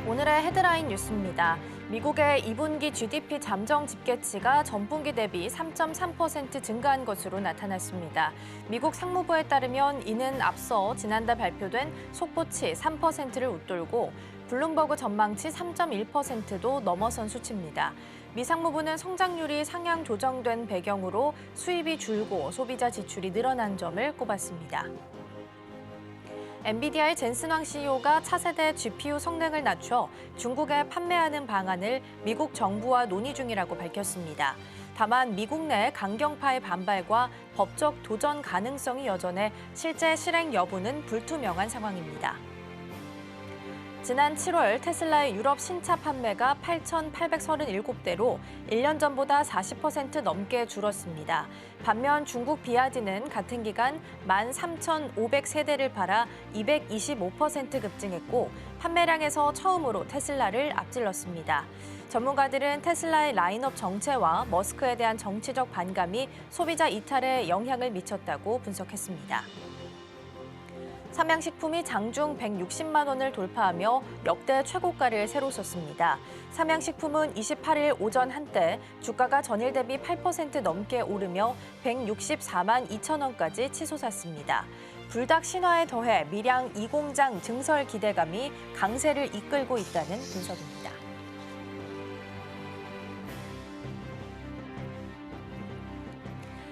오늘의 헤드라인 뉴스입니다. 미국의 2분기 GDP 잠정 집계치가 전분기 대비 3.3% 증가한 것으로 나타났습니다. 미국 상무부에 따르면 이는 앞서 지난달 발표된 속보치 3%를 웃돌고 블룸버그 전망치 3.1%도 넘어선 수치입니다. 미 상무부는 성장률이 상향 조정된 배경으로 수입이 줄고 소비자 지출이 늘어난 점을 꼽았습니다. 엔비디아의 젠슨 왕 CEO가 차세대 GPU 성능을 낮춰 중국에 판매하는 방안을 미국 정부와 논의 중이라고 밝혔습니다. 다만 미국 내 강경파의 반발과 법적 도전 가능성이 여전해 실제 실행 여부는 불투명한 상황입니다. 지난 7월 테슬라의 유럽 신차 판매가 8,837대로 1년 전보다 40% 넘게 줄었습니다. 반면 중국 비아디는 같은 기간 13,500세대를 팔아 225% 급증했고 판매량에서 처음으로 테슬라를 앞질렀습니다. 전문가들은 테슬라의 라인업 정체와 머스크에 대한 정치적 반감이 소비자 이탈에 영향을 미쳤다고 분석했습니다. 삼양식품이 장중 160만 원을 돌파하며 역대 최고가를 새로 썼습니다. 삼양식품은 28일 오전 한때 주가가 전일 대비 8% 넘게 오르며 164만 2천 원까지 치솟았습니다. 불닭 신화에 더해 밀양 2공장 증설 기대감이 강세를 이끌고 있다는 분석입니다.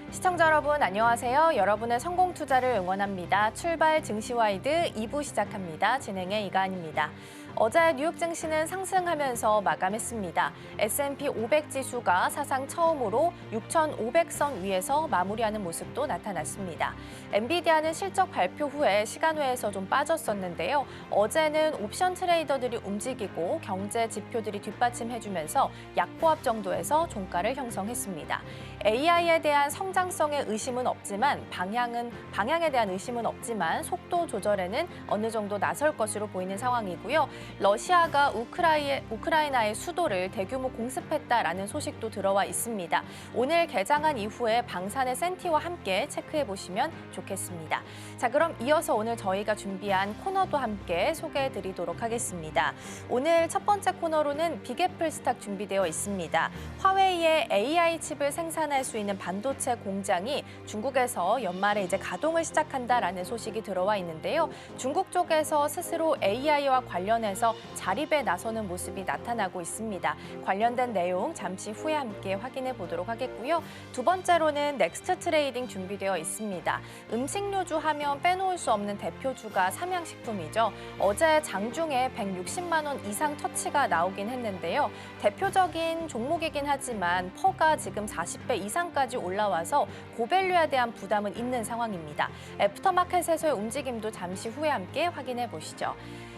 시청자 여러분 안녕하세요. 여러분의 성공 투자를 응원합니다. 출발 증시와이드 2부 시작합니다. 진행의 이가은입니다. 어제 뉴욕 증시는 상승하면서 마감했습니다. S&P 500 지수가 사상 처음으로 6,500선 위에서 마무리하는 모습도 나타났습니다. 엔비디아는 실적 발표 후에 시간외에서 좀 빠졌었는데요. 어제는 옵션 트레이더들이 움직이고 경제 지표들이 뒷받침해주면서 약보합 정도에서 종가를 형성했습니다. AI에 대한 성장성의 의심은 없지만 방향에 대한 의심은 없지만 속도 조절에는 어느 정도 나설 것으로 보이는 상황이고요. 러시아가 우크라이나의 수도를 대규모 공습했다라는 소식도 들어와 있습니다. 오늘 개장한 이후에 방산의 센티와 함께 체크해 보시면 좋겠습니다. 자, 그럼 이어서 오늘 저희가 준비한 코너도 함께 소개해 드리도록 하겠습니다. 오늘 첫 번째 코너로는 빅애플 스탁 준비되어 있습니다. 화웨이의 AI 칩을 생산할 수 있는 반도체 공장이 중국에서 연말에 이제 가동을 시작한다라는 소식이 들어와 있는데요. 중국 쪽에서 스스로 AI와 관련해서 자립에 나서는 모습이 나타나고 있습니다. 관련된 내용 잠시 후에 함께 확인해 보도록 하겠고요. 두 번째로는 넥스트 트레이딩 준비되어 있습니다. 음식료주 하면 빼놓을 수 없는 대표주가 삼양식품이죠. 어제 장중에 160만 원 이상 터치가 나오긴 했는데요. 대표적인 종목이긴 하지만 퍼가 지금 40배 이상까지 올라와서 고밸류에 대한 부담은 있는 상황입니다. 애프터마켓에서의 움직임도 잠시 후에 함께 확인해 보시죠.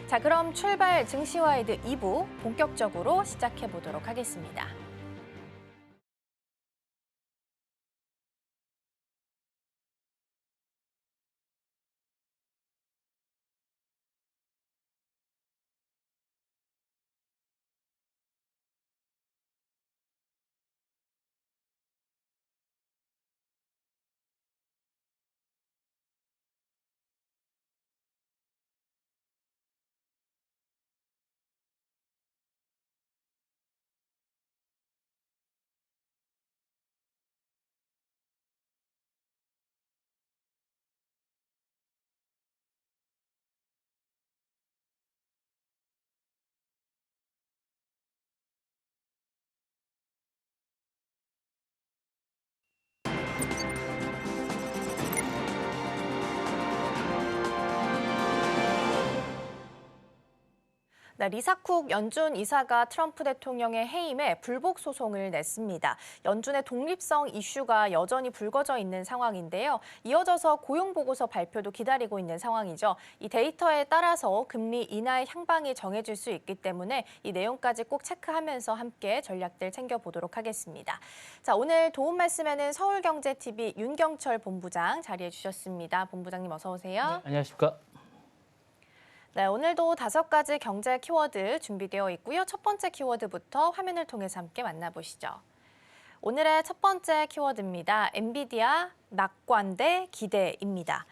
자, 그럼 출발 증시와이드 2부 본격적으로 시작해 보도록 하겠습니다. 네, 리사쿡 연준 이사가 트럼프 대통령의 해임에 불복 소송을 냈습니다. 연준의 독립성 이슈가 여전히 불거져 있는 상황인데요. 이어져서 고용보고서 발표도 기다리고 있는 상황이죠. 이 데이터에 따라서 금리 인하의 향방이 정해질 수 있기 때문에 이 내용까지 꼭 체크하면서 함께 전략들 챙겨보도록 하겠습니다. 자, 오늘 도움 말씀에는 서울경제TV 윤경철 본부장 자리해 주셨습니다. 본부장님 어서 오세요. 네, 안녕하십니까. 네, 오늘도 5가지 경제 키워드 준비되어 있고요. 첫 번째 키워드부터 화면을 통해서 함께 만나보시죠. 오늘의 첫 번째 키워드입니다. 엔비디아 낙관 대 기대입니다.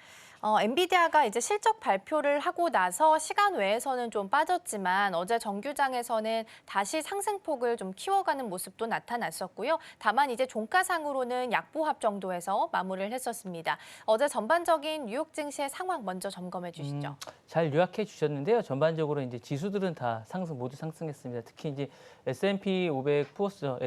엔비디아가 이제 실적 발표를 하고 나서 시간 외에서는 좀 빠졌지만 어제 정규장에서는 다시 상승폭을 좀 키워가는 모습도 나타났었고요. 다만 이제 종가상으로는 약보합 정도에서 마무리를 했었습니다. 어제 전반적인 뉴욕 증시의 상황 먼저 점검해 주시죠. 잘 요약해 주셨는데요. 전반적으로 이제 지수들은 다 모두 상승했습니다. 특히 이제 S&P 500 푸어스,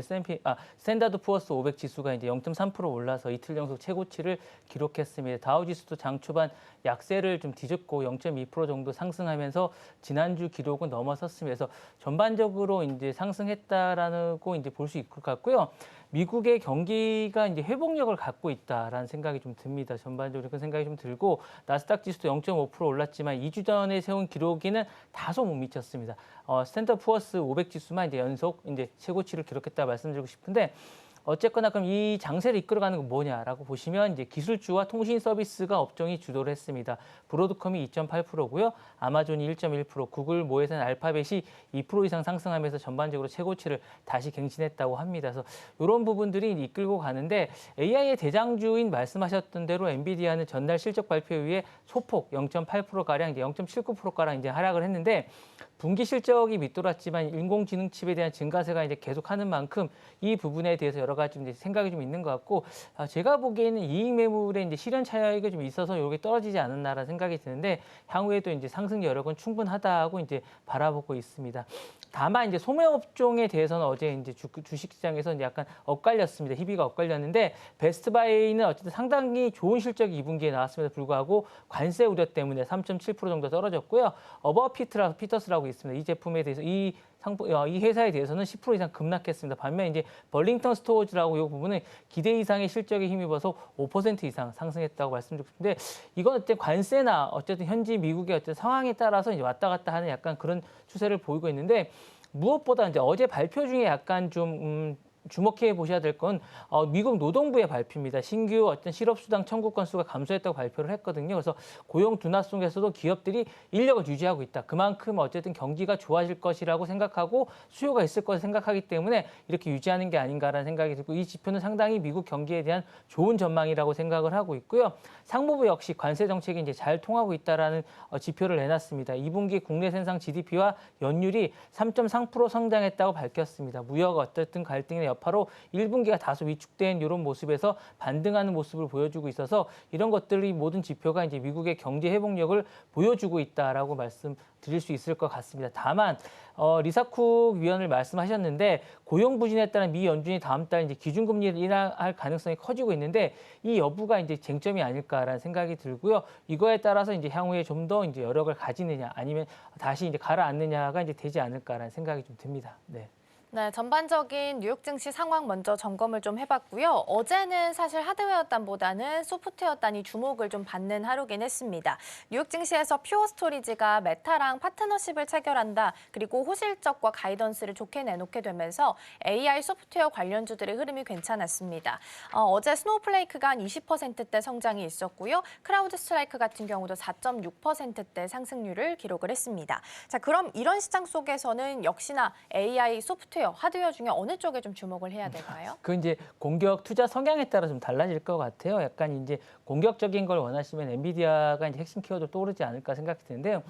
스탠다드 푸어스 500 지수가 이제 0.3% 올라서 이틀 연속 최고치를 기록했습니다. 다우 지수도 장 초반 약세를 좀 뒤집고 0.2% 정도 상승하면서 지난주 기록은 넘어섰습니다. 그래서 전반적으로 이제 상승했다라고 이제 볼 수 있을 것 같고요. 미국의 경기가 이제 회복력을 갖고 있다라는 생각이 좀 듭니다. 전반적으로 그런 생각이 좀 들고 나스닥 지수도 0.5% 올랐지만 2주 전에 세운 기록에는 다소 못 미쳤습니다. 스탠더드 푸어스 500 지수만 이제 연속 이제 최고치를 기록했다 말씀드리고 싶은데 어쨌거나 그럼 이 장세를 이끌어가는 건 뭐냐라고 보시면 이제 기술주와 통신 서비스가 업종이 주도를 했습니다. 브로드컴이 2.8%고요. 아마존이 1.1%, 구글, 모에서는 알파벳이 2% 이상 상승하면서 전반적으로 최고치를 다시 갱신했다고 합니다. 그래서 이런 부분들이 이끌고 가는데 AI의 대장주인 말씀하셨던 대로 엔비디아는 전날 실적 발표 이후에 소폭 0.8%가량 이제 0.79%가량 이제 하락을 했는데 분기 실적이 밑돌았지만 인공지능 칩에 대한 증가세가 이제 계속하는 만큼 이 부분에 대해서 여러 가지 이제 생각이 좀 있는 것 같고 제가 보기에는 이익 매물의 이제 실현 차익이 좀 있어서 이게 떨어지지 않았나라는 생각이 드는데 향후에도 이제 상승 여력은 충분하다고 이제 바라보고 있습니다. 다만 이제 소매업종에 대해서는 어제 이제 주식시장에서 이제 약간 엇갈렸습니다. 희비가 엇갈렸는데 베스트바이는 어쨌든 상당히 좋은 실적이 2분기에 나왔음에도 불구하고 관세 우려 때문에 3.7% 정도 떨어졌고요. 피터스라고 있습니다. 이 제품에 대해서 이 회사에 대해서는 10% 이상 급락했습니다. 반면 이제 벌링턴 스토어즈라고 이 부분은 기대 이상의 실적에 힘입어서 5% 이상 상승했다고 말씀드리고 싶은데 이건 어쨌든 관세나 어쨌든 현지 미국의 어떤 상황에 따라서 이제 왔다 갔다 하는 약간 그런 추세를 보이고 있는데 무엇보다 이제 어제 발표 중에 약간 좀 주목해 보셔야 될 건 미국 노동부의 발표입니다. 신규 어떤 실업수당 청구 건수가 감소했다고 발표를 했거든요. 그래서 고용 둔화 속에서도 기업들이 인력을 유지하고 있다. 그만큼 어쨌든 경기가 좋아질 것이라고 생각하고 수요가 있을 것을 생각하기 때문에 이렇게 유지하는 게 아닌가라는 생각이 들고 이 지표는 상당히 미국 경기에 대한 좋은 전망이라고 생각을 하고 있고요. 상무부 역시 관세 정책이 이제 잘 통하고 있다라는 지표를 내놨습니다. 2분기 국내 생산 GDP와 연율이 3.3% 성장했다고 밝혔습니다. 무역 어쨌든 갈등의 여파로 1분기가 다소 위축된 이런 모습에서 반등하는 모습을 보여주고 있어서 이런 것들이 모든 지표가 이제 미국의 경제 회복력을 보여주고 있다라고 말씀드릴 수 있을 것 같습니다. 다만 리사쿡 위원을 말씀하셨는데 고용 부진에 따른 미 연준이 다음 달 이제 기준금리를 인하할 가능성이 커지고 있는데 이 여부가 이제 쟁점이 아닐까라는 생각이 들고요. 이거에 따라서 이제 향후에 좀 더 이제 여력을 가지느냐 아니면 다시 이제 가라앉느냐가 이제 되지 않을까라는 생각이 좀 듭니다. 네. 네, 전반적인 뉴욕 증시 상황 먼저 점검을 좀 해봤고요. 어제는 사실 하드웨어단보다는 소프트웨어단이 주목을 좀 받는 하루긴 했습니다. 뉴욕 증시에서 퓨어 스토리지가 메타랑 파트너십을 체결한다. 그리고 호실적과 가이던스를 좋게 내놓게 되면서 AI 소프트웨어 관련주들의 흐름이 괜찮았습니다. 어제 스노우플레이크가 한 20%대 성장이 있었고요. 크라우드 스트라이크 같은 경우도 4.6%대 상승률을 기록을 했습니다. 자, 그럼 이런 시장 속에서는 역시나 AI 소프트웨어 하드웨어 중에 어느 쪽에 좀 주목을 해야 될까요? 그 이제 공격 투자 성향에 따라 좀 달라질 것 같아요. 약간 이제 공격적인 걸 원하시면 엔비디아가 이제 핵심 키워드 떠오르지 않을까 생각이 드는데요.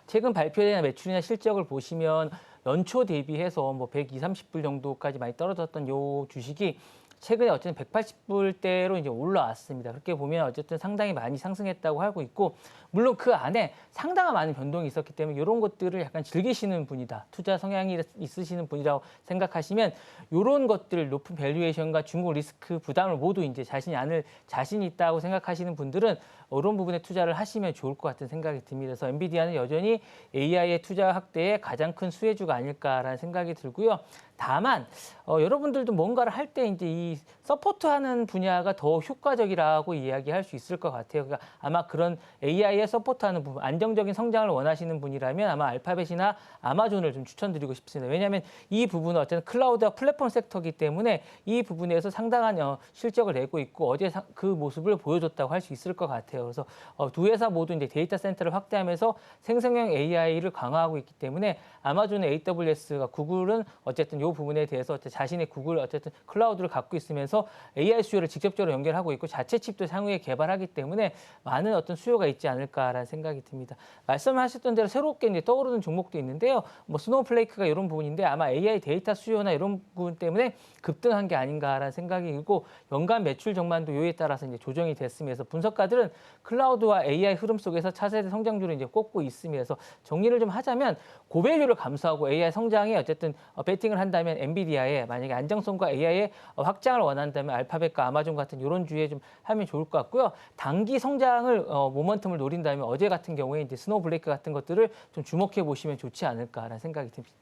최근 발표된 매출이나 실적을 보시면 연초 대비해서 뭐 120, 30불 정도까지 많이 떨어졌던 요 주식이 최근에 어쨌든 180불대로 이제 올라왔습니다. 그렇게 보면 어쨌든 상당히 많이 상승했다고 하고 있고, 물론 그 안에 상당한 많은 변동이 있었기 때문에 이런 것들을 약간 즐기시는 분이다, 투자 성향이 있으시는 분이라고 생각하시면 이런 것들 높은 밸류에이션과 중국 리스크 부담을 모두 이제 자신이 있다고 생각하시는 분들은 이런 부분에 투자를 하시면 좋을 것 같은 생각이 듭니다. 그래서 엔비디아는 여전히 AI의 투자 확대의 가장 큰 수혜주가 아닐까라는 생각이 들고요. 다만 여러분들도 뭔가를 할 때 이제 이 서포트하는 분야가 더 효과적이라고 이야기할 수 있을 것 같아요. 그러니까 아마 그런 AI에 서포트하는 부분, 안정적인 성장을 원하시는 분이라면 아마 알파벳이나 아마존을 좀 추천드리고 싶습니다. 왜냐하면 이 부분은 어쨌든 클라우드와 플랫폼 섹터이기 때문에 이 부분에서 상당한 실적을 내고 있고 어제 그 모습을 보여줬다고 할 수 있을 것 같아요. 그래서 두 회사 모두 이제 데이터 센터를 확대하면서 생성형 AI를 강화하고 있기 때문에 아마존의 AWS가 구글은 어쨌든 이 부분에 대해서 자신의 구글 어쨌든 클라우드를 갖고 있으면서 AI 수요를 직접적으로 연결하고 있고 자체 칩도 향후에 개발하기 때문에 많은 어떤 수요가 있지 않을까라는 생각이 듭니다. 말씀하셨던 대로 새롭게 이제 떠오르는 종목도 있는데요. 뭐 스노우플레이크가 이런 부분인데 아마 AI 데이터 수요나 이런 부분 때문에 급등한 게 아닌가라는 생각이 들고 연간 매출 전망도 요에 따라서 이제 조정이 됐으면서 분석가들은 클라우드와 AI 흐름 속에서 차세대 성장률을 이제 꼽고 있으면서 정리를 좀 하자면 고밸류를 감수하고 AI 성장에 어쨌든 베팅을 한다면 엔비디아에 만약에 안정성과 AI의 확장을 원한다면 알파벳과 아마존 같은 이런 주에 좀 하면 좋을 것 같고요. 단기 성장을 모멘텀을 노린다면 어제 같은 경우에 이제 스노우블레이크 같은 것들을 좀 주목해 보시면 좋지 않을까라는 생각이 듭니다.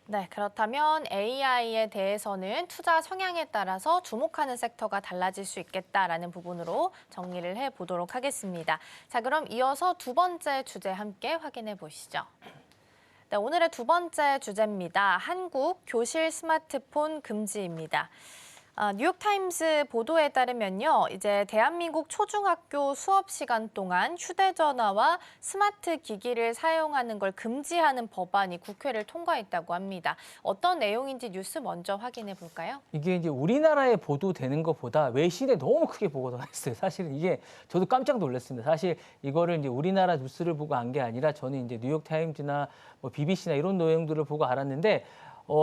네, 그렇다면 AI에 대해서는 투자 성향에 따라서 주목하는 섹터가 달라질 수 있겠다라는 부분으로 정리를 해보도록 하겠습니다. 자, 그럼 이어서 두 번째 주제 함께 확인해 보시죠. 네, 오늘의 두 번째 주제입니다. 한국 교실 스마트폰 금지입니다. 뉴욕타임스 보도에 따르면요, 이제 대한민국 초중학교 수업 시간 동안 휴대전화와 스마트 기기를 사용하는 걸 금지하는 법안이 국회를 통과했다고 합니다. 어떤 내용인지 뉴스 먼저 확인해 볼까요? 이게 이제 우리나라에 보도되는 것보다 외신에 너무 크게 보도가 했어요. 사실은 이게 저도 깜짝 놀랐습니다. 사실 이거를 이제 우리나라 뉴스를 보고 안 게 아니라 저는 이제 뉴욕타임즈나 뭐 BBC나 이런 내용들을 보고 알았는데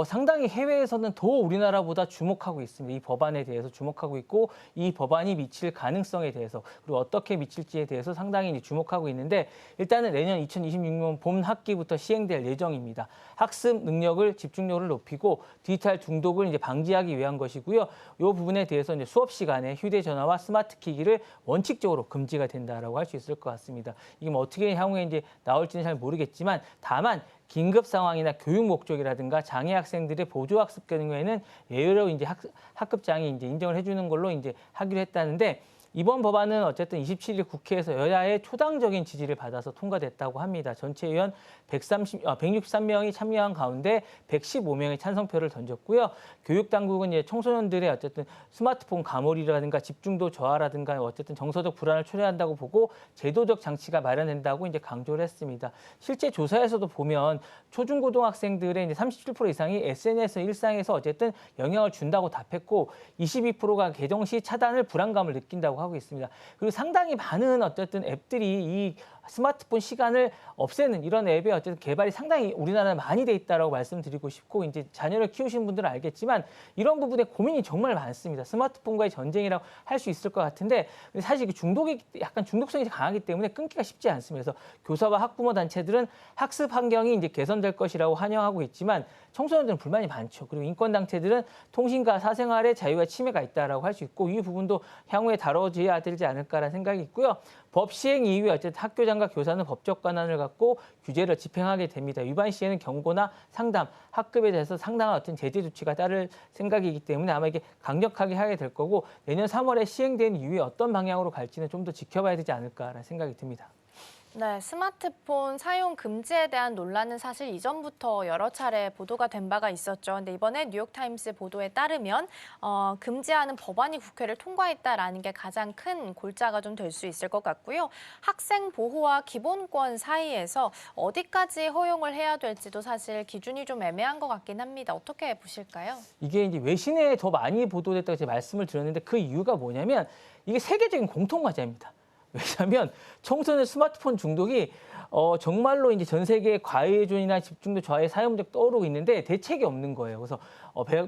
상당히 해외에서는 더 우리나라보다 주목하고 있습니다. 이 법안에 대해서 주목하고 있고 이 법안이 미칠 가능성에 대해서 그리고 어떻게 미칠지에 대해서 상당히 주목하고 있는데 일단은 내년 2026년 봄 학기부터 시행될 예정입니다. 학습 능력을 집중력을 높이고 디지털 중독을 이제 방지하기 위한 것이고요. 이 부분에 대해서 이제 수업 시간에 휴대전화와 스마트 기기를 원칙적으로 금지가 된다라고 할 수 있을 것 같습니다. 이게 뭐 어떻게 향후에 이제 나올지는 잘 모르겠지만 다만 긴급 상황이나 교육 목적이라든가 장애 학생들의 보조 학습 경우에는 예외로 이제 학급장이 이제 인정을 해주는 걸로 이제 하기로 했다는데 이번 법안은 어쨌든 27일 국회에서 여야의 초당적인 지지를 받아서 통과됐다고 합니다. 전체 의원 163명이 참여한 가운데 115명의 찬성표를 던졌고요. 교육당국은 이제 청소년들의 어쨌든 스마트폰 가몰이라든가 집중도 저하라든가 어쨌든 정서적 불안을 초래한다고 보고 제도적 장치가 마련된다고 이제 강조를 했습니다. 실제 조사에서도 보면 초중고등학생들의 이제 37% 이상이 SNS 일상에서 어쨌든 영향을 준다고 답했고 22%가 개정 시 차단을 불안감을 느낀다고 하고 있습니다. 그리고 상당히 많은 어쨌든 앱들이 이 스마트폰 시간을 없애는 이런 앱의 어쨌든 개발이 상당히 우리나라에 많이 돼 있다라고 말씀드리고 싶고 이제 자녀를 키우신 분들은 알겠지만 이런 부분에 고민이 정말 많습니다. 스마트폰과의 전쟁이라고 할 수 있을 것 같은데 사실 중독이 약간 중독성이 강하기 때문에 끊기가 쉽지 않습니다. 그래서 교사와 학부모 단체들은 학습 환경이 이제 개선될 것이라고 환영하고 있지만 청소년들은 불만이 많죠. 그리고 인권 단체들은 통신과 사생활의 자유와 침해가 있다라고 할 수 있고 이 부분도 향후에 다뤄져야 되지 않을까라는 생각이 있고요. 법 시행 이후에 어쨌든 학교장과 교사는 법적 권한을 갖고 규제를 집행하게 됩니다. 위반 시에는 경고나 상담, 학급에 대해서 상당한 어떤 제재 조치가 따를 생각이기 때문에 아마 이게 강력하게 하게 될 거고 내년 3월에 시행된 이후에 어떤 방향으로 갈지는 좀 더 지켜봐야 되지 않을까라는 생각이 듭니다. 네, 스마트폰 사용 금지에 대한 논란은 사실 이전부터 여러 차례 보도가 된 바가 있었죠. 근데 이번에 뉴욕타임스 보도에 따르면 금지하는 법안이 국회를 통과했다라는 게 가장 큰 골자가 좀 될 수 있을 것 같고요. 학생 보호와 기본권 사이에서 어디까지 허용을 해야 될지도 사실 기준이 좀 애매한 것 같긴 합니다. 어떻게 보실까요? 이게 이제 외신에 더 많이 보도됐다고 제가 말씀을 드렸는데 그 이유가 뭐냐면 이게 세계적인 공통 과제입니다. 왜냐하면 청소년 스마트폰 중독이 정말로 이제 전 세계 과의존이나 집중도 저하의 사용 문제가 떠오르고 있는데 대책이 없는 거예요. 그래서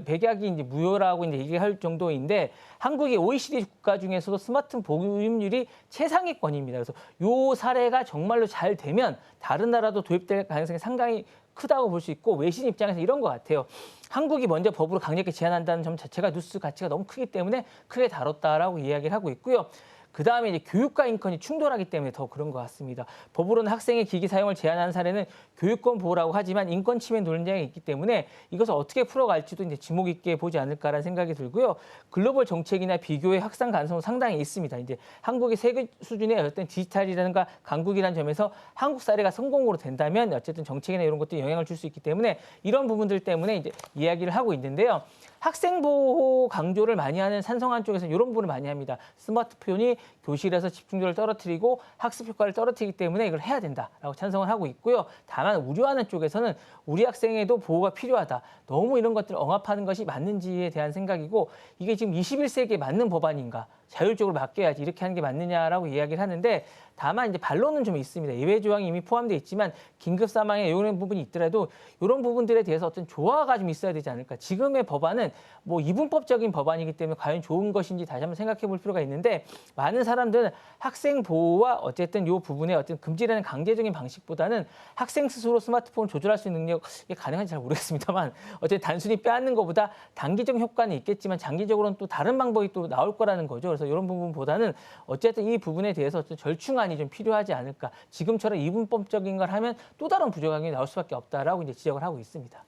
백약이 이제 무효라고 이제 얘기할 정도인데 한국이 OECD 국가 중에서도 스마트폰 보급률이 최상위권입니다. 그래서 이 사례가 정말로 잘 되면 다른 나라도 도입될 가능성이 상당히 크다고 볼 수 있고 외신 입장에서 이런 것 같아요. 한국이 먼저 법으로 강력히 제한한다는 점 자체가 뉴스 가치가 너무 크기 때문에 크게 다뤘다라고 이야기를 하고 있고요. 그다음에 이제 교육과 인권이 충돌하기 때문에 더 그런 것 같습니다. 법으로는 학생의 기기 사용을 제한하는 사례는 교육권 보호라고 하지만 인권 침해 논쟁이 있기 때문에 이것을 어떻게 풀어갈지도 이제 지목 있게 보지 않을까라는 생각이 들고요. 글로벌 정책이나 비교의 확산 가능성은 상당히 있습니다. 이제 한국의 세계 수준의 어떤 디지털이라든가 강국이라는 점에서 한국 사례가 성공으로 된다면 어쨌든 정책이나 이런 것도 영향을 줄 수 있기 때문에 이런 부분들 때문에 이제 이야기를 하고 있는데요. 학생 보호 강조를 많이 하는 산성한 쪽에서 이런 부분을 많이 합니다. 스마트폰이 교실에서 집중도를 떨어뜨리고 학습 효과를 떨어뜨리기 때문에 이걸 해야 된다라고 찬성을 하고 있고요. 다만 우려하는 쪽에서는 우리 학생에도 보호가 필요하다. 너무 이런 것들을 억압하는 것이 맞는지에 대한 생각이고 이게 지금 21세기에 맞는 법안인가? 자율적으로 바뀌어야지 이렇게 하는 게 맞느냐라고 이야기를 하는데 다만 이제 반론은 좀 있습니다. 예외 조항이 이미 포함되어 있지만 긴급 사망에 이런 부분이 있더라도 이런 부분들에 대해서 어떤 조화가 좀 있어야 되지 않을까. 지금의 법안은 뭐 이분법적인 법안이기 때문에 과연 좋은 것인지 다시 한번 생각해 볼 필요가 있는데 많은 사람들은 학생 보호와 어쨌든 이 부분에 어떤 금지라는 강제적인 방식보다는 학생 스스로 스마트폰을 조절할 수 있는 능력 이게 가능한지 잘 모르겠습니다만 어쨌든 단순히 빼앗는 것보다 단기적 효과는 있겠지만 장기적으로는 또 다른 방법이 또 나올 거라는 거죠. 그래서 이런 부분보다는 어쨌든 이 부분에 대해서 어떤 절충안이 좀 필요하지 않을까. 지금처럼 이분법적인 걸 하면 또 다른 부작용이 나올 수밖에 없다라고 이제 지적을 하고 있습니다.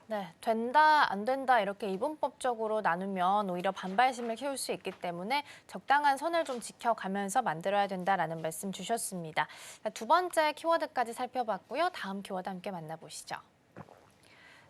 네, 된다, 안 된다 이렇게 이분법적으로 나누면 오히려 반발심을 키울 수 있기 때문에 적당한 선을 좀 지켜가면서 만들어야 된다라는 말씀 주셨습니다. 두 번째 키워드까지 살펴봤고요. 다음 키워드 함께 만나보시죠.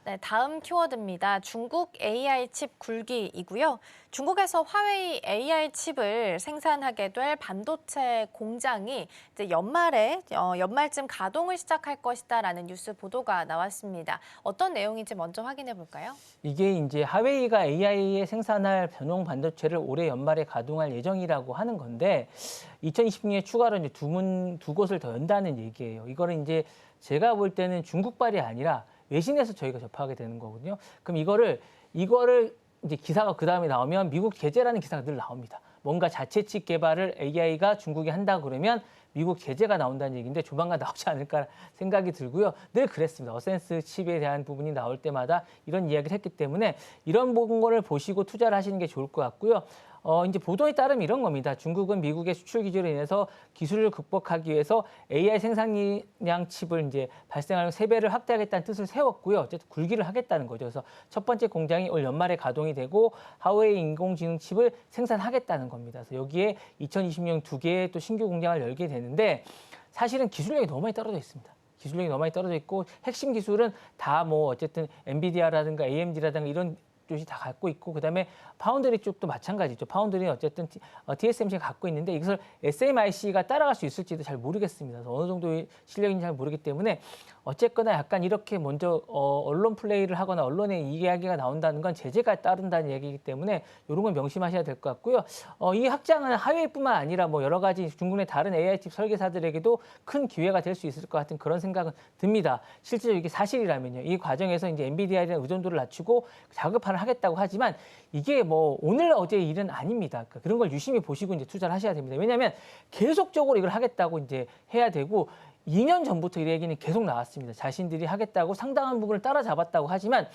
네, 다음 키워드입니다. 중국 AI 칩 굴기이고요. 중국에서 화웨이 AI 칩을 생산하게 될 반도체 공장이 이제 연말쯤 가동을 시작할 것이다라는 뉴스 보도가 나왔습니다. 어떤 내용인지 먼저 확인해 볼까요? 이게 이제 하웨이가 AI에 생산할 전용 반도체를 올해 연말에 가동할 예정이라고 하는 건데 2026년에 추가로 이제 두 곳을 더 연다는 얘기예요. 이거는 이제 제가 볼 때는 중국발이 아니라 외신에서 저희가 접하게 되는 거거든요. 그럼 이거를 이제 기사가 그 다음에 나오면 미국 제재라는 기사가 늘 나옵니다. 뭔가 자체 칩 개발을 AI가 중국이 한다 그러면 미국 제재가 나온다는 얘기인데 조만간 나오지 않을까 생각이 들고요. 늘 그랬습니다. 어센스 칩에 대한 부분이 나올 때마다 이런 이야기를 했기 때문에 이런 거를 보시고 투자를 하시는 게 좋을 것 같고요. 이제 보도에 따르면 이런 겁니다. 중국은 미국의 수출 기조로 인해서 기술을 극복하기 위해서 AI 생산량 칩을 이제 발생하는 3배를 확대하겠다는 뜻을 세웠고요. 어쨌든 굴기를 하겠다는 거죠. 그래서 첫 번째 공장이 올 연말에 가동이 되고 하웨이 인공지능 칩을 생산하겠다는 겁니다. 그래서 여기에 2020년 2개의 또 신규 공장을 열게 되는데 사실은 기술력이 너무 많이 떨어져 있습니다. 기술력이 너무 많이 떨어져 있고 핵심 기술은 다 뭐 어쨌든 엔비디아라든가 AMD라든가 이런 쪽이 다 갖고 있고 그다음에 파운드리 쪽도 마찬가지죠. 파운드리는 어쨌든 TSMC가 갖고 있는데 이것을 SMIC가 따라갈 수 있을지도 잘 모르겠습니다. 그래서 어느 정도의 실력인지 잘 모르기 때문에 어쨌거나 약간 이렇게 먼저 언론 플레이를 하거나 언론에 이 이야기가 나온다는 건 제재가 따른다는 얘기이기 때문에 이런 건 명심하셔야 될 것 같고요. 이 확장은 하웨이뿐만 아니라 뭐 여러 가지 중국 내 다른 AI 칩 설계사들에게도 큰 기회가 될 수 있을 것 같은 그런 생각은 듭니다. 실제로 이게 사실이라면요. 이 과정에서 이제 엔비디아에 대한 의존도를 낮추고 자급화를 하겠다고 하지만 이게 뭐 오늘 어제 일은 아닙니다. 그러니까 그런 걸 유심히 보시고 이제 투자를 하셔야 됩니다. 왜냐하면 계속적으로 이걸 하겠다고 이제 해야 되고 2년 전부터 이 얘기는 계속 나왔습니다. 자신들이 하겠다고 상당한 부분을 따라잡았다고 하지만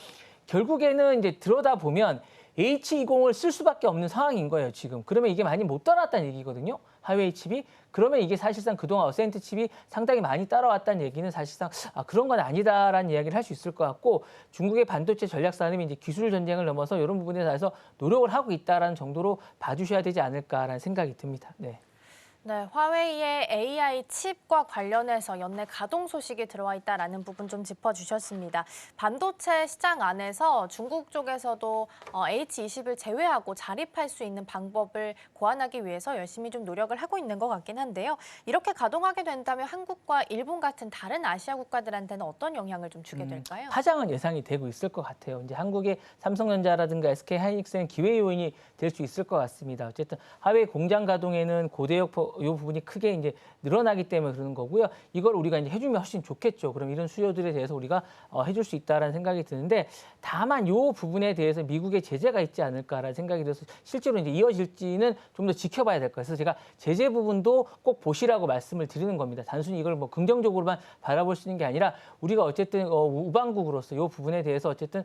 결국에는 이제 들여다 보면 H20을 쓸 수밖에 없는 상황인 거예요, 지금. 그러면 이게 많이 못 따라왔다는 얘기거든요. 하웨이 칩이. 그러면 이게 사실상 그동안 어센트 칩이 상당히 많이 따라왔다는 얘기는 사실상 그런 건 아니다라는 이야기를 할 수 있을 것 같고 중국의 반도체 전략 산업이 이제 기술 전쟁을 넘어서 이런 부분에 대해서 노력을 하고 있다라는 정도로 봐주셔야 되지 않을까라는 생각이 듭니다. 네. 네, 화웨이의 AI 칩과 관련해서 연내 가동 소식이 들어와 있다라는 부분 좀 짚어주셨습니다. 반도체 시장 안에서 중국 쪽에서도 H20을 제외하고 자립할 수 있는 방법을 고안하기 위해서 열심히 좀 노력을 하고 있는 것 같긴 한데요. 이렇게 가동하게 된다면 한국과 일본 같은 다른 아시아 국가들한테는 어떤 영향을 좀 주게 될까요? 파장은 예상이 되고 있을 것 같아요. 이제 한국의 삼성전자라든가 SK 하이닉스는 기회 요인이 될 수 있을 것 같습니다. 어쨌든 하웨이 공장 가동에는 고대역 이 부분이 크게 이제 늘어나기 때문에 그러는 거고요. 이걸 우리가 이제 해주면 훨씬 좋겠죠. 그럼 이런 수요들에 대해서 우리가 해줄 수 있다라는 생각이 드는데 다만 이 부분에 대해서 미국의 제재가 있지 않을까라는 생각이 들어서 실제로 이제 이어질지는 좀 더 지켜봐야 될 거예요. 그래서 제가 제재 부분도 꼭 보시라고 말씀을 드리는 겁니다. 단순히 이걸 뭐 긍정적으로만 바라볼 수 있는 게 아니라 우리가 어쨌든 우방국으로서 이 부분에 대해서 어쨌든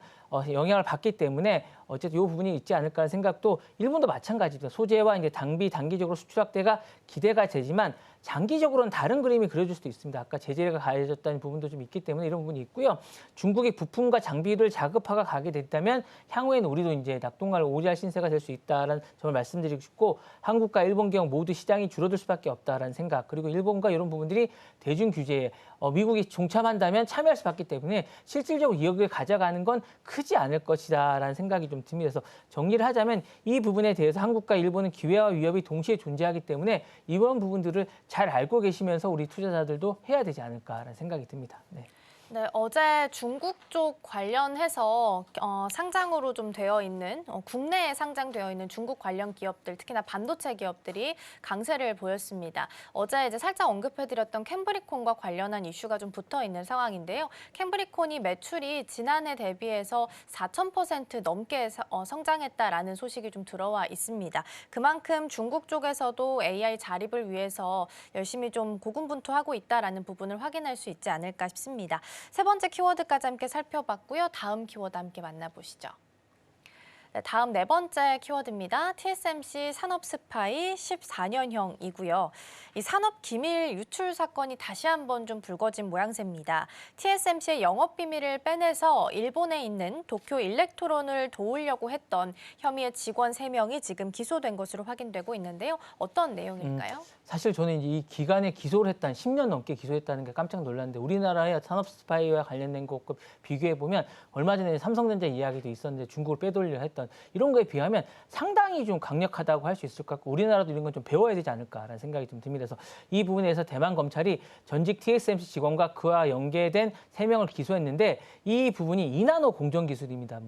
영향을 받기 때문에 어쨌든 이 부분이 있지 않을까라는 생각도 일본도 마찬가지입니다. 소재와 이제 단기적으로 수출 확대가 기대가 되지만 장기적으로는 다른 그림이 그려질 수도 있습니다. 아까 제재가 가해졌다는 부분도 좀 있기 때문에 이런 부분이 있고요. 중국이 부품과 장비를 자급화가 가게 됐다면 향후에는 우리도 이제 낙동강을 오지할 신세가 될 수 있다라는 점을 말씀드리고 싶고, 한국과 일본 경우 모두 시장이 줄어들 수밖에 없다라는 생각, 그리고 일본과 이런 부분들이 대중 규제에 미국이 동참한다면 참여할 수밖에 때문에 실질적으로 이익을 가져가는 건 크지 않을 것이다라는 생각이 좀 듭니다. 그래서 정리를 하자면 이 부분에 대해서 한국과 일본은 기회와 위협이 동시에 존재하기 때문에 이런 부분들을 잘 알고 계시면서 우리 투자자들도 해야 되지 않을까라는 생각이 듭니다. 네. 네, 어제 중국 쪽 관련해서 상장으로 좀 되어 있는 국내에 상장되어 있는 중국 관련 기업들, 특히나 반도체 기업들이 강세를 보였습니다. 어제 이제 살짝 언급해드렸던 캠브리콘과 관련한 이슈가 좀 붙어 있는 상황인데요. 캠브리콘이 매출이 지난해 대비해서 4,000% 넘게 성장했다라는 소식이 좀 들어와 있습니다. 그만큼 중국 쪽에서도 AI 자립을 위해서 열심히 좀 고군분투하고 있다라는 부분을 확인할 수 있지 않을까 싶습니다. 세 번째 키워드까지 함께 살펴봤고요. 다음 키워드 함께 만나보시죠. 네, 다음 네 번째 키워드입니다. TSMC 산업 스파이 14년형이고요. 이 산업 기밀 유출 사건이 다시 한번 좀 불거진 모양새입니다. TSMC의 영업 비밀을 빼내서 일본에 있는 도쿄 일렉트론을 도우려고 했던 혐의의 직원 3명이 지금 기소된 것으로 확인되고 있는데요. 어떤 내용일까요? 사실 저는 이 기간에 기소를 했다는 10년 넘게 기소했다는 게 깜짝 놀랐는데, 우리나라의 산업 스파이와 관련된 것과 비교해 보면 얼마 전에 삼성전자 이야기도 있었는데 중국을 빼돌려 했던 이런 거에 비하면 상당히 좀 강력하다고 할 수 있을 것 같고, 우리나라도 이런 건 좀 배워야 되지 않을까라는 생각이 좀 듭니다. 그래서 이 부분에서 대만 검찰이 전직 TSMC 직원과 그와 연계된 3명을 기소했는데, 이 부분이 2나노 공정 기술입니다.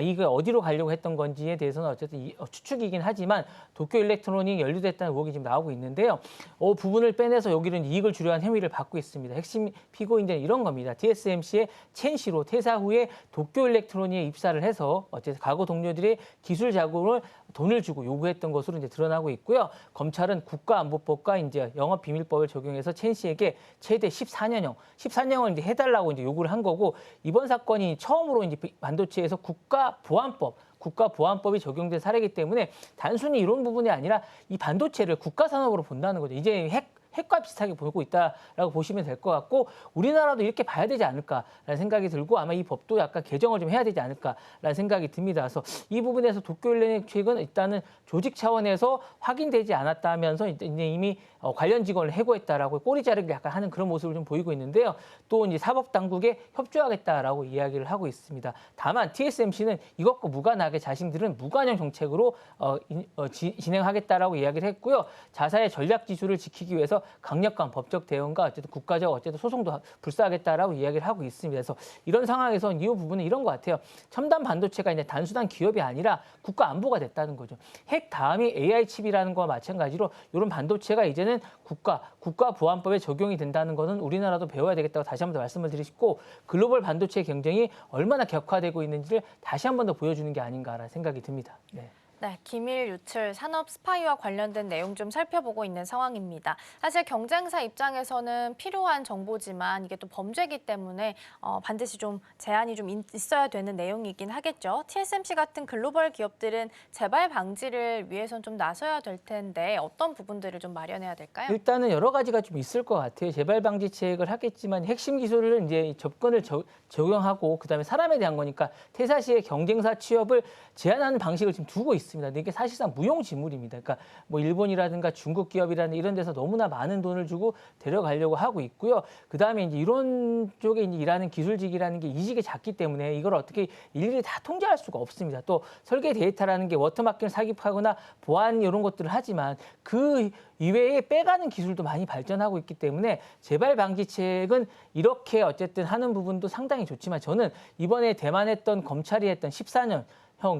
이게 어디로 가려고 했던 건지에 대해서는 어쨌든 추측이긴 하지만 도쿄 일렉트론이 연루됐다는 의혹이 지금 나오고 있는데요. 부분을 빼내서 여기는 이익을 주려한 혐의를 받고 있습니다. 핵심 피고인들은 이런 겁니다. TSMC의 첸시로 퇴사 후에 도쿄 일렉트론에 입사를 해서 어쨌든 과거 동료들의 기술 자금을 돈을 주고 요구했던 것으로 이제 드러나고 있고요. 검찰은 국가안보법과 이제 영업비밀법을 적용해서 첸 씨에게 최대 14년형을 이제 해달라고 이제 요구를 한 거고, 이번 사건이 처음으로 이제 반도체에서 국가보안법이 적용된 사례이기 때문에 단순히 이런 부분이 아니라 이 반도체를 국가산업으로 본다는 거죠. 이제 핵과 비슷하게 보고 있다라고 보시면 될 것 같고, 우리나라도 이렇게 봐야 되지 않을까라는 생각이 들고, 아마 이 법도 약간 개정을 좀 해야 되지 않을까라는 생각이 듭니다. 그래서 이 부분에서 도쿄 일렉트릭은 일단은 조직 차원에서 확인되지 않았다 하면서 이제 이미 관련 직원을 해고했다라고 꼬리 자르기 약간 하는 그런 모습을 좀 보이고 있는데요. 또 이제 사법당국에 협조하겠다라고 이야기를 하고 있습니다. 다만 TSMC는 이것과 무관하게 자신들은 무관용 정책으로 진행하겠다라고 이야기를 했고요. 자사의 전략 지수를 지키기 위해서 강력한 법적 대응과 어쨌든 국가적 소송도 불사하겠다라고 이야기를 하고 있습니다. 그래서 이런 상황에서 이 부분은 이런 것 같아요. 첨단 반도체가 이제 단순한 기업이 아니라 국가 안보가 됐다는 거죠. 핵 다음이 AI 칩이라는 거와 마찬가지로 이런 반도체가 이제는 국가 보안법에 적용이 된다는 것은 우리나라도 배워야 되겠다고 다시 한 번 더 말씀을 드리고, 글로벌 반도체 경쟁이 얼마나 격화되고 있는지를 다시 한 번 더 보여주는 게 아닌가라는 생각이 듭니다. 네. 네, 기밀 유출, 산업 스파이와 관련된 내용 좀 살펴보고 있는 상황입니다. 사실 경쟁사 입장에서는 필요한 정보지만 이게 또 범죄이기 때문에 반드시 좀 제한이 좀 있어야 되는 내용이긴 하겠죠. TSMC 같은 글로벌 기업들은 재발 방지를 위해선 좀 나서야 될 텐데 어떤 부분들을 좀 마련해야 될까요? 일단은 여러 가지가 좀 있을 것 같아요. 재발 방지책을 하겠지만 핵심 기술을 이제 접근을 적용하고 그다음에 사람에 대한 거니까 퇴사 시에 경쟁사 취업을 제한하는 방식을 지금 두고 있습니다. 근데 이게 사실상 무용지물입니다. 그러니까 뭐 일본이라든가 중국 기업이라든가 이런 데서 너무나 많은 돈을 주고 데려가려고 하고 있고요. 그다음에 이제 이런 쪽에 이제 일하는 기술직이라는 게 이직이 작기 때문에 이걸 어떻게 일일이 다 통제할 수가 없습니다. 또 설계 데이터라는 게 워터마크를 삽입하거나 보안 이런 것들을 하지만 그 이외에 빼가는 기술도 많이 발전하고 있기 때문에 재발 방지책은 이렇게 어쨌든 하는 부분도 상당히 좋지만, 저는 이번에 대만했던 검찰이 했던 14년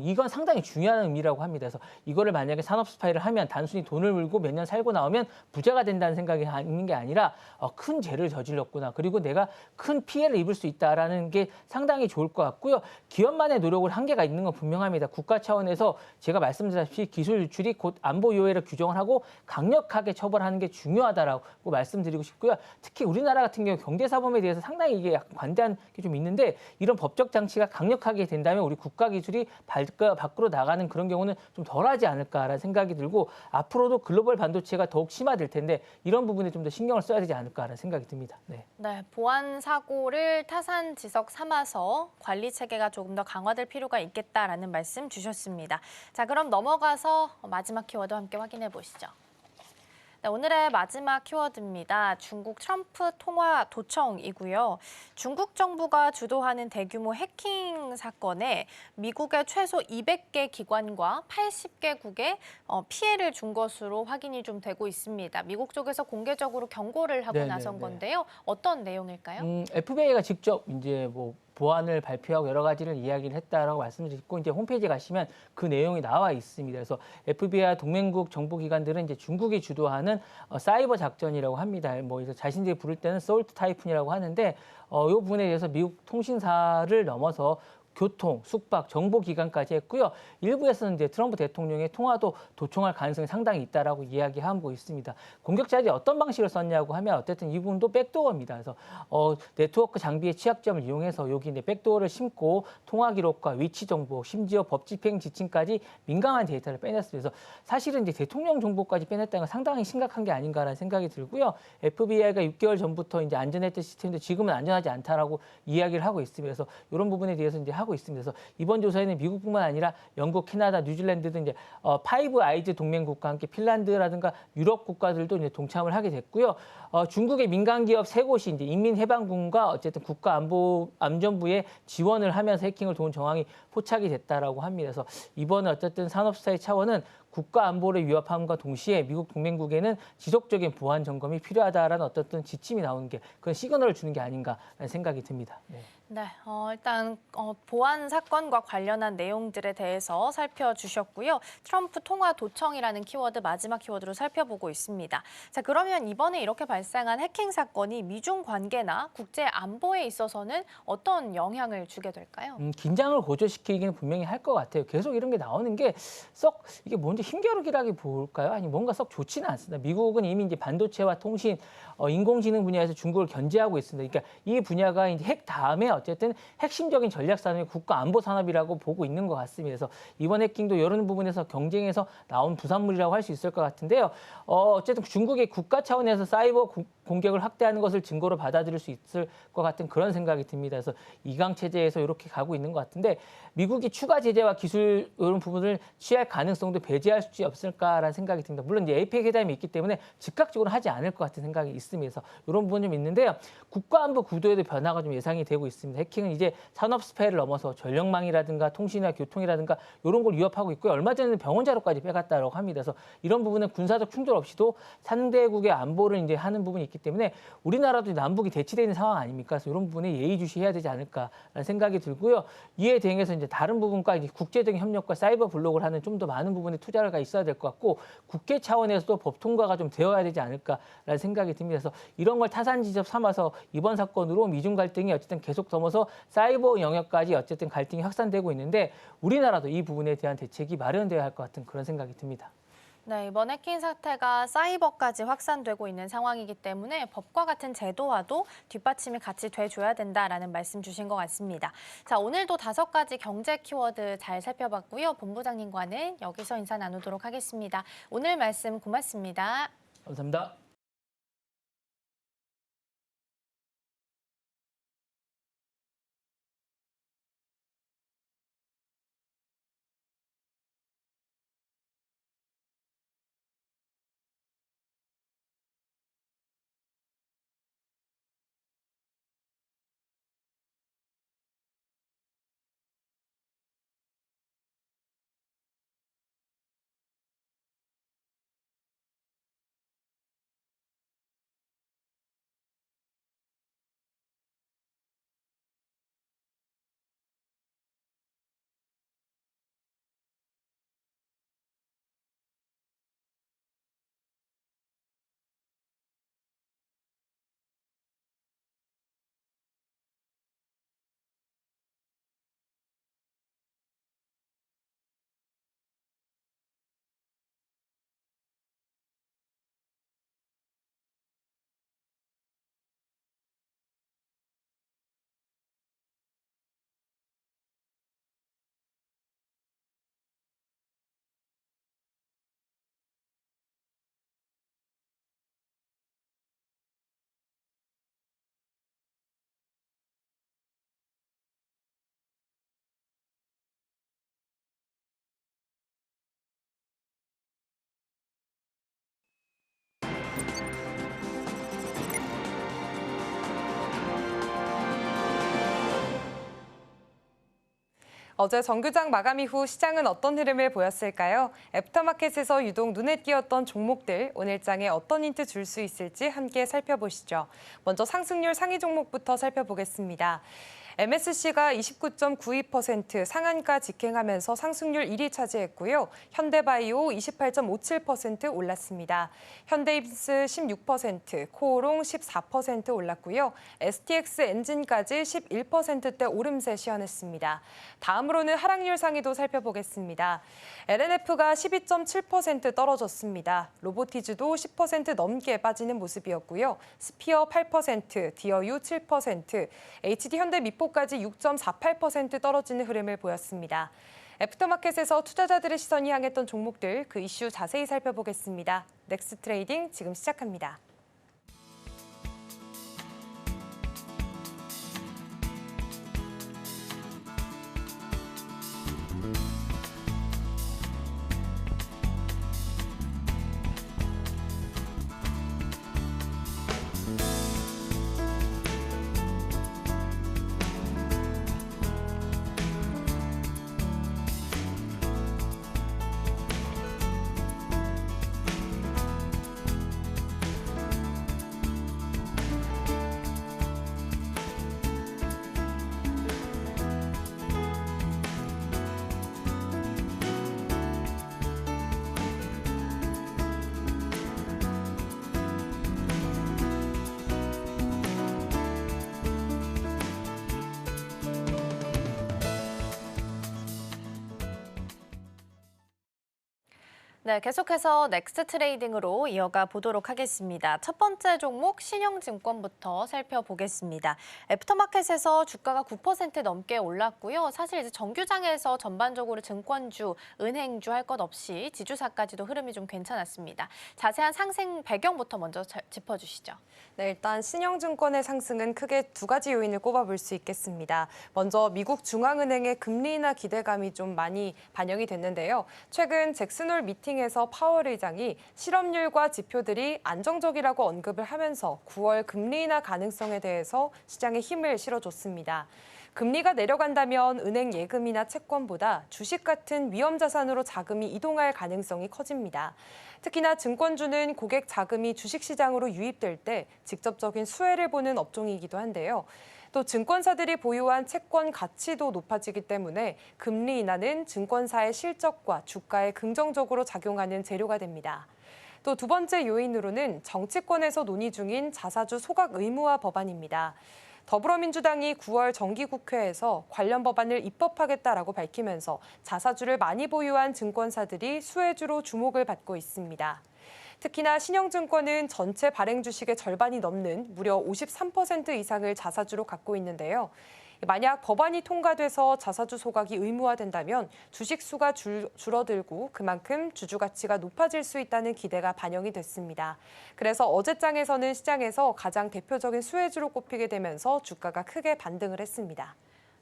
이건 상당히 중요한 의미라고 합니다. 그래서 이거를 만약에 산업 스파이를 하면 단순히 돈을 물고 몇 년 살고 나오면 부자가 된다는 생각이 있는 게 아니라 큰 죄를 저질렀구나. 그리고 내가 큰 피해를 입을 수 있다라는 게 상당히 좋을 것 같고요. 기업만의 노력을 한계가 있는 건 분명합니다. 국가 차원에서 제가 말씀드렸다시피 기술 유출이 곧 안보 요해를 규정을 하고 강력하게 처벌하는 게 중요하다라고 말씀드리고 싶고요. 특히 우리나라 같은 경우 경제사범에 대해서 상당히 이게 약간 관대한 게 좀 있는데, 이런 법적 장치가 강력하게 된다면 우리 국가 기술이 밖으로 나가는 그런 경우는 좀 덜하지 않을까라는 생각이 들고 앞으로도 글로벌 반도체가 더욱 심화될 텐데 이런 부분에 좀 더 신경을 써야 되지 않을까라는 생각이 듭니다. 네. 네, 보안 사고를 타산지석 삼아서 관리 체계가 조금 더 강화될 필요가 있겠다라는 말씀 주셨습니다. 자, 그럼 넘어가서 마지막 키워드 함께 확인해 보시죠. 네, 오늘의 마지막 키워드입니다. 중국 트럼프 통화 도청이고요. 중국 정부가 주도하는 대규모 해킹 사건에 미국의 최소 200개 기관과 80개국에 피해를 준 것으로 확인이 좀 되고 있습니다. 미국 쪽에서 공개적으로 경고를 하고 나선 건데요. 어떤 내용일까요? FBI가 직접 이제 뭐 보안을 발표하고 여러 가지를 이야기를 했다라고 말씀드렸고 이제 홈페이지에 가시면 그 내용이 나와 있습니다. 그래서 FBI와 동맹국 정보기관들은 이제 중국이 주도하는 사이버 작전이라고 합니다. 뭐 그래서 자신들이 부를 때는 솔트 타이푼이라고 하는데 이 부분에 대해서 미국 통신사를 넘어서 교통, 숙박, 정보기관까지 했고요. 일부에서는 이제 트럼프 대통령의 통화도 도청할 가능성이 상당히 있다라고 이야기하고 있습니다. 공격자들이 어떤 방식을 썼냐고 하면 어쨌든 이 부분도 백도어입니다. 그래서 네트워크 장비의 취약점을 이용해서 여기 이제 백도어를 심고 통화 기록과 위치 정보, 심지어 법 집행 지침까지 민감한 데이터를 빼냈습니다. 그래서 사실은 이제 대통령 정보까지 빼냈다는 건 상당히 심각한 게 아닌가라는 생각이 들고요. FBI가 6개월 전부터 이제 안전했던 시스템인데 지금은 안전하지 않다라고 이야기를 하고 있습니다. 그래서 이런 부분에 대해서 이제 하고 있습니다. 그래서 이번 조사에는 미국뿐만 아니라 영국, 캐나다, 뉴질랜드 등 이제 파이브 아이즈 동맹국과 함께 핀란드라든가 유럽 국가들도 이제 동참을 하게 됐고요. 중국의 민간 기업 세 곳이 이제 인민해방군과 어쨌든 국가안전부에 지원을 하면서 해킹을 도운 정황이 포착이 됐다라고 합니다. 그래서 이번에 어쨌든 산업사의 차원은 국가 안보를 위협함과 동시에 미국 동맹국에는 지속적인 보안 점검이 필요하다라는 어떤 지침이 나오는 게 그런 시그널을 주는 게 아닌가라는 생각이 듭니다. 네. 네, 일단 보안 사건과 관련한 내용들에 대해서 살펴주셨고요. 트럼프 통화 도청이라는 키워드 마지막 키워드로 살펴보고 있습니다. 자, 그러면 이번에 이렇게 발생한 해킹 사건이 미중 관계나 국제 안보에 있어서는 어떤 영향을 주게 될까요? 긴장을 고조시키기는 분명히 할 것 같아요. 계속 이런 게 나오는 게 썩 이게 뭔지 힘겨루기라기 볼까요? 아니 뭔가 썩 좋지는 않습니다. 미국은 이미 이제 반도체와 통신, 인공지능 분야에서 중국을 견제하고 있습니다. 그러니까 이 분야가 이제 핵 다음에 어쨌든 핵심적인 전략 산업이 국가 안보 산업이라고 보고 있는 것 같습니다. 그래서 이번 해킹도 이런 부분에서 경쟁에서 나온 부산물이라고 할 수 있을 것 같은데요. 어쨌든 중국의 국가 차원에서 사이버 공격을 확대하는 것을 증거로 받아들일 수 있을 것 같은 그런 생각이 듭니다. 그래서 이강 체제에서 이렇게 가고 있는 것 같은데 미국이 추가 제재와 기술 이런 부분을 취할 가능성도 배제할 수 없을까라는 생각이 듭니다. 물론 이제 에이펙 회담이 있기 때문에 즉각적으로 하지 않을 것 같은 생각이 있습니다. 그래서 이런 부분 좀 있는데요. 국가안보 구도에도 변화가 좀 예상이 되고 있습니다. 해킹은 이제 산업 스페어를 넘어서 전력망이라든가 통신이나 교통이라든가 이런 걸 위협하고 있고요. 얼마 전에는 병원 자료까지 빼갔다고 합니다. 그래서 이런 부분은 군사적 충돌 없이도 상대국의 안보를 이제 하는 부분이 있기 때문에 우리나라도 남북이 대치되어 있는 상황 아닙니까? 그래서 이런 부분에 예의주시해야 되지 않을까라는 생각이 들고요. 이에 대응해서 이제 다른 부분과 이제 국제적인 협력과 사이버 블록을 하는 좀 더 많은 부분에 투자가 있어야 될 것 같고 국회 차원에서도 법 통과가 좀 되어야 되지 않을까라는 생각이 듭니다. 그래서 이런 걸 타산지적 삼아서 이번 사건으로 미중 갈등이 어쨌든 계속 넘어서 사이버 영역까지 어쨌든 갈등이 확산되고 있는데 우리나라도 이 부분에 대한 대책이 마련돼야 할 것 같은 그런 생각이 듭니다. 네, 이번 해킹 사태가 사이버까지 확산되고 있는 상황이기 때문에 법과 같은 제도와도 뒷받침이 같이 돼줘야 된다라는 말씀 주신 것 같습니다. 자, 오늘도 5가지 경제 키워드 잘 살펴봤고요. 본부장님과는 여기서 인사 나누도록 하겠습니다. 오늘 말씀 고맙습니다. 감사합니다. 어제 정규장 마감 이후 시장은 어떤 흐름을 보였을까요? 애프터마켓에서 유독 눈에 띄었던 종목들, 오늘장에 어떤 힌트 줄 수 있을지 함께 살펴보시죠. 먼저 상승률 상위 종목부터 살펴보겠습니다. MSC가 29.92% 상한가 직행하면서 상승률 1위 차지했고요. 현대바이오 28.57% 올랐습니다. 현대입스 16%, 코오롱 14% 올랐고요. STX 엔진까지 11%대 오름세 시현했습니다. 다음으로는 하락률 상위도 살펴보겠습니다. LNF가 12.7% 떨어졌습니다. 로보티즈도 10% 넘게 빠지는 모습이었고요. 스피어 8%, 디어유 7%, HD현대 미포까지 6.48% 떨어지는 흐름을 보였습니다. 애프터마켓에서 투자자들의 시선이 향했던 종목들, 그 이슈 자세히 살펴보겠습니다. 넥스트 트레이딩 지금 시작합니다. 네, 계속해서 넥스트 트레이딩으로 이어가 보도록 하겠습니다. 첫 번째 종목 신영증권부터 살펴보겠습니다. 애프터마켓에서 주가가 9% 넘게 올랐고요. 사실 이제 정규장에서 전반적으로 증권주, 은행주 할 것 없이 지주사까지도 흐름이 좀 괜찮았습니다. 자세한 상승 배경부터 먼저 짚어주시죠. 네, 일단 신영증권의 상승은 크게 두 가지 요인을 꼽아볼 수 있겠습니다. 먼저 미국 중앙은행의 금리 인하 기대감이 좀 많이 반영이 됐는데요. 최근 잭슨홀 미팅에서 파월 의장이 실업률과 지표들이 안정적이라고 언급을 하면서 9월 금리 인하 가능성에 대해서 시장에 힘을 실어줬습니다. 금리가 내려간다면 은행 예금이나 채권보다 주식 같은 위험 자산으로 자금이 이동할 가능성이 커집니다. 특히나 증권주는 고객 자금이 주식시장으로 유입될 때 직접적인 수혜를 보는 업종이기도 한데요. 또 증권사들이 보유한 채권 가치도 높아지기 때문에 금리 인하는 증권사의 실적과 주가에 긍정적으로 작용하는 재료가 됩니다. 또 두 번째 요인으로는 정치권에서 논의 중인 자사주 소각 의무화 법안입니다. 더불어민주당이 9월 정기국회에서 관련 법안을 입법하겠다라고 밝히면서 자사주를 많이 보유한 증권사들이 수혜주로 주목을 받고 있습니다. 특히나 신영증권은 전체 발행 주식의 절반이 넘는 무려 53% 이상을 자사주로 갖고 있는데요. 만약 법안이 통과돼서 자사주 소각이 의무화된다면 주식 수가 줄어들고 그만큼 주주 가치가 높아질 수 있다는 기대가 반영이 됐습니다. 그래서 어제장에서는 시장에서 가장 대표적인 수혜주로 꼽히게 되면서 주가가 크게 반등을 했습니다.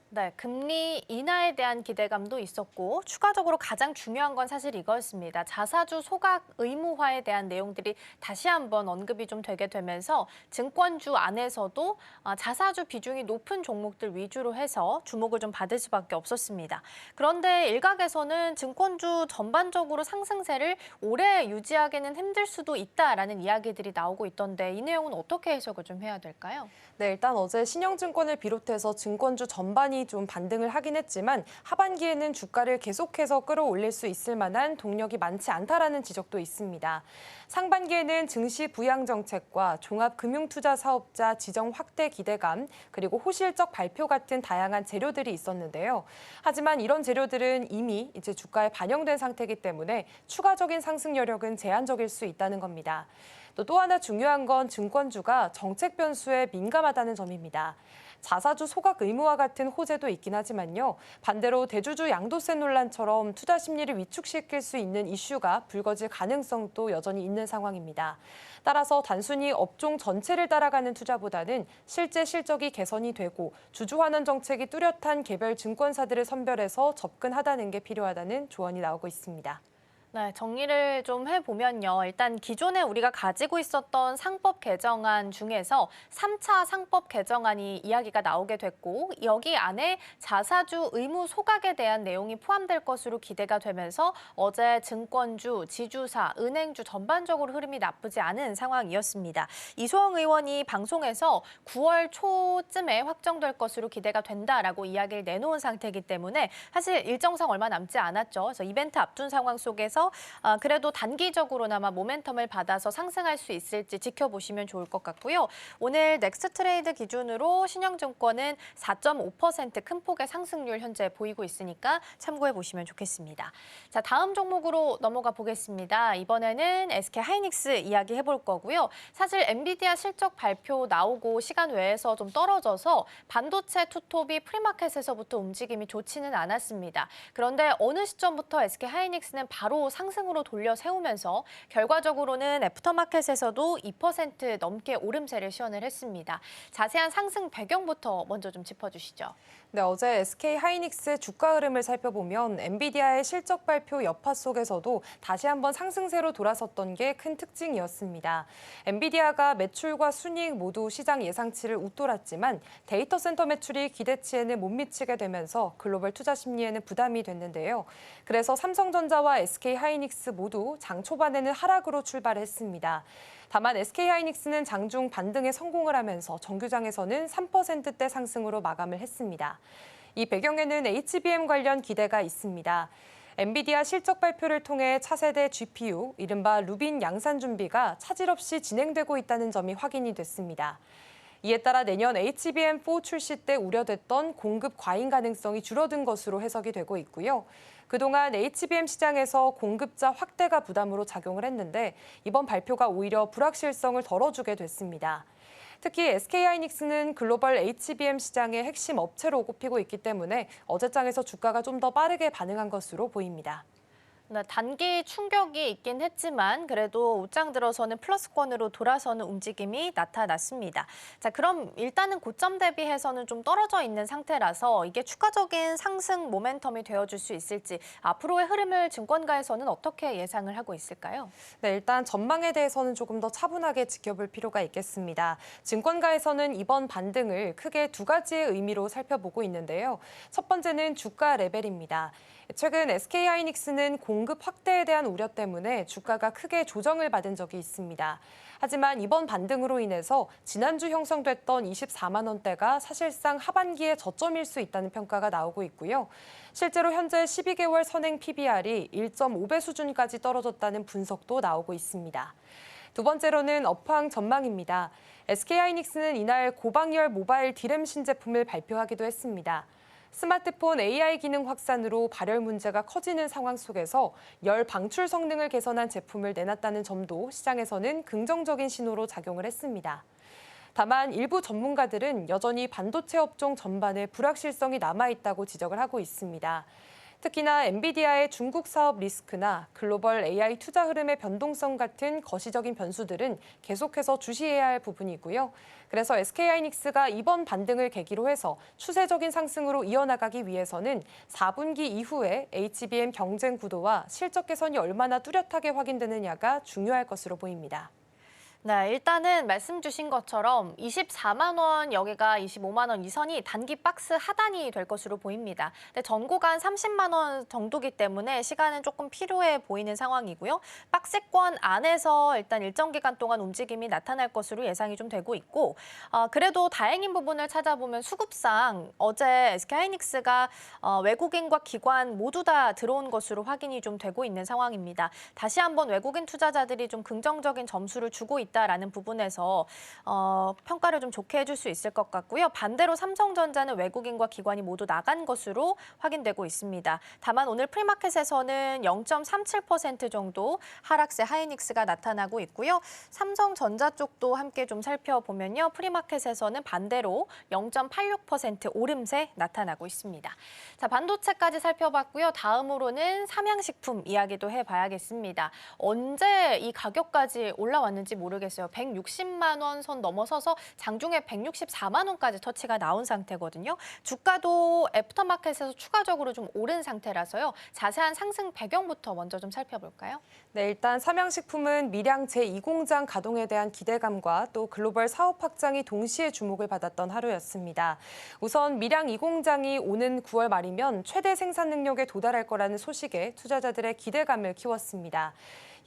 네, 금리 인하에 대한 기대감도 있었고 추가적으로 가장 중요한 건 사실 이거였습니다. 자사주 소각 의무화에 대한 내용들이 다시 한번 언급이 좀 되게 되면서 증권주 안에서도 자사주 비중이 높은 종목들 위주로 해서 주목을 좀 받을 수밖에 없었습니다. 그런데 일각에서는 증권주 전반적으로 상승세를 오래 유지하기는 힘들 수도 있다라는 이야기들이 나오고 있던데 이 내용은 어떻게 해석을 좀 해야 될까요? 네, 일단 어제 신영증권을 비롯해서 증권주 전반이 좀 반등을 하긴 했지만 하반기에는 주가를 계속해서 끌어올릴 수 있을 만한 동력이 많지 않다라는 지적도 있습니다. 상반기에는 증시 부양 정책과 종합금융투자사업자 지정 확대 기대감, 그리고 호실적 발표 같은 다양한 재료들이 있었는데요. 하지만 이런 재료들은 이미 이제 주가에 반영된 상태이기 때문에 추가적인 상승 여력은 제한적일 수 있다는 겁니다. 또 하나 중요한 건 증권주가 정책 변수에 민감하다는 점입니다. 자사주 소각 의무화 같은 호재도 있긴 하지만요. 반대로 대주주 양도세 논란처럼 투자 심리를 위축시킬 수 있는 이슈가 불거질 가능성도 여전히 있는 상황입니다. 따라서 단순히 업종 전체를 따라가는 투자보다는 실제 실적이 개선이 되고 주주 환원 정책이 뚜렷한 개별 증권사들을 선별해서 접근하다는 게 필요하다는 조언이 나오고 있습니다. 네, 정리를 좀 해보면요. 일단 기존에 우리가 가지고 있었던 상법 개정안 중에서 3차 상법 개정안이 이야기가 나오게 됐고 여기 안에 자사주 의무 소각에 대한 내용이 포함될 것으로 기대가 되면서 어제 증권주, 지주사, 은행주 전반적으로 흐름이 나쁘지 않은 상황이었습니다. 이소영 의원이 방송에서 9월 초쯤에 확정될 것으로 기대가 된다라고 이야기를 내놓은 상태이기 때문에 사실 일정상 얼마 남지 않았죠. 그래서 이벤트 앞둔 상황 속에서 그래도 단기적으로나마 모멘텀을 받아서 상승할 수 있을지 지켜보시면 좋을 것 같고요. 오늘 넥스트레이드 기준으로 신영증권은 4.5% 큰 폭의 상승률 현재 보이고 있으니까 참고해 보시면 좋겠습니다. 자, 다음 종목으로 넘어가 보겠습니다. 이번에는 SK하이닉스 이야기 해볼 거고요. 사실 엔비디아 실적 발표 나오고 시간 외에서 좀 떨어져서 반도체 투톱이 프리마켓에서부터 움직임이 좋지는 않았습니다. 그런데 어느 시점부터 SK하이닉스는 바로 상승으로 돌려 세우면서 결과적으로는 애프터마켓에서도 2% 넘게 오름세를 시현을 했습니다. 자세한 상승 배경부터 먼저 좀 짚어주시죠. 네, 어제 SK하이닉스 주가 흐름을 살펴보면 엔비디아의 실적 발표 여파 속에서도 다시 한번 상승세로 돌아섰던 게 큰 특징이었습니다. 엔비디아가 매출과 순이익 모두 시장 예상치를 웃돌았지만 데이터 센터 매출이 기대치에는 못 미치게 되면서 글로벌 투자 심리에는 부담이 됐는데요. 그래서 삼성전자와 SK하이닉스 모두 장 초반에는 하락으로 출발했습니다. 다만 SK하이닉스는 장중 반등에 성공을 하면서 정규장에서는 3%대 상승으로 마감을 했습니다. 이 배경에는 HBM 관련 기대가 있습니다. 엔비디아 실적 발표를 통해 차세대 GPU, 이른바 루빈 양산 준비가 차질 없이 진행되고 있다는 점이 확인이 됐습니다. 이에 따라 내년 HBM4 출시 때 우려됐던 공급 과잉 가능성이 줄어든 것으로 해석이 되고 있고요. 그동안 HBM 시장에서 공급자 확대가 부담으로 작용을 했는데 이번 발표가 오히려 불확실성을 덜어주게 됐습니다. 특히 SK하이닉스는 글로벌 HBM 시장의 핵심 업체로 꼽히고 있기 때문에 어제장에서 주가가 좀 더 빠르게 반응한 것으로 보입니다. 네, 단기 충격이 있긴 했지만 그래도 옷장 들어서는 플러스권으로 돌아서는 움직임이 나타났습니다. 자, 그럼 일단은 고점 대비해서는 좀 떨어져 있는 상태라서 이게 추가적인 상승 모멘텀이 되어줄 수 있을지 앞으로의 흐름을 증권가에서는 어떻게 예상을 하고 있을까요? 네, 일단 전망에 대해서는 조금 더 차분하게 지켜볼 필요가 있겠습니다. 증권가에서는 이번 반등을 크게 두 가지의 의미로 살펴보고 있는데요. 첫 번째는 주가 레벨입니다. 최근 SK하이닉스는 공급 확대에 대한 우려 때문에 주가가 크게 조정을 받은 적이 있습니다. 하지만 이번 반등으로 인해서 지난주 형성됐던 24만 원대가 사실상 하반기의 저점일 수 있다는 평가가 나오고 있고요. 실제로 현재 12개월 선행 PBR이 1.5배 수준까지 떨어졌다는 분석도 나오고 있습니다. 두 번째로는 업황 전망입니다. SK하이닉스는 이날 고방열 모바일 D램 신제품을 발표하기도 했습니다. 스마트폰 AI 기능 확산으로 발열 문제가 커지는 상황 속에서 열 방출 성능을 개선한 제품을 내놨다는 점도 시장에서는 긍정적인 신호로 작용을 했습니다. 다만 일부 전문가들은 여전히 반도체 업종 전반에 불확실성이 남아있다고 지적을 하고 있습니다. 특히나 엔비디아의 중국 사업 리스크나 글로벌 AI 투자 흐름의 변동성 같은 거시적인 변수들은 계속해서 주시해야 할 부분이고요. 그래서 SK하이닉스가 이번 반등을 계기로 해서 추세적인 상승으로 이어나가기 위해서는 4분기 이후에 HBM 경쟁 구도와 실적 개선이 얼마나 뚜렷하게 확인되느냐가 중요할 것으로 보입니다. 네, 일단은 말씀 주신 것처럼 24만 원 여기가 25만 원 이 선이 단기 박스 하단이 될 것으로 보입니다. 근데 전고간 30만 원 정도기 때문에 시간은 조금 필요해 보이는 상황이고요. 박스권 안에서 일단 일정 기간 동안 움직임이 나타날 것으로 예상이 좀 되고 있고 그래도 다행인 부분을 찾아보면 수급상 어제 SK하이닉스가 외국인과 기관 모두 다 들어온 것으로 확인이 좀 되고 있는 상황입니다. 다시 한번 외국인 투자자들이 좀 긍정적인 점수를 주고 있다라는 부분에서 평가를 좀 좋게 해줄 수 있을 것 같고요. 반대로 삼성전자는 외국인과 기관이 모두 나간 것으로 확인되고 있습니다. 다만 오늘 프리마켓에서는 0.37% 정도 하락세 하이닉스가 나타나고 있고요. 삼성전자 쪽도 함께 좀 살펴보면요. 프리마켓에서는 반대로 0.86% 오름세 나타나고 있습니다. 자, 반도체까지 살펴봤고요. 다음으로는 삼양식품 이야기도 해봐야겠습니다. 언제 이 가격까지 올라왔는지 모르겠습니다. 못하겠어요. 160만 원 선 넘어서서 장중에 164만 원까지 터치가 나온 상태거든요. 주가도 애프터마켓에서 추가적으로 좀 오른 상태라서요. 자세한 상승 배경부터 먼저 좀 살펴볼까요? 네, 일단 삼양식품은 밀양 제2공장 가동에 대한 기대감과 또 글로벌 사업 확장이 동시에 주목을 받았던 하루였습니다. 우선 밀양 2공장이 오는 9월 말이면 최대 생산 능력에 도달할 거라는 소식에 투자자들의 기대감을 키웠습니다.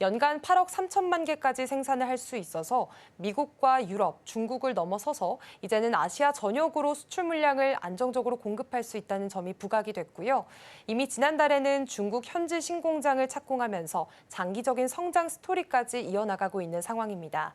연간 8억 3천만 개까지 생산을 할 수 있어서 미국과 유럽, 중국을 넘어서서 이제는 아시아 전역으로 수출 물량을 안정적으로 공급할 수 있다는 점이 부각이 됐고요. 이미 지난달에는 중국 현지 신공장을 착공하면서 장기적인 성장 스토리까지 이어나가고 있는 상황입니다.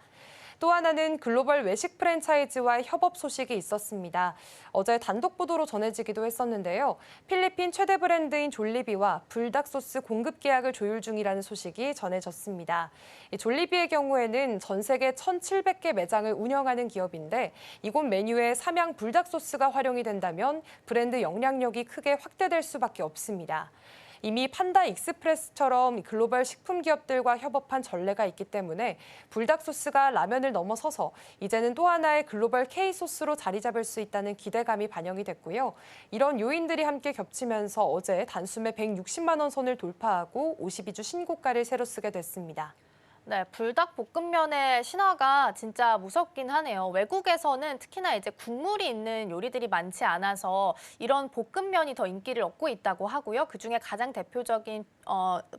또 하나는 글로벌 외식 프랜차이즈와의 협업 소식이 있었습니다. 어제 단독 보도로 전해지기도 했었는데요. 필리핀 최대 브랜드인 졸리비와 불닭 소스 공급 계약을 조율 중이라는 소식이 전해졌습니다. 졸리비의 경우에는 전 세계 1,700개 매장을 운영하는 기업인데 이곳 메뉴에 삼양 불닭 소스가 활용이 된다면 브랜드 영향력이 크게 확대될 수밖에 없습니다. 이미 판다 익스프레스처럼 글로벌 식품 기업들과 협업한 전례가 있기 때문에 불닭 소스가 라면을 넘어서서 이제는 또 하나의 글로벌 K소스로 자리 잡을 수 있다는 기대감이 반영이 됐고요. 이런 요인들이 함께 겹치면서 어제 단숨에 160만 원 선을 돌파하고 52주 신고가를 새로 쓰게 됐습니다. 네, 불닭볶음면의 신화가 진짜 무섭긴 하네요. 외국에서는 특히나 이제 국물이 있는 요리들이 많지 않아서 이런 볶음면이 더 인기를 얻고 있다고 하고요. 그중에 가장 대표적인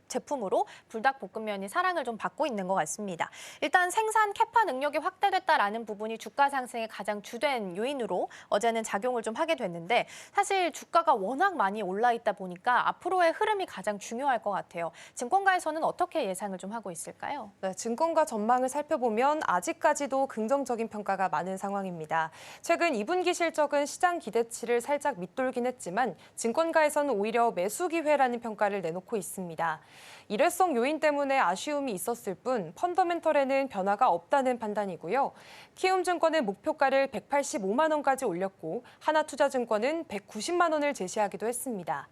제품으로 불닭볶음면이 사랑을 좀 받고 있는 것 같습니다. 일단 생산 캐파 능력이 확대됐다라는 부분이 주가 상승의 가장 주된 요인으로 어제는 작용을 좀 하게 됐는데 사실 주가가 워낙 많이 올라 있다 보니까 앞으로의 흐름이 가장 중요할 것 같아요. 증권가에서는 어떻게 예상을 좀 하고 있을까요? 네, 증권가 전망을 살펴보면 아직까지도 긍정적인 평가가 많은 상황입니다. 최근 2분기 실적은 시장 기대치를 살짝 밑돌긴 했지만 증권가에서는 오히려 매수 기회라는 평가를 내놓고 있습니다. 일회성 요인 때문에 아쉬움이 있었을 뿐 펀더멘털에는 변화가 없다는 판단이고요. 키움증권은 목표가를 185만 원까지 올렸고 하나투자증권은 190만 원을 제시하기도 했습니다.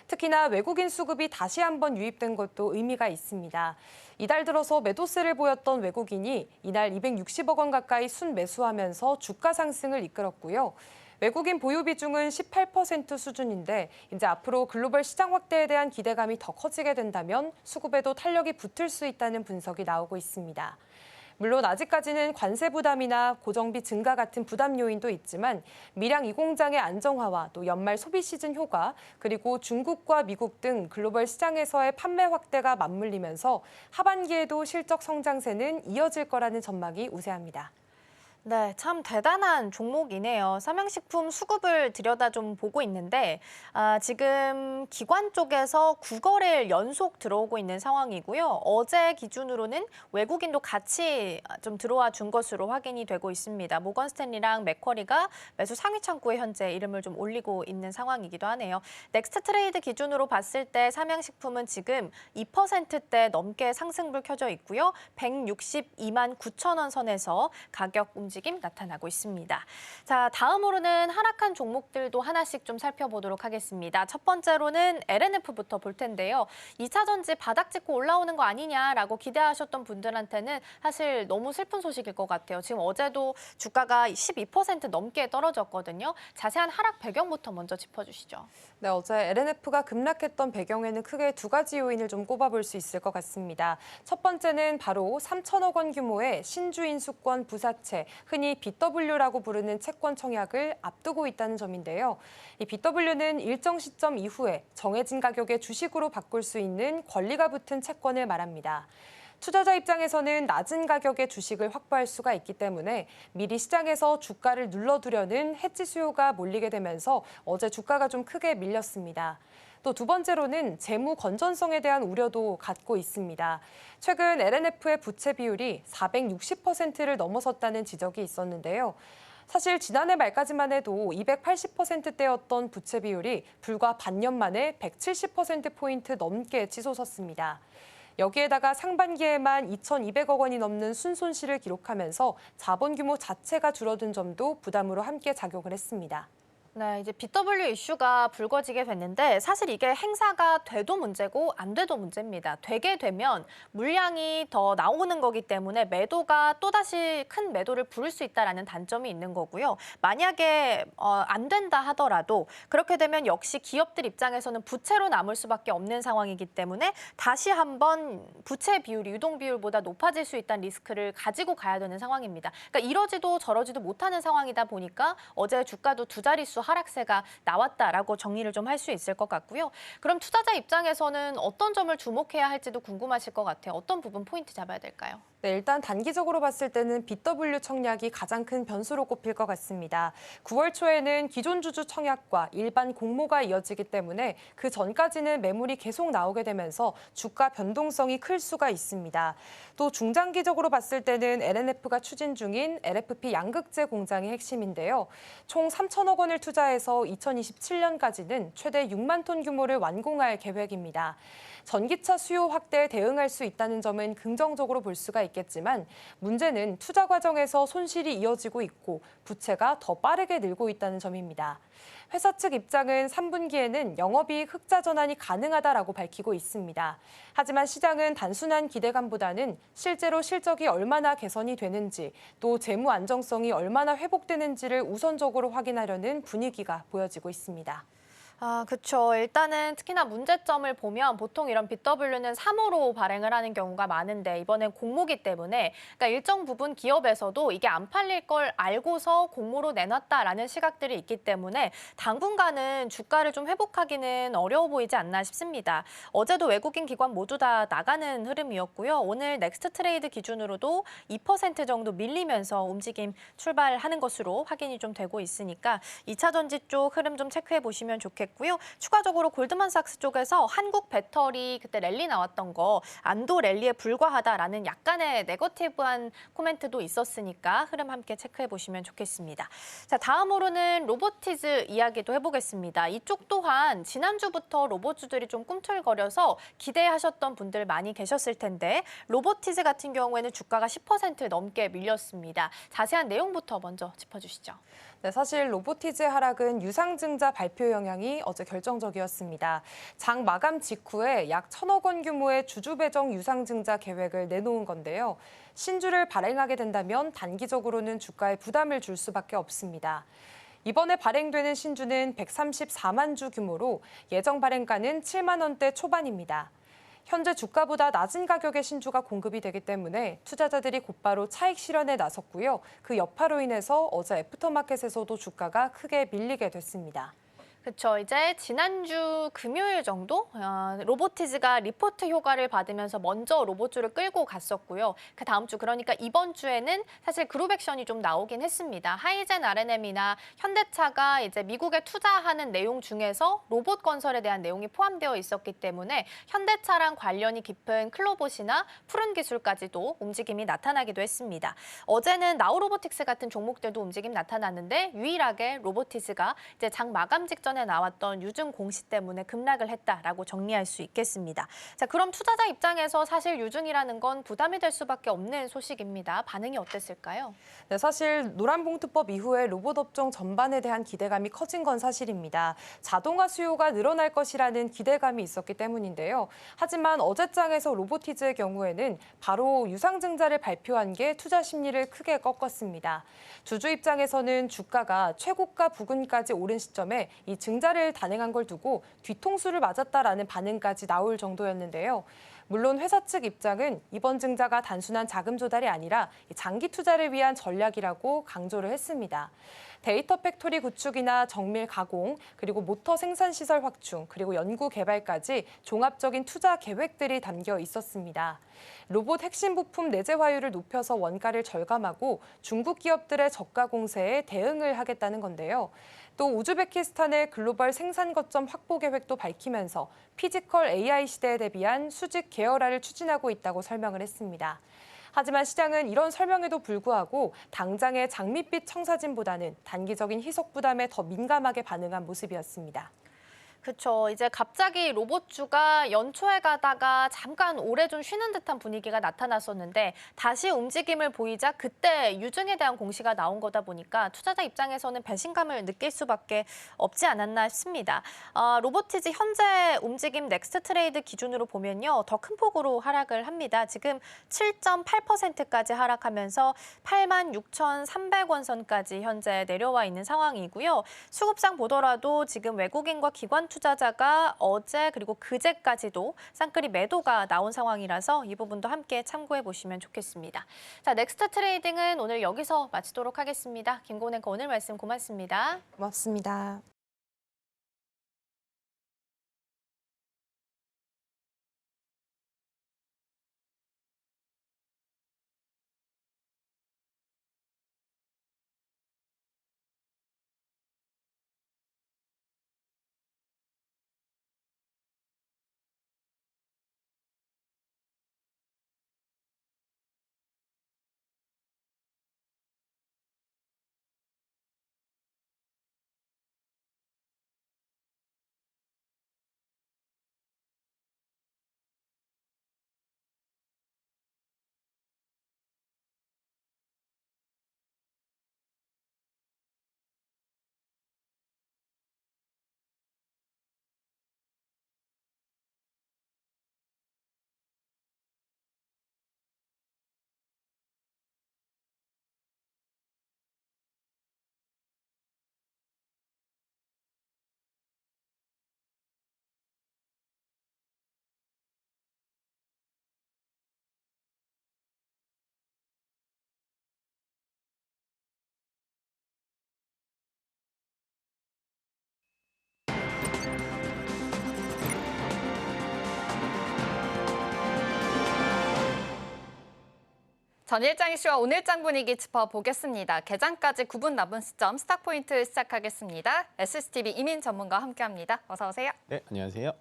특히나 외국인 수급이 다시 한번 유입된 것도 의미가 있습니다. 이달 들어서 매도세를 보였던 외국인이 이날 260억 원 가까이 순매수하면서 주가 상승을 이끌었고요. 외국인 보유 비중은 18% 수준인데 이제 앞으로 글로벌 시장 확대에 대한 기대감이 더 커지게 된다면 수급에도 탄력이 붙을 수 있다는 분석이 나오고 있습니다. 물론 아직까지는 관세 부담이나 고정비 증가 같은 부담 요인도 있지만 밀양 2공장의 안정화와 또 연말 소비 시즌 효과 그리고 중국과 미국 등 글로벌 시장에서의 판매 확대가 맞물리면서 하반기에도 실적 성장세는 이어질 거라는 전망이 우세합니다. 네, 참 대단한 종목이네요. 삼양식품 수급을 들여다 좀 보고 있는데 지금 기관 쪽에서 9거래일 연속 들어오고 있는 상황이고요. 어제 기준으로는 외국인도 같이 좀 들어와 준 것으로 확인이 되고 있습니다. 모건 스탠리랑 맥쿼리가 매수 상위 창구에 현재 이름을 좀 올리고 있는 상황이기도 하네요. 넥스트 트레이드 기준으로 봤을 때 삼양식품은 지금 2%대 넘게 상승불 켜져 있고요. 162만 9천 원 선에서 가격 움직임 나타나고 있습니다. 자, 다음으로는 하락한 종목들도 하나씩 좀 살펴보도록 하겠습니다. 첫 번째로는 LNF부터 볼 텐데요. 2차 전지 바닥 찍고 올라오는 거 아니냐라고 기대하셨던 분들한테는 사실 너무 슬픈 소식일 것 같아요. 지금 어제도 주가가 12% 넘게 떨어졌거든요. 자세한 하락 배경부터 먼저 짚어주시죠. 네, 어제 LNF가 급락했던 배경에는 크게 두 가지 요인을 좀 꼽아볼 수 있을 것 같습니다. 첫 번째는 바로 3천억 원 규모의 신주인수권 부사채, 흔히 BW라고 부르는 채권 청약을 앞두고 있다는 점인데요. 이 BW는 일정 시점 이후에 정해진 가격의 주식으로 바꿀 수 있는 권리가 붙은 채권을 말합니다. 투자자 입장에서는 낮은 가격의 주식을 확보할 수가 있기 때문에 미리 시장에서 주가를 눌러두려는 해지 수요가 몰리게 되면서 어제 주가가 좀 크게 밀렸습니다. 또 두 번째로는 재무 건전성에 대한 우려도 갖고 있습니다. 최근 LNF의 부채 비율이 460%를 넘어섰다는 지적이 있었는데요. 사실 지난해 말까지만 해도 280%대였던 부채 비율이 불과 반년 만에 170%포인트 넘게 치솟았습니다. 여기에다가 상반기에만 2,200억 원이 넘는 순손실을 기록하면서 자본 규모 자체가 줄어든 점도 부담으로 함께 작용을 했습니다. 네, 이제 BW 이슈가 불거지게 됐는데 사실 이게 행사가 돼도 문제고 안 돼도 문제입니다. 되게 되면 물량이 더 나오는 거기 때문에 매도가 또다시 큰 매도를 부를 수 있다는 단점이 있는 거고요. 만약에 안 된다 하더라도 그렇게 되면 역시 기업들 입장에서는 부채로 남을 수밖에 없는 상황이기 때문에 다시 한번 부채 비율이 유동 비율보다 높아질 수 있다는 리스크를 가지고 가야 되는 상황입니다. 그러니까 이러지도 저러지도 못하는 상황이다 보니까 어제 주가도 두 자릿수 하락세가 나왔다라고 정리를 좀 할 수 있을 것 같고요. 그럼 투자자 입장에서는 어떤 점을 주목해야 할지도 궁금하실 것 같아요. 어떤 부분 포인트 잡아야 될까요? 네, 일단 단기적으로 봤을 때는 BW 청약이 가장 큰 변수로 꼽힐 것 같습니다. 9월 초에는 기존 주주 청약과 일반 공모가 이어지기 때문에 그 전까지는 매물이 계속 나오게 되면서 주가 변동성이 클 수가 있습니다. 또 중장기적으로 봤을 때는 LNF가 추진 중인 LFP 양극재 공장이 핵심인데요. 총 3천억 원을 투자해서 2027년까지는 최대 6만 톤 규모를 완공할 계획입니다. 전기차 수요 확대에 대응할 수 있다는 점은 긍정적으로 볼 수가 있겠지만 문제는 투자 과정에서 손실이 이어지고 있고 부채가 더 빠르게 늘고 있다는 점입니다. 회사 측 입장은 3분기에는 영업이익 흑자 전환이 가능하다라고 밝히고 있습니다. 하지만 시장은 단순한 기대감보다는 실제로 실적이 얼마나 개선이 되는지 또 재무 안정성이 얼마나 회복되는지를 우선적으로 확인하려는 분위기가 보여지고 있습니다. 그렇죠. 일단은 특히나 문제점을 보면 보통 이런 BW는 3호로 발행을 하는 경우가 많은데 이번엔 공모기 때문에 그러니까 일정 부분 기업에서도 이게 안 팔릴 걸 알고서 공모로 내놨다라는 시각들이 있기 때문에 당분간은 주가를 좀 회복하기는 어려워 보이지 않나 싶습니다. 어제도 외국인 기관 모두 다 나가는 흐름이었고요. 오늘 넥스트 트레이드 기준으로도 2% 정도 밀리면서 움직임 출발하는 것으로 확인이 좀 되고 있으니까 2차 전지 쪽 흐름 좀 체크해 보시면 좋겠고요. 추가적으로 골드만삭스 쪽에서 한국 배터리 그때 랠리 나왔던 거 안도 랠리에 불과하다라는 약간의 네거티브한 코멘트도 있었으니까 흐름 함께 체크해 보시면 좋겠습니다. 자, 다음으로는 로보티즈 이야기도 해보겠습니다. 이쪽 또한 지난주부터 로봇주들이 좀 꿈틀거려서 기대하셨던 분들 많이 계셨을 텐데 로보티즈 같은 경우에는 주가가 10% 넘게 밀렸습니다. 자세한 내용부터 먼저 짚어주시죠. 네, 사실 로보티즈의 하락은 유상증자 발표 영향이 어제 결정적이었습니다. 장 마감 직후에 약 1,000억 원 규모의 주주 배정 유상증자 계획을 내놓은 건데요. 신주를 발행하게 된다면 단기적으로는 주가에 부담을 줄 수밖에 없습니다. 이번에 발행되는 신주는 134만 주 규모로 예정 발행가는 7만 원대 초반입니다. 현재 주가보다 낮은 가격의 신주가 공급이 되기 때문에 투자자들이 곧바로 차익 실현에 나섰고요. 그 여파로 인해서 어제 애프터마켓에서도 주가가 크게 밀리게 됐습니다. 그렇죠. 이제 지난주 금요일 정도 로보티즈가 리포트 효과를 받으면서 먼저 로봇주를 끌고 갔었고요. 그 다음 주 그러니까 이번 주에는 사실 그룹 액션이 좀 나오긴 했습니다. 하이젠 R&M이나 현대차가 이제 미국에 투자하는 내용 중에서 로봇 건설에 대한 내용이 포함되어 있었기 때문에 현대차랑 관련이 깊은 클로봇이나 푸른 기술까지도 움직임이 나타나기도 했습니다. 어제는 나우로보틱스 같은 종목들도 움직임 나타났는데 유일하게 로보티즈가 이제 장 마감 직전에 나왔던 유증 공시 때문에 급락을 했다라고 정리할 수 있겠습니다. 자, 그럼 투자자 입장에서 사실 유증이라는 건 부담이 될 수밖에 없는 소식입니다. 반응이 어땠을까요? 네, 사실 노란봉투법 이후에 로봇 업종 전반에 대한 기대감이 커진 건 사실입니다. 자동화 수요가 늘어날 것이라는 기대감이 있었기 때문인데요. 하지만 어제장에서 로보티즈의 경우에는 바로 유상증자를 발표한 게 투자 심리를 크게 꺾었습니다. 주주 입장에서는 주가가 최고가 부근까지 오른 시점에 이 증자를 단행한 걸 두고 뒤통수를 맞았다라는 반응까지 나올 정도였는데요. 물론 회사 측 입장은 이번 증자가 단순한 자금 조달이 아니라 장기 투자를 위한 전략이라고 강조를 했습니다. 데이터 팩토리 구축이나 정밀 가공, 그리고 모터 생산 시설 확충, 그리고 연구 개발까지 종합적인 투자 계획들이 담겨 있었습니다. 로봇 핵심 부품 내재 화율을 높여서 원가를 절감하고 중국 기업들의 저가 공세에 대응을 하겠다는 건데요. 또 우즈베키스탄의 글로벌 생산 거점 확보 계획도 밝히면서 피지컬 AI 시대에 대비한 수직 계열화를 추진하고 있다고 설명을 했습니다. 하지만 시장은 이런 설명에도 불구하고 당장의 장밋빛 청사진보다는 단기적인 희석 부담에 더 민감하게 반응한 모습이었습니다. 그렇죠. 이제 갑자기 로봇주가 연초에 가다가 잠깐 오래 좀 쉬는 듯한 분위기가 나타났었는데 다시 움직임을 보이자 그때 유증에 대한 공시가 나온 거다 보니까 투자자 입장에서는 배신감을 느낄 수밖에 없지 않았나 싶습니다. 로보티즈 현재 움직임 넥스트 트레이드 기준으로 보면요. 더 큰 폭으로 하락을 합니다. 지금 7.8%까지 하락하면서 86,300원 선까지 현재 내려와 있는 상황이고요. 수급상 보더라도 지금 외국인과 기관 투자자가 어제 그리고 그제까지도 쌍끌이 매도가 나온 상황이라서 이 부분도 함께 참고해 보시면 좋겠습니다. 자, 넥스트 트레이딩은 오늘 여기서 마치도록 하겠습니다. 김고은 앵커 오늘 말씀 고맙습니다. 고맙습니다. 전일장 이슈와 오늘장 분위기 짚어보겠습니다. 개장까지 9분 남은 시점 스탁포인트 시작하겠습니다. SCTV 이민 전문가와 함께합니다. 어서 오세요. 네, 안녕하세요.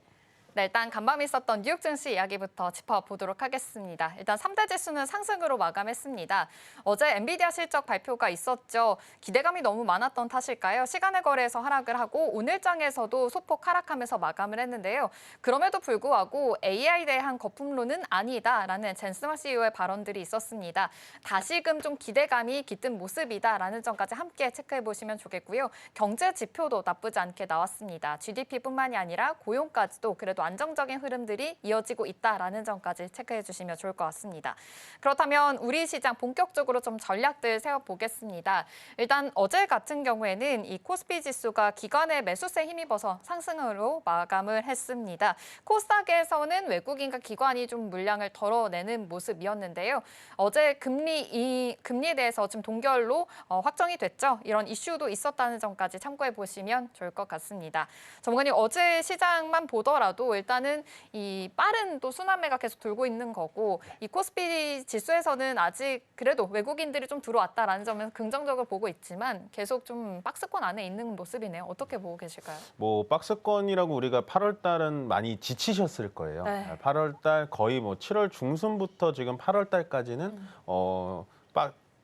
네, 일단 간밤에 있었던 뉴욕 증시 이야기부터 짚어보도록 하겠습니다. 일단 3대 지수는 상승으로 마감했습니다. 어제 엔비디아 실적 발표가 있었죠. 기대감이 너무 많았던 탓일까요? 시간의 거래에서 하락을 하고 오늘장에서도 소폭 하락하면서 마감을 했는데요. 그럼에도 불구하고 AI에 대한 거품론은 아니다라는 젠스마 CEO의 발언들이 있었습니다. 다시금 좀 기대감이 깃든 모습이다라는 점까지 함께 체크해보시면 좋겠고요. 경제 지표도 나쁘지 않게 나왔습니다. GDP뿐만이 아니라 고용까지도 그래도 안정적인 흐름들이 이어지고 있다라는 점까지 체크해 주시면 좋을 것 같습니다. 그렇다면 우리 시장 본격적으로 좀 전략들 세워보겠습니다. 일단 어제 같은 경우에는 이 코스피 지수가 기관의 매수세에 힘입어서 상승으로 마감을 했습니다. 코스닥에서는 외국인과 기관이 좀 물량을 덜어내는 모습이었는데요. 어제 금리에 대해서 좀 동결로 확정이 됐죠. 이런 이슈도 있었다는 점까지 참고해 보시면 좋을 것 같습니다. 전문가님 어제 시장만 보더라도 일단은 이 빠른 또 순환매가 계속 돌고 있는 거고 이 코스피 지수에서는 아직 그래도 외국인들이 좀 들어왔다라는 점은 긍정적으로 보고 있지만 계속 좀 박스권 안에 있는 모습이네요. 어떻게 보고 계실까요? 뭐 박스권이라고 우리가 8월 달은 많이 지치셨을 거예요. 네. 8월 달 거의 뭐 7월 중순부터 지금 8월 달까지는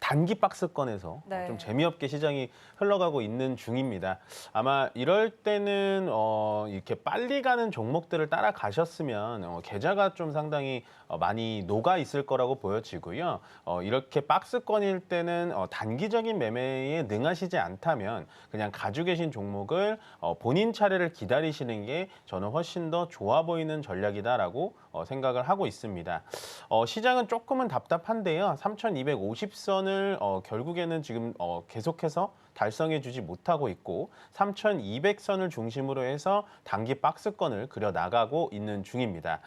단기 박스권에서 네. 좀 재미없게 시장이 흘러가고 있는 중입니다. 아마 이럴 때는 이렇게 빨리 가는 종목들을 따라가셨으면 계좌가 좀 상당히 많이 녹아 있을 거라고 보여지고요. 이렇게 박스권일 때는 단기적인 매매에 능하시지 않다면 그냥 가지고 계신 종목을 본인 차례를 기다리시는 게 저는 훨씬 더 좋아 보이는 전략이다라고 생각을 하고 있습니다. 시장은 조금은 답답한데요. 3,250선을 결국에는 지금 계속해서 달성해주지 못하고 있고 3,200선을 중심으로 해서 단기 박스권을 그려나가고 있는 중입니다.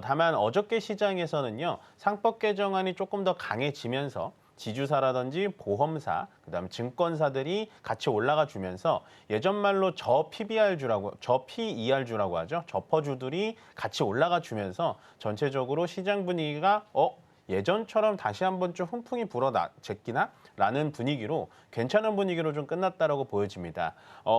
다만 어저께 시장에서는요. 상법 개정안이 조금 더 강해지면서 지주사라든지 보험사, 그다음 증권사들이 같이 올라가 주면서 예전 말로 저 PER주라고 하죠. 저퍼주들이 같이 올라가 주면서 전체적으로 시장 분위기가 예전처럼 다시 한번 좀 훈풍이 불어제끼나 라는 분위기로 괜찮은 분위기로 좀 끝났다라고 보여집니다.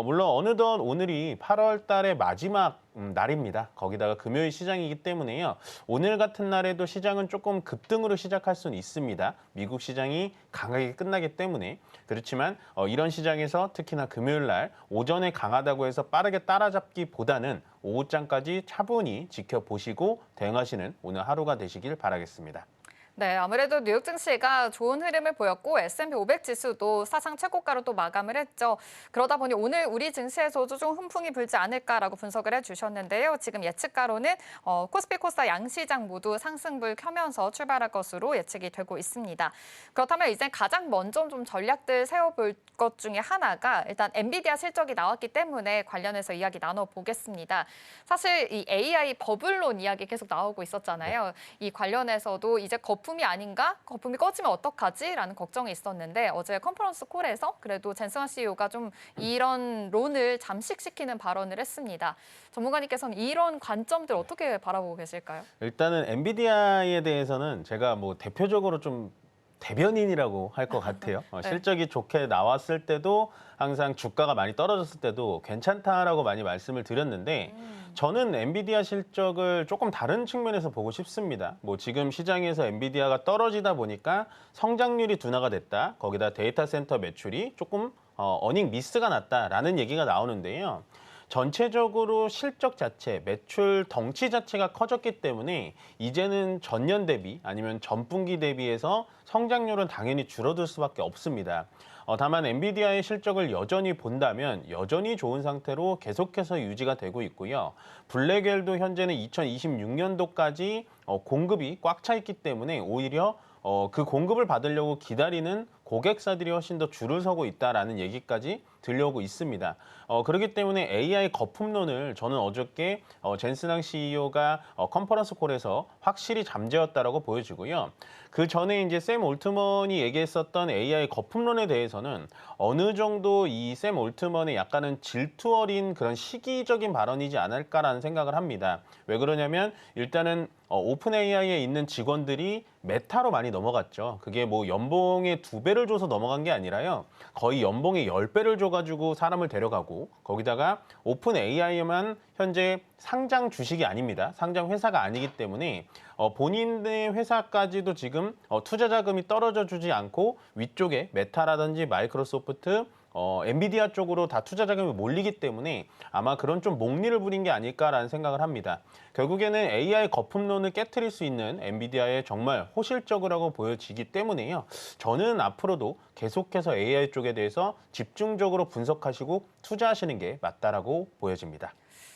물론 어느덧 오늘이 8월 달의 마지막 날입니다. 거기다가 금요일 시장이기 때문에요. 오늘 같은 날에도 시장은 조금 급등으로 시작할 수는 있습니다. 미국 시장이 강하게 끝나기 때문에. 그렇지만 이런 시장에서 특히나 금요일 날 오전에 강하다고 해서 빠르게 따라잡기보다는 오후장까지 차분히 지켜보시고 대응하시는 오늘 하루가 되시길 바라겠습니다. 네, 아무래도 뉴욕 증시가 좋은 흐름을 보였고 S&P 500 지수도 사상 최고가로 또 마감을 했죠. 그러다 보니 오늘 우리 증시에서도 좀 훈풍이 불지 않을까라고 분석을 해주셨는데요. 지금 예측가로는 코스피, 코스닥 양시장 모두 상승불 켜면서 출발할 것으로 예측이 되고 있습니다. 그렇다면 이제 가장 먼저 좀 전략들 세워볼 것 중에 하나가 일단 엔비디아 실적이 나왔기 때문에 관련해서 이야기 나눠보겠습니다. 사실 이 AI 버블론 이야기 계속 나오고 있었잖아요. 이 관련해서도 이제 거품이 아닌가? 거품이 꺼지면 어떡하지? 라는 걱정이 있었는데 어제 컨퍼런스 콜에서 그래도 젠슨화 CEO가 좀 이런 론을 잠식시키는 발언을 했습니다. 전문가님께서는 이런 관점들 어떻게 바라보고 계실까요? 일단은 엔비디아에 대해서는 제가 뭐 대표적으로 좀 대변인이라고 할 것 같아요. 네. 실적이 좋게 나왔을 때도 항상 주가가 많이 떨어졌을 때도 괜찮다라고 많이 말씀을 드렸는데 저는 엔비디아 실적을 조금 다른 측면에서 보고 싶습니다. 뭐 지금 시장에서 엔비디아가 떨어지다 보니까 성장률이 둔화가 됐다. 거기다 데이터 센터 매출이 조금 어닝 미스가 났다라는 얘기가 나오는데요. 전체적으로 실적 자체, 매출 덩치 자체가 커졌기 때문에 이제는 전년 대비 아니면 전분기 대비해서 성장률은 당연히 줄어들 수밖에 없습니다. 다만 엔비디아의 실적을 여전히 본다면 여전히 좋은 상태로 계속해서 유지가 되고 있고요. 블랙웰도 현재는 2026년도까지 공급이 꽉 차 있기 때문에 오히려 그 공급을 받으려고 기다리는 고객사들이 훨씬 더 줄을 서고 있다라는 얘기까지 들려오고 있습니다. 그렇기 때문에 AI 거품론을 저는 어저께 젠슨항 CEO가 컨퍼런스 콜에서 확실히 잠재웠다라고 보여지고요. 그 전에 이제 샘 올트먼이 얘기했었던 AI 거품론에 대해서는 어느 정도 이 샘 올트먼의 약간은 질투 어린 그런 시기적인 발언이지 않을까라는 생각을 합니다. 왜 그러냐면 일단은 오픈 AI에 있는 직원들이 메타로 많이 넘어갔죠. 그게 뭐 연봉의 2배를 줘서 넘어간 게 아니라요. 거의 연봉의 10배를 줘가지고 사람을 데려가고 거기다가 오픈 AI에만 현재 상장 주식이 아닙니다. 상장 회사가 아니기 때문에 본인의 회사까지도 지금 투자 자금이 떨어져 주지 않고 위쪽에 메타라든지 마이크로소프트, 엔비디아 쪽으로 다 투자 자금이 몰리기 때문에 아마 그런 좀 목리를 부린 게 아닐까라는 생각을 합니다. 결국에는 AI 거품론을 깨트릴 수 있는 엔비디아의 정말 호실적이라고 보여지기 때문에요. 저는 앞으로도 계속해서 AI 쪽에 대해서 집중적으로 분석하시고 투자하시는 게 맞다라고 보여집니다.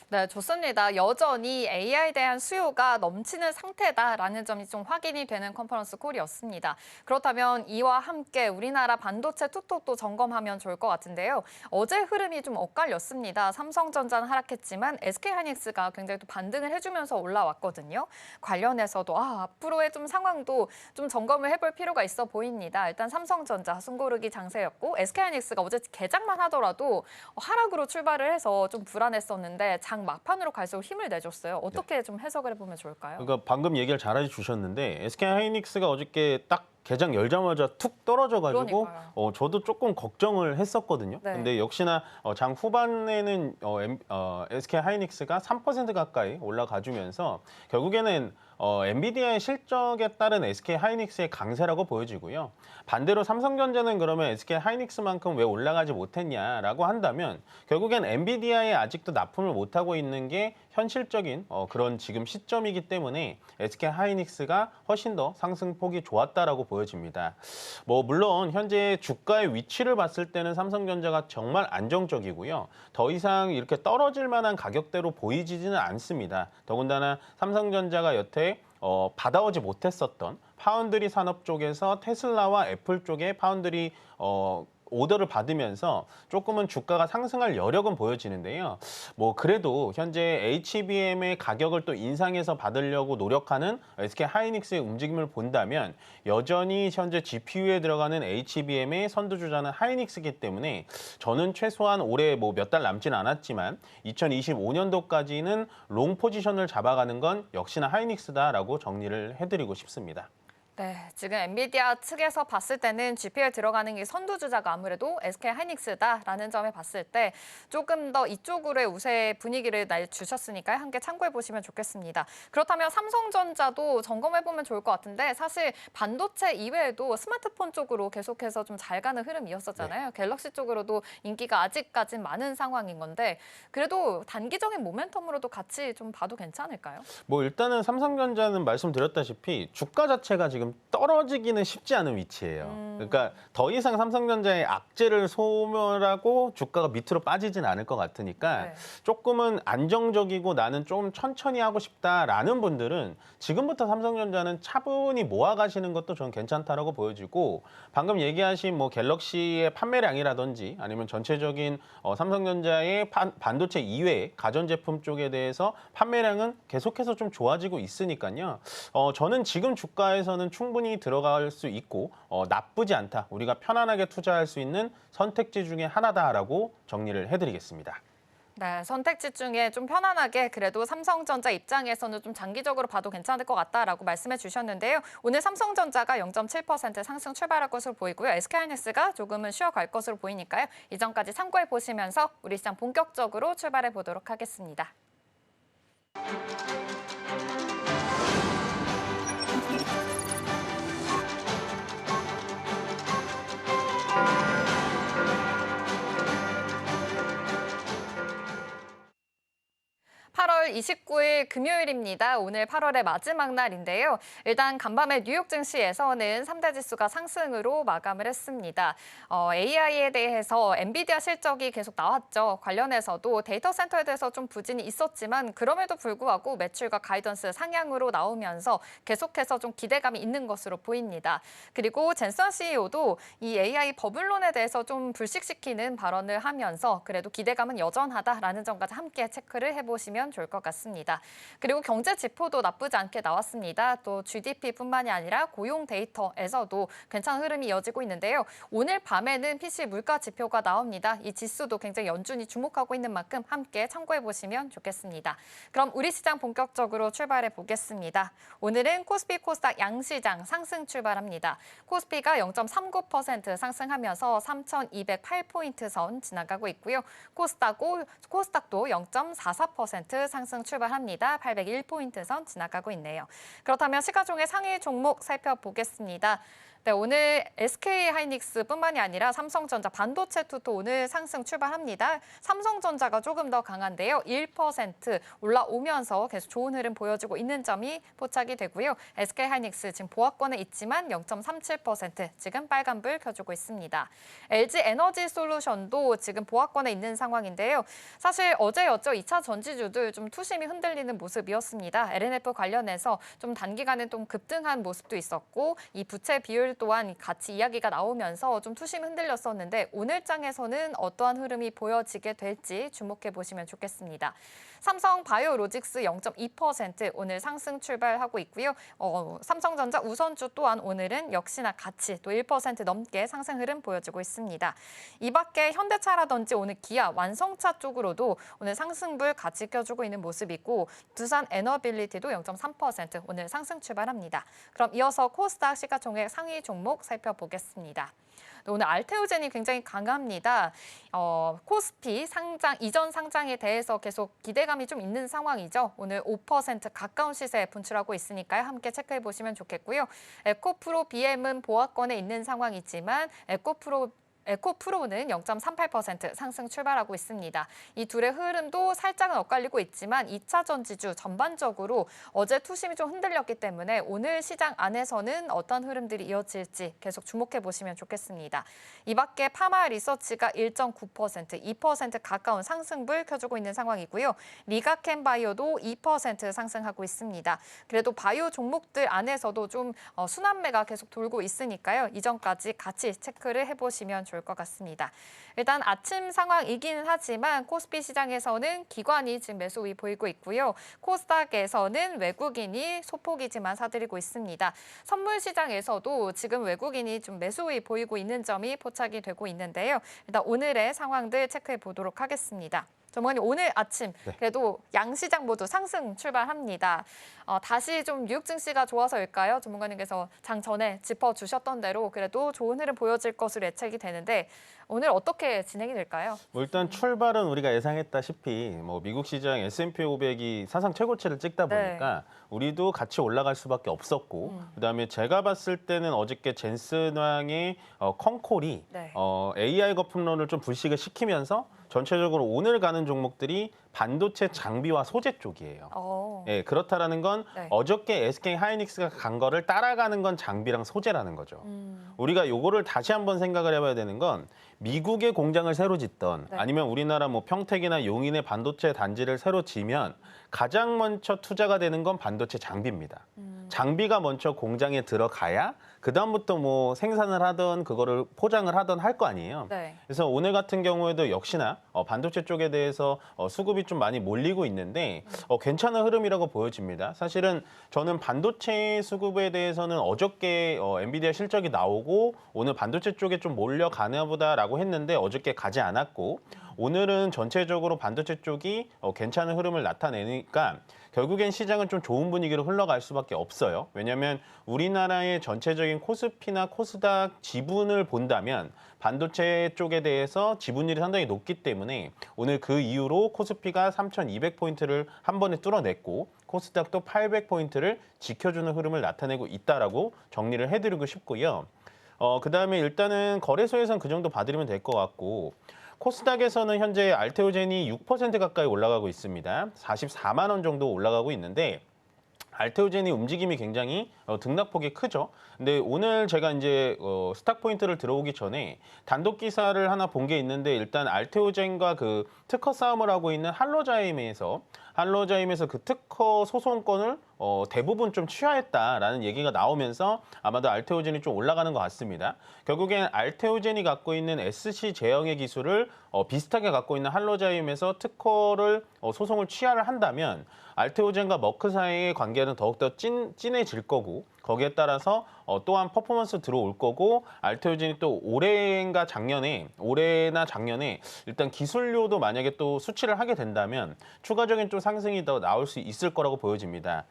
네, 좋습니다. 여전히 AI에 대한 수요가 넘치는 상태다라는 점이 좀 확인이 되는 컨퍼런스 콜이었습니다. 그렇다면 이와 함께 우리나라 반도체 툭툭도 점검하면 좋을 것 같은데요. 어제 흐름이 좀 엇갈렸습니다. 삼성전자는 하락했지만 SK하이닉스가 굉장히 또 반등을 해주면서 올라왔거든요. 관련해서도 앞으로의 좀 상황도 좀 점검을 해볼 필요가 있어 보입니다. 일단 삼성전자 숨고르기 장세였고 SK하이닉스가 어제 개장만 하더라도 하락으로 출발을 해서 좀 불안했었는데 장 막판으로 갈수록 힘을 내줬어요. 어떻게 좀 해석을 해보면 좋을까요? 그러니까 방금 얘기를 잘 해주셨는데 SK하이닉스가 어저께 딱 개장 열자마자 툭 떨어져가지고 저도 조금 걱정을 했었거든요. 네. 근데 역시나 장 후반에는 SK하이닉스가 3% 가까이 올라가주면서 결국에는 엔비디아의 실적에 따른 SK하이닉스의 강세라고 보여지고요. 반대로 삼성전자는 그러면 SK하이닉스만큼 왜 올라가지 못했냐라고 한다면 결국엔 엔비디아에 아직도 납품을 못하고 있는 게 현실적인 그런 지금 시점이기 때문에 SK하이닉스가 훨씬 더 상승폭이 좋았다라고 보여집니다. 뭐 물론 현재 주가의 위치를 봤을 때는 삼성전자가 정말 안정적이고요. 더 이상 이렇게 떨어질 만한 가격대로 보이지는 않습니다. 더군다나 삼성전자가 여태 받아오지 못했었던 파운드리 산업 쪽에서 테슬라와 애플 쪽에 파운드리 오더를 받으면서 조금은 주가가 상승할 여력은 보여지는데요. 뭐 그래도 현재 HBM의 가격을 또 인상해서 받으려고 노력하는 SK하이닉스의 움직임을 본다면 여전히 현재 GPU에 들어가는 HBM의 선두주자는 하이닉스이기 때문에 저는 최소한 올해 뭐 몇 달 남진 않았지만 2025년도까지는 롱 포지션을 잡아가는 건 역시나 하이닉스다라고 정리를 해드리고 싶습니다. 네, 지금 엔비디아 측에서 봤을 때는 GPU에 들어가는 게 선두주자가 아무래도 SK하이닉스다라는 점에 봤을 때 조금 더 이쪽으로의 우세 분위기를 내주셨으니까요. 함께 참고해 보시면 좋겠습니다. 그렇다면 삼성전자도 점검해 보면 좋을 것 같은데 사실 반도체 이외에도 스마트폰 쪽으로 계속해서 좀 잘 가는 흐름이었었잖아요. 갤럭시 쪽으로도 인기가 아직까진 많은 상황인 건데 그래도 단기적인 모멘텀으로도 같이 좀 봐도 괜찮을까요? 뭐 일단은 삼성전자는 말씀드렸다시피 주가 자체가 지금 떨어지기는 쉽지 않은 위치예요. 그러니까 더 이상 삼성전자의 악재를 소멸하고 주가가 밑으로 빠지진 않을 것 같으니까 네. 조금은 안정적이고 나는 좀 천천히 하고 싶다라는 분들은 지금부터 삼성전자는 차분히 모아가시는 것도 저는 괜찮다라고 보여지고 방금 얘기하신 뭐 갤럭시의 판매량이라든지 아니면 전체적인 삼성전자의 반도체 이외의 가전제품 쪽에 대해서 판매량은 계속해서 좀 좋아지고 있으니까요. 저는 지금 주가에서는 충분히 들어갈 수 있고 나쁘지 않다. 우리가 편안하게 투자할 수 있는 선택지 중에 하나다라고 정리를 해드리겠습니다. 네, 선택지 중에 좀 편안하게 그래도 삼성전자 입장에서는 좀 장기적으로 봐도 괜찮을 것 같다라고 말씀해 주셨는데요. 오늘 삼성전자가 0.7% 상승 출발할 것으로 보이고요. SK하이닉스가 조금은 쉬어갈 것으로 보이니까요. 이전까지 참고해 보시면서 우리 시장 본격적으로 출발해 보도록 하겠습니다. 8월 29일 금요일입니다. 오늘 8월의 마지막 날인데요. 일단 간밤에 뉴욕 증시에서는 3대 지수가 상승으로 마감을 했습니다. AI에 대해서 엔비디아 실적이 계속 나왔죠. 관련해서도 데이터 센터에 대해서 좀 부진이 있었지만 그럼에도 불구하고 매출과 가이던스 상향으로 나오면서 계속해서 좀 기대감이 있는 것으로 보입니다. 그리고 젠슨 CEO도 이 AI 버블론에 대해서 좀 불식시키는 발언을 하면서 그래도 기대감은 여전하다라는 점까지 함께 체크를 해보시면 좋을 것 같습니다. 그리고 경제 지표도 나쁘지 않게 나왔습니다. 또 GDP뿐만이 아니라 고용 데이터에서도 괜찮은 흐름이 이어지고 있는데요. 오늘 밤에는 PC 물가 지표가 나옵니다. 이 지수도 굉장히 연준이 주목하고 있는 만큼 함께 참고해 보시면 좋겠습니다. 그럼 우리 시장 본격적으로 출발해 보겠습니다. 오늘은 코스피 코스닥 양시장 상승 출발합니다. 코스피가 0.39% 상승하면서 3,208포인트 선 지나가고 있고요. 코스닥도 0.44% 상승 출발합니다. 801포인트 선 지나가고 있네요. 그렇다면 시가총액 상위 종목 살펴보겠습니다. 네, 오늘 SK하이닉스뿐만이 아니라 삼성전자 반도체 투도 오늘 상승 출발합니다. 삼성전자가 조금 더 강한데요. 1% 올라오면서 계속 좋은 흐름 보여주고 있는 점이 포착이 되고요. SK하이닉스 지금 보합권에 있지만 0.37% 지금 빨간불 켜주고 있습니다. LG에너지솔루션도 지금 보합권에 있는 상황인데요. 사실 어제였죠. 2차 전지주들 좀 투심이 흔들리는 모습이었습니다. LNF 관련해서 좀 단기간에 좀 급등한 모습도 있었고 이 부채 비율 또한 같이 이야기가 나오면서 좀 투심이 흔들렸었는데 오늘 장에서는 어떠한 흐름이 보여지게 될지 주목해 보시면 좋겠습니다. 삼성 바이오로직스 0.2% 오늘 상승 출발하고 있고요. 삼성전자 우선주 또한 오늘은 역시나 같이 또 1% 넘게 상승 흐름 보여주고 있습니다. 이 밖에 현대차라든지 오늘 기아, 완성차 쪽으로도 오늘 상승불 같이 껴주고 있는 모습이고 두산 에너빌리티도 0.3% 오늘 상승 출발합니다. 그럼 이어서 코스닥 시가총액 상위 종목 살펴보겠습니다. 오늘 알테오젠이 굉장히 강합니다. 코스피 상장, 이전 상장에 대해서 계속 기대감이 좀 있는 상황이죠. 오늘 5% 가까운 시세에 분출하고 있으니까요. 함께 체크해 보시면 좋겠고요. 에코프로 BM은 보합권에 있는 상황이지만 에코프로는 0.38% 상승 출발하고 있습니다. 이 둘의 흐름도 살짝은 엇갈리고 있지만 2차 전지주 전반적으로 어제 투심이 좀 흔들렸기 때문에 오늘 시장 안에서는 어떤 흐름들이 이어질지 계속 주목해 보시면 좋겠습니다. 이 밖에 파마 리서치가 1.9%, 2% 가까운 상승불 켜주고 있는 상황이고요. 리가켄 바이오도 2% 상승하고 있습니다. 그래도 바이오 종목들 안에서도 좀 순환매가 계속 돌고 있으니까요. 이전까지 같이 체크를 해보시면 좋을 것 같습니다. 일단 아침 상황이기는 하지만 코스피 시장에서는 기관이 지금 매수위 보이고 있고요. 코스닥에서는 외국인이 소폭이지만 사들이고 있습니다. 선물 시장에서도 지금 외국인이 좀 매수위 보이고 있는 점이 포착이 되고 있는데요. 일단 오늘의 상황들 체크해 보도록 하겠습니다. 전문가님 오늘 아침 네. 그래도 양시장 모두 상승 출발합니다. 다시 좀 뉴욕 증시가 좋아서일까요? 전문가님께서 장 전에 짚어주셨던 대로 그래도 좋은 흐름 보여질 것으로 예측이 되는데 오늘 어떻게 진행이 될까요? 뭐 일단 출발은 우리가 예상했다시피 뭐 미국 시장 S&P 500이 사상 최고치를 찍다 보니까 우리도 같이 올라갈 수밖에 없었고 그다음에 제가 봤을 때는 어저께 젠슨 왕의 컨콜이 네. AI 거품론을 좀 불식을 시키면서 전체적으로 오늘 가는 종목들이 반도체 장비와 소재 쪽이에요. 예, 그렇다라는 건 네. 어저께 SK 하이닉스가 간 거를 따라가는 건 장비랑 소재라는 거죠. 우리가 요거를 다시 한번 생각을 해봐야 되는 건 미국의 공장을 새로 짓던 네. 아니면 우리나라 뭐 평택이나 용인의 반도체 단지를 새로 지면 가장 먼저 투자가 되는 건 반도체 장비입니다. 장비가 먼저 공장에 들어가야 그다음부터 뭐 생산을 하던 그거를 포장을 하던 할 거 아니에요. 네. 그래서 오늘 같은 경우에도 역시나 반도체 쪽에 대해서 수급이 좀 많이 몰리고 있는데 괜찮은 흐름이라고 보여집니다. 사실은 저는 반도체 수급에 대해서는 어저께 엔비디아 실적이 나오고 오늘 반도체 쪽에 좀 몰려가나 보다라고 했는데 어저께 가지 않았고 오늘은 전체적으로 반도체 쪽이 괜찮은 흐름을 나타내니까 결국엔 시장은 좀 좋은 분위기로 흘러갈 수밖에 없어요. 왜냐하면 우리나라의 전체적인 코스피나 코스닥 지분을 본다면 반도체 쪽에 대해서 지분율이 상당히 높기 때문에 오늘 그 이후로 코스피가 3,200포인트를 한 번에 뚫어냈고 코스닥도 800포인트를 지켜주는 흐름을 나타내고 있다라고 정리를 해드리고 싶고요. 그다음에 일단은 거래소에서는 그 정도 봐드리면 될 것 같고 코스닥에서는 현재 알테오젠이 6% 가까이 올라가고 있습니다. 44만 원 정도 올라가고 있는데 알테오젠이 움직임이 굉장히 등락폭이 크죠. 근데 오늘 제가 이제 스탁 포인트를 들어오기 전에 단독 기사를 하나 본 게 있는데 일단 알테오젠과 그 특허 싸움을 하고 있는 할로자임에서 그 특허 소송권을 대부분 좀 취하했다라는 얘기가 나오면서 아마도 알테오젠이 좀 올라가는 것 같습니다. 결국엔 알테오젠이 갖고 있는 SC 제형의 기술을 비슷하게 갖고 있는 할로자임에서 특허를 소송을 취하를 한다면 알테오젠과 머크 사이의 관계는 더욱더 진해질 거고 거기에 따라서 또한 퍼포먼스 들어올 거고 알테오젠이 또 올해나 작년에 일단 기술료도 만약에 또 수치를 하게 된다면 추가적인 좀 상승이 더 나올 수 있을 거라고 보여집니다.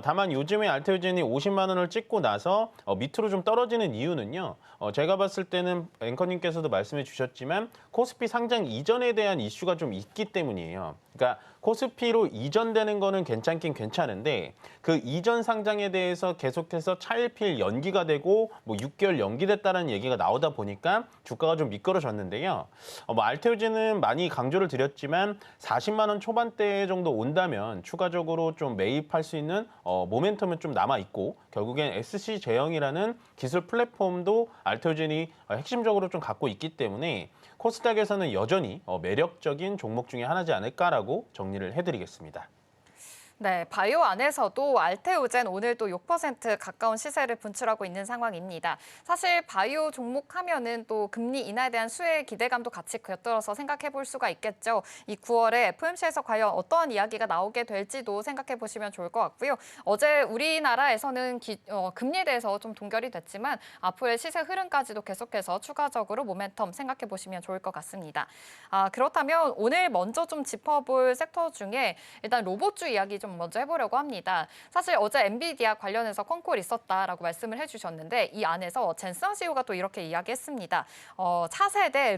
다만 요즘에 알테오젠이 50만 원을 찍고 나서 밑으로 좀 떨어지는 이유는요. 제가 봤을 때는 앵커님께서도 말씀해 주셨지만 코스피 상장 이전에 대한 이슈가 좀 있기 때문이에요. 그러니까 코스피로 이전되는 거는 괜찮긴 괜찮은데 그 이전 상장에 대해서 계속해서 차일피일 연기가 되고 뭐 6개월 연기됐다는 얘기가 나오다 보니까 주가가 좀 미끄러졌는데요. 뭐 알테오젠은 많이 강조를 드렸지만 40만 원 초반대 정도 온다면 추가적으로 좀 매입할 수 있는 모멘텀은 좀 남아 있고 결국엔 SC 제형이라는 기술 플랫폼도 알테오젠이 핵심적으로 좀 갖고 있기 때문에 코스닥에서는 여전히 매력적인 종목 중에 하나지 않을까라고 정리를 해드리겠습니다. 네, 바이오 안에서도 알테오젠 오늘 또 6% 가까운 시세를 분출하고 있는 상황입니다. 사실 바이오 종목 하면은 또 금리 인하에 대한 수혜 기대감도 같이 곁들여서 생각해 볼 수가 있겠죠. 이 9월에 FOMC에서 과연 어떠한 이야기가 나오게 될지도 생각해 보시면 좋을 것 같고요. 어제 우리나라에서는 금리에 대해서 좀 동결이 됐지만 앞으로의 시세 흐름까지도 계속해서 추가적으로 모멘텀 생각해 보시면 좋을 것 같습니다. 그렇다면 오늘 먼저 좀 짚어볼 섹터 중에 일단 로봇주 이야기 좀 먼저 해보려고 합니다. 사실 어제 엔비디아 관련해서 컨콜 있었다라고 말씀을 해주셨는데 이 안에서 젠슨 CEO가 또 이렇게 이야기했습니다. 차세대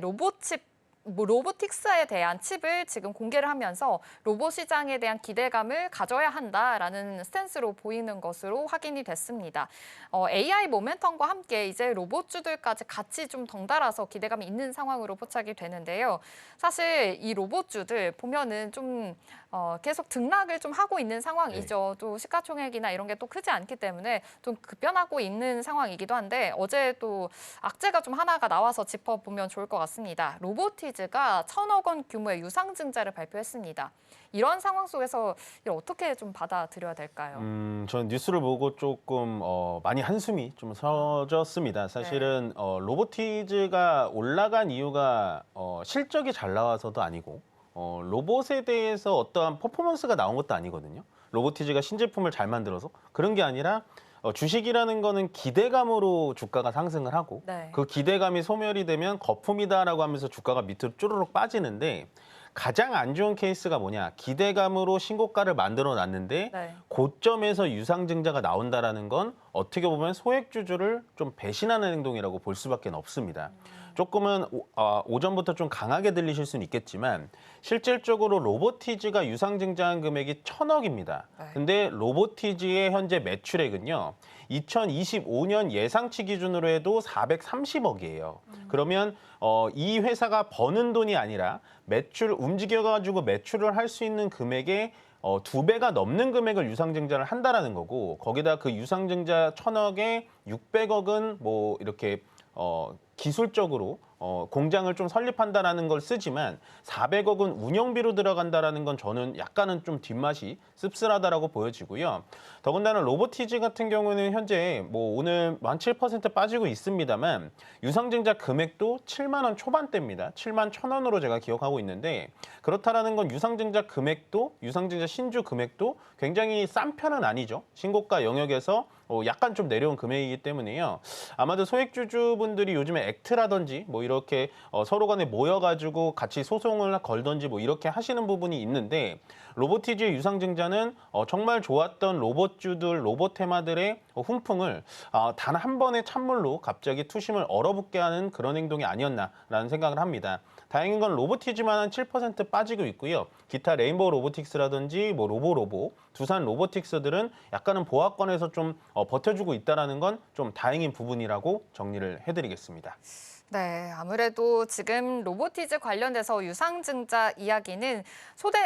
로보틱스에 대한 칩을 지금 공개를 하면서 로봇 시장에 대한 기대감을 가져야 한다라는 스탠스로 보이는 것으로 확인이 됐습니다. AI 모멘텀과 함께 이제 로봇주들까지 같이 좀 덩달아서 기대감이 있는 상황으로 포착이 되는데요. 사실 이 로봇주들 보면은 좀 계속 등락을 좀 하고 있는 상황이죠. 또 시가총액이나 이런 게 또 크지 않기 때문에 좀 급변하고 있는 상황이기도 한데 어제 또 악재가 좀 하나가 나와서 짚어보면 좋을 것 같습니다. 로보티즈가 1,000억 원 규모의 유상증자를 발표했습니다. 이런 상황 속에서 이걸 어떻게 좀 받아들여야 될까요? 저는 뉴스를 보고 조금 많이 한숨이 좀 서졌습니다. 사실은 로보티즈가 올라간 이유가 실적이 잘 나와서도 아니고 로봇에 대해서 어떠한 퍼포먼스가 나온 것도 아니거든요. 로보티즈가 신제품을 잘 만들어서 그런 게 아니라 주식이라는 거는 기대감으로 주가가 상승을 하고 그 기대감이 소멸이 되면 거품이다라고 하면서 주가가 밑으로 쭈르륵 빠지는데 가장 안 좋은 케이스가 뭐냐? 기대감으로 신고가를 만들어 놨는데 네. 고점에서 유상증자가 나온다라는 건 어떻게 보면 소액주주를 좀 배신하는 행동이라고 볼 수밖에 없습니다. 조금은 오전부터 좀 강하게 들리실 수는 있겠지만 실질적으로 로보티즈가 유상증자한 금액이 1,000억입니다. 네. 근데 로보티즈의 현재 매출액은요. 2025년 예상치 기준으로 해도 430억이에요. 그러면 이 회사가 버는 돈이 아니라 매출 움직여가지고 매출을 할 수 있는 금액의 2배가 넘는 금액을 유상증자를 한다라는 거고 거기다 그 유상증자 1,000억에 600억은 뭐 이렇게 기술적으로 공장을 좀 설립한다라는 걸 쓰지만 400억은 운영비로 들어간다라는 건 저는 약간은 좀 뒷맛이 씁쓸하다라고 보여지고요. 더군다나 로보티즈 같은 경우는 현재 뭐 오늘 한 7% 빠지고 있습니다만 유상증자 금액도 7만 원 초반대입니다. 7만 1,000원으로 제가 기억하고 있는데 그렇다라는 건 유상증자 금액도 유상증자 신주 금액도 굉장히 싼 편은 아니죠. 신고가 영역에서 약간 좀 내려온 금액이기 때문에요. 아마도 소액주주분들이 요즘에 액트라든지 뭐 이렇게 서로 간에 모여가지고 같이 소송을 걸든지 뭐 이렇게 하시는 부분이 있는데 로보티즈의 유상증자는 정말 좋았던 로봇주들, 로봇 테마들의 훈풍을 단 한 번의 찬물로 갑자기 투심을 얼어붙게 하는 그런 행동이 아니었나라는 생각을 합니다. 다행인 건 로보티즈만 한 7% 빠지고 있고요. 기타 레인보우 로보틱스라든지 뭐 로보, 두산 로보틱스들은 약간은 보합권에서 좀 버텨주고 있다는 건 좀 다행인 부분이라고 정리를 해드리겠습니다. 네, 아무래도 지금 로보티즈 관련돼서 유상증자 이야기는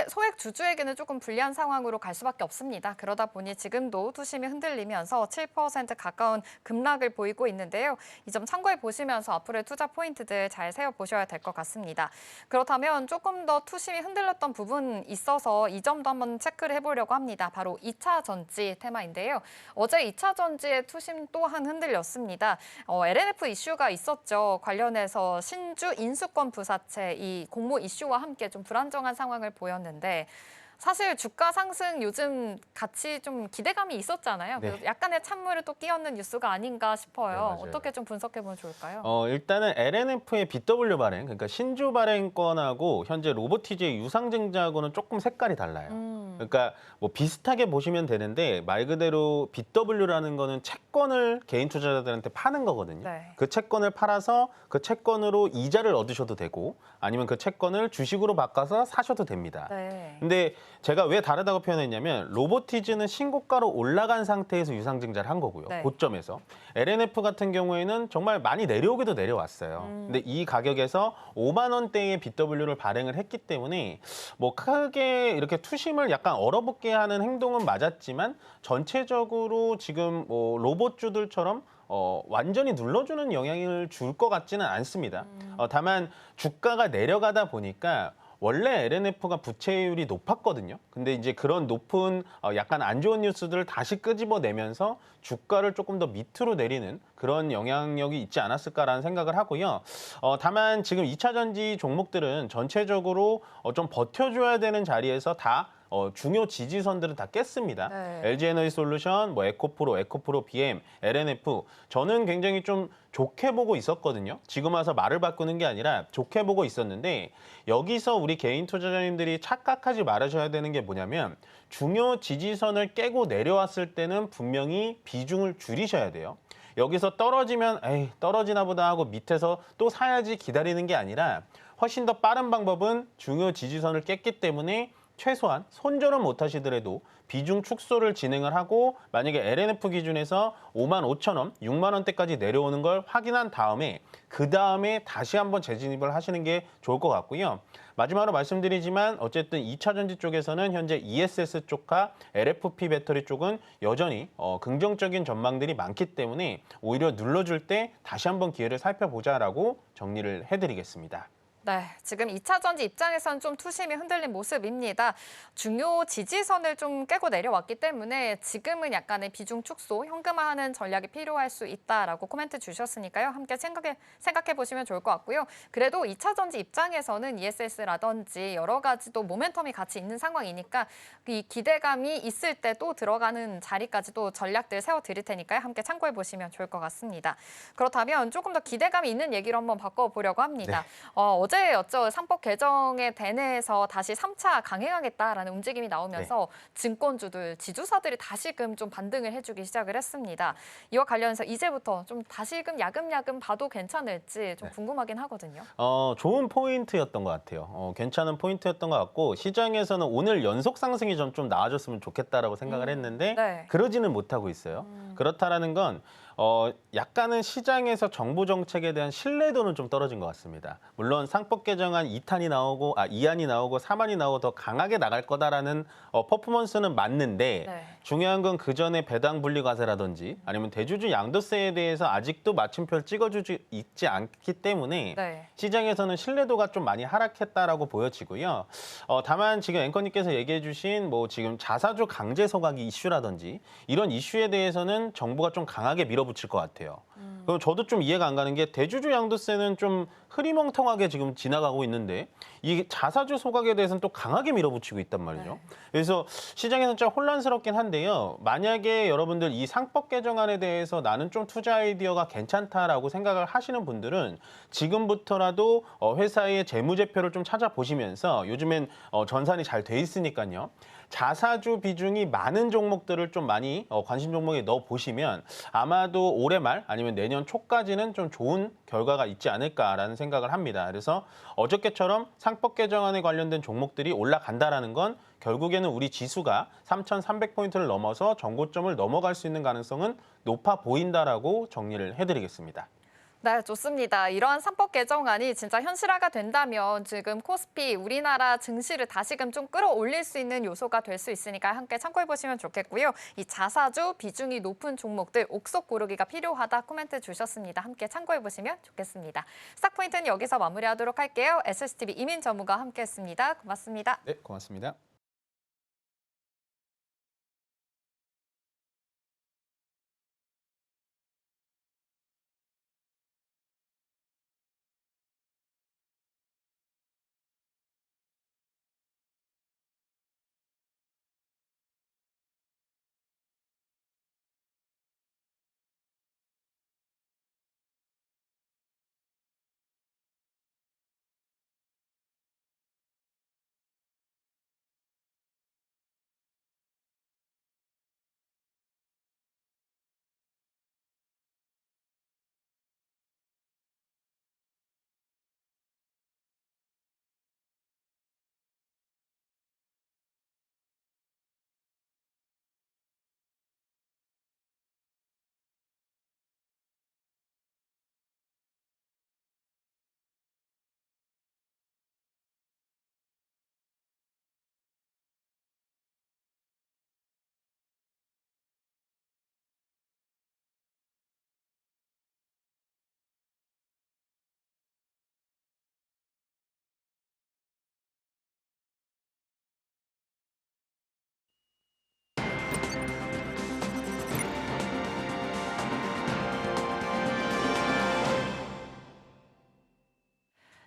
소액 주주에게는 조금 불리한 상황으로 갈 수밖에 없습니다. 그러다 보니 지금도 투심이 흔들리면서 7% 가까운 급락을 보이고 있는데요. 이 점 참고해 보시면서 앞으로의 투자 포인트들 잘 세워보셔야 될 것 같습니다. 그렇다면 조금 더 투심이 흔들렸던 부분 있어서 이 점도 한번 체크를 해보려고 합니다. 바로 2차 전지 테마인데요. 어제 2차 전지의 투심 또한 흔들렸습니다. LNF 이슈가 있었죠. 관련해서 신주 인수권 부사채 이 공모 이슈와 함께 좀 불안정한 상황을 보였는데 사실 주가 상승 요즘 같이 좀 기대감이 있었잖아요. 네. 그래서 약간의 찬물을 또 끼얹는 뉴스가 아닌가 네, 싶어요. 맞아요. 어떻게 좀 분석해 보면 좋을까요? 일단은 LNF의 BW 발행, 그러니까 신주 발행권하고 현재 로보티즈의 유상증자하고는 조금 색깔이 달라요. 그러니까 뭐 비슷하게 보시면 되는데 말 그대로 BW라는 거는 채권을 개인 투자자들한테 파는 거거든요. 네. 그 채권을 팔아서 그 채권으로 이자를 얻으셔도 되고 아니면 그 채권을 주식으로 바꿔서 사셔도 됩니다. 네. 근데 제가 왜 다르다고 표현했냐면 로보티즈는 신고가로 올라간 상태에서 유상증자를 한 거고요. 네. 고점에서. LNF 같은 경우에는 정말 많이 내려오기도 내려왔어요. 근데 이 가격에서 5만 원대의 BW를 발행을 했기 때문에 뭐 크게 이렇게 투심을 약간 얼어붙게 하는 행동은 맞았지만 전체적으로 지금 뭐 로봇주들처럼 완전히 눌러주는 영향을 줄 것 같지는 않습니다. 다만 주가가 내려가다 보니까 원래 LNF가 부채율이 높았거든요. 근데 이제 그런 높은 약간 안 좋은 뉴스들을 다시 끄집어내면서 주가를 조금 더 밑으로 내리는 그런 영향력이 있지 않았을까라는 생각을 하고요. 다만 지금 2차 전지 종목들은 전체적으로 좀 버텨줘야 되는 자리에서 다 중요 지지선들은 다 깼습니다. 네. LG에너지솔루션, 뭐 에코프로, BM, LNF 저는 굉장히 좀 좋게 보고 있었거든요. 지금 와서 말을 바꾸는 게 아니라 좋게 보고 있었는데 여기서 우리 개인 투자자님들이 착각하지 말아셔야 되는 게 뭐냐면 중요 지지선을 깨고 내려왔을 때는 분명히 비중을 줄이셔야 돼요. 여기서 떨어지면 에이 떨어지나 보다 하고 밑에서 또 사야지 기다리는 게 아니라 훨씬 더 빠른 방법은 중요 지지선을 깼기 때문에 최소한 손절은 못 하시더라도 비중 축소를 진행을 하고 만약에 LNF 기준에서 5만 5천 원, 6만 원대까지 내려오는 걸 확인한 다음에 그 다음에 다시 한번 재진입을 하시는 게 좋을 것 같고요. 마지막으로 말씀드리지만 어쨌든 2차 전지 쪽에서는 현재 ESS 쪽과 LFP 배터리 쪽은 여전히 긍정적인 전망들이 많기 때문에 오히려 눌러줄 때 다시 한번 기회를 살펴보자라고 정리를 해드리겠습니다. 네, 지금 2차 전지 입장에서는 좀 투심이 흔들린 모습입니다. 중요 지지선을 좀 깨고 내려왔기 때문에 지금은 약간의 비중 축소, 현금화하는 전략이 필요할 수 있다라고 코멘트 주셨으니까요. 함께 생각해 보시면 좋을 것 같고요. 그래도 2차 전지 입장에서는 ESS라든지 여러 가지 또 모멘텀이 같이 있는 상황이니까 이 기대감이 있을 때 또 들어가는 자리까지도 전략들 세워드릴 테니까요. 함께 참고해 보시면 좋을 것 같습니다. 그렇다면 조금 더 기대감이 있는 얘기로 한번 바꿔보려고 합니다. 네. 어제 어제였죠. 상법 개정에 대내에서 다시 3차 강행하겠다라는 움직임이 나오면서 증권주들, 지주사들이 다시금 좀 반등을 해주기 시작을 했습니다. 이와 관련해서 이제부터 좀 다시금 야금야금 봐도 괜찮을지 좀 궁금하긴 하거든요. 좋은 포인트였던 것 같아요. 괜찮은 포인트였던 것 같고 시장에서는 오늘 연속 상승이 좀 나아졌으면 좋겠다라고 생각을 했는데 네. 그러지는 못하고 있어요. 그렇다라는 건 약간은 시장에서 정부 정책에 대한 신뢰도는 좀 떨어진 것 같습니다. 물론 상법 개정안 2탄이 나오고 2안이 나오고 3안이 나오고 더 강하게 나갈 거다라는 퍼포먼스는 맞는데 네. 중요한 건 그 전에 배당 분리 과세라든지 아니면 대주주 양도세에 대해서 아직도 마침표를 찍어주지 있지 않기 때문에 네. 시장에서는 신뢰도가 좀 많이 하락했다라고 보여지고요. 다만 지금 앵커님께서 얘기해 주신 뭐 지금 자사주 강제 소각이 이슈라든지 이런 이슈에 대해서는 정부가 좀 강하게 밀어붙일 것 같아요. 그럼 저도 좀 이해가 안 가는 게 대주주 양도세는 좀 흐리멍텅하게 지금 지나가고 있는데 이 자사주 소각에 대해서는 또 강하게 밀어붙이고 있단 말이죠. 그래서 시장에서는 좀 혼란스럽긴 한데요. 만약에 여러분들 이 상법 개정안에 대해서 나는 좀 투자 아이디어가 괜찮다라고 생각을 하시는 분들은 지금부터라도 회사의 재무제표를 좀 찾아보시면서 요즘엔 전산이 잘 돼 있으니까요. 자사주 비중이 많은 종목들을 좀 많이 관심 종목에 넣어 보시면 아마도 올해 말 아니면 내년 초까지는 좀 좋은 결과가 있지 않을까라는 생각을 합니다. 그래서 어저께처럼 상법 개정안에 관련된 종목들이 올라간다라는 건 결국에는 우리 지수가 3,300포인트를 넘어서 정고점을 넘어갈 수 있는 가능성은 높아 보인다라고 정리를 해드리겠습니다. 네, 좋습니다. 이러한 상법 개정안이 진짜 현실화가 된다면 지금 코스피 우리나라 증시를 다시금 좀 끌어올릴 수 있는 요소가 될 수 있으니까 함께 참고해 보시면 좋겠고요. 이 자사주 비중이 높은 종목들 옥석 고르기가 필요하다 코멘트 주셨습니다. 함께 참고해 보시면 좋겠습니다. 스탁포인트는 여기서 마무리하도록 할게요. SCTV 이민 전무가 함께했습니다. 고맙습니다. 네, 고맙습니다.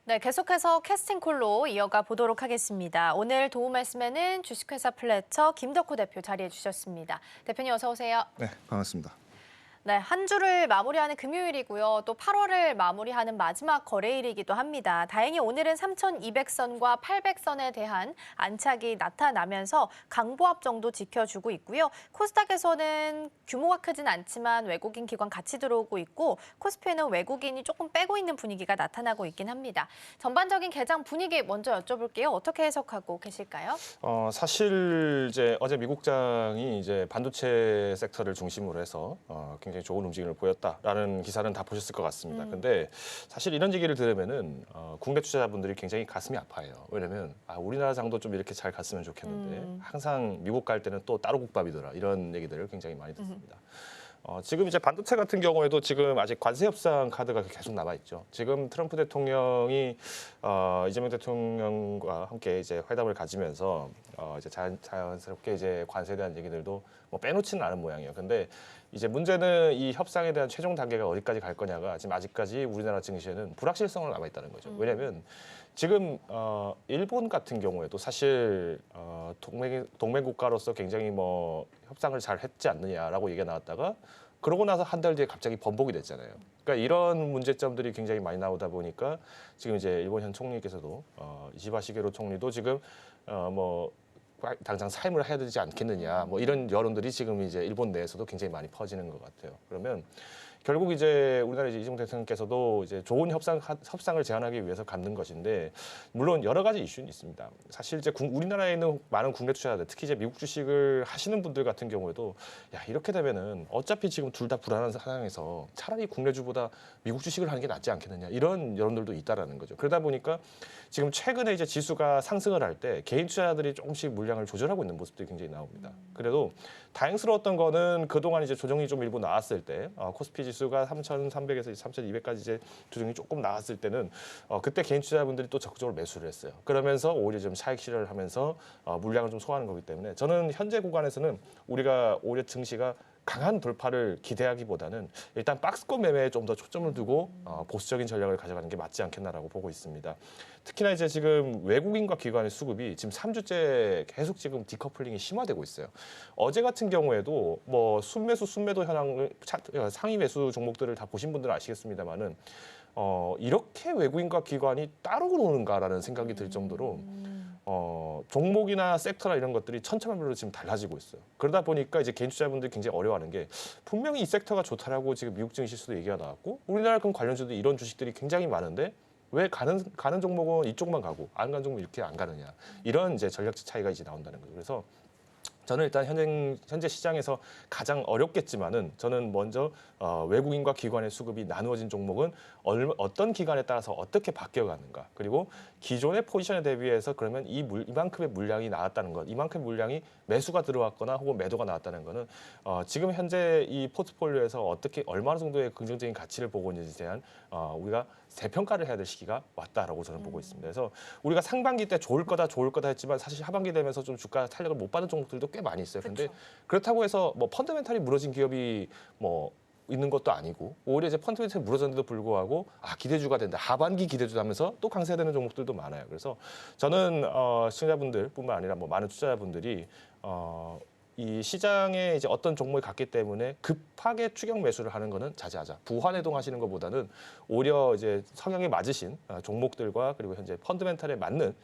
네, 계속해서 캐스팅콜로 이어가 보도록 하겠습니다. 오늘 도움 말씀에는 주식회사 플래처 김덕호 대표 자리해 주셨습니다. 대표님 어서 오세요. 네, 반갑습니다. 네, 한 주를 마무리하는 금요일이고요. 또 8월을 마무리하는 마지막 거래일이기도 합니다. 다행히 오늘은 3,200선과 800선에 대한 안착이 나타나면서 강보합 정도 지켜주고 있고요. 코스닥에서는 규모가 크진 않지만 외국인 기관 같이 들어오고 있고 코스피에는 외국인이 조금 빼고 있는 분위기가 나타나고 있긴 합니다. 전반적인 개장 분위기 먼저 여쭤볼게요. 어떻게 해석하고 계실까요? 사실 이제 어제 미국장이 이제 반도체 섹터를 중심으로 해서 굉장히 좋은 움직임을 보였다라는 기사는 다 보셨을 것 같습니다. 근데 사실 이런 얘기를 들으면은 국내 투자자분들이 굉장히 가슴이 아파요. 왜냐면 우리나라 장도 좀 이렇게 잘 갔으면 좋겠는데 항상 미국 갈 때는 또 따로 국밥이더라 이런 얘기들을 굉장히 많이 듣습니다. 지금 이제 반도체 같은 경우에도 지금 아직 관세 협상 카드가 계속 남아 있죠. 지금 트럼프 대통령이 이재명 대통령과 함께 이제 회담을 가지면서 이제 자연스럽게 이제 관세에 대한 얘기들도 뭐 빼놓지는 않은 모양이에요. 근데 이제 문제는 이 협상에 대한 최종 단계가 어디까지 갈 거냐가 지금 아직까지 우리나라 증시에는 불확실성을 남아 있다는 거죠. 왜냐하면 지금 일본 같은 경우에도 사실 동맹 국가로서 굉장히 뭐 협상을 잘 했지 않느냐라고 얘기가 나왔다가 그러고 나서 한 달 뒤에 갑자기 번복이 됐잖아요. 그러니까 이런 문제점들이 굉장히 많이 나오다 보니까 지금 이제 일본 현 총리께서도 이시바 시게로 총리도 지금 뭐 당장 사임을 해야 되지 않겠느냐 뭐 이런 여론들이 지금 이제 일본 내에서도 굉장히 많이 퍼지는 것 같아요. 그러면 결국 이제 우리나라 이제 이재명 대통령께서도 이제 좋은 협상을 제안하기 위해서 갖는 것인데 물론 여러 가지 이슈는 있습니다. 사실 이제 우리나라에 있는 많은 국내 투자자들, 특히 이제 미국 주식을 하시는 분들 같은 경우에도 야 이렇게 되면은 어차피 지금 둘 다 불안한 상황에서 차라리 국내주보다 미국 주식을 하는 게 낫지 않겠느냐 이런 여론들도 있다라는 거죠. 그러다 보니까 지금 최근에 이제 지수가 상승을 할 때 개인 투자자들이 조금씩 물량을 조절하고 있는 모습들이 굉장히 나옵니다. 그래도 다행스러웠던 거는 그동안 이제 조정이 좀 일부 나왔을 때 코스피 지수가 3,300에서 3,200까지 이제 조정이 조금 나왔을 때는 그때 개인 투자자분들이 또 적극적으로 매수를 했어요. 그러면서 오히려 좀 차익 실현을 하면서 물량을 좀 소화하는 거기 때문에 저는 현재 구간에서는 우리가 오히려 증시가 강한 돌파를 기대하기보다는 일단 박스권 매매에 좀 더 초점을 두고 보수적인 전략을 가져가는 게 맞지 않겠나라고 보고 있습니다. 특히나 이제 지금 외국인과 기관의 수급이 지금 3주째 계속 지금 디커플링이 심화되고 있어요. 어제 같은 경우에도 뭐 순매수, 순매도 현황을 상위 매수 종목들을 다 보신 분들은 아시겠습니다만은 이렇게 외국인과 기관이 따로 노는가라는 생각이 들 정도로 종목이나 섹터나 이런 것들이 천차만별로 지금 달라지고 있어요. 그러다 보니까 이제 개인 투자자분들이 굉장히 어려워하는 게 분명히 이 섹터가 좋다라고 지금 미국 증시에서도 얘기가 나왔고 우리나라 그 관련주도 이런 주식들이 굉장히 많은데 왜 가는 종목은 이쪽만 가고 안 가는 종목은 이렇게 안 가느냐 이런 이제 전략적 차이가 이제 나온다는 거죠. 그래서 저는 일단 현재 시장에서 가장 어렵겠지만은 저는 먼저 외국인과 기관의 수급이 나누어진 종목은 어떤 기간에 따라서 어떻게 바뀌어가는가 그리고 기존의 포지션에 대비해서 그러면 이만큼의 물량이 나왔다는 것, 이만큼의 물량이 매수가 들어왔거나 혹은 매도가 나왔다는 것은 지금 현재 이 포트폴리오에서 어떻게 얼마나 정도의 긍정적인 가치를 보고 있는지에 대한 우리가 재평가를 해야 될 시기가 왔다라고 저는 보고 있습니다. 그래서 우리가 상반기 때 좋을 거다 했지만 사실 하반기 되면서 좀 주가 탄력을 못 받은 종목들도 꽤 많이 있어요. 근데 그렇다고 해서 뭐 펀더멘탈이 무너진 기업이 뭐 있는 것도 아니고 오히려 이제 펀더멘탈이 무너졌는데도 불구하고 기대주가 된다. 하반기 기대주다 하면서 또 강세되는 종목들도 많아요. 그래서 저는 시청자분들뿐만 아니라 뭐 많은 투자자분들이 이 시장에 이제 어떤 종목이 갔기 때문에 급하게 추격 매수를 하는 거는 자제하자. 부환해동하시는 것보다는 오히려 이제 성향에 맞으신 종목들과 그리고 현재 펀드멘탈에 맞는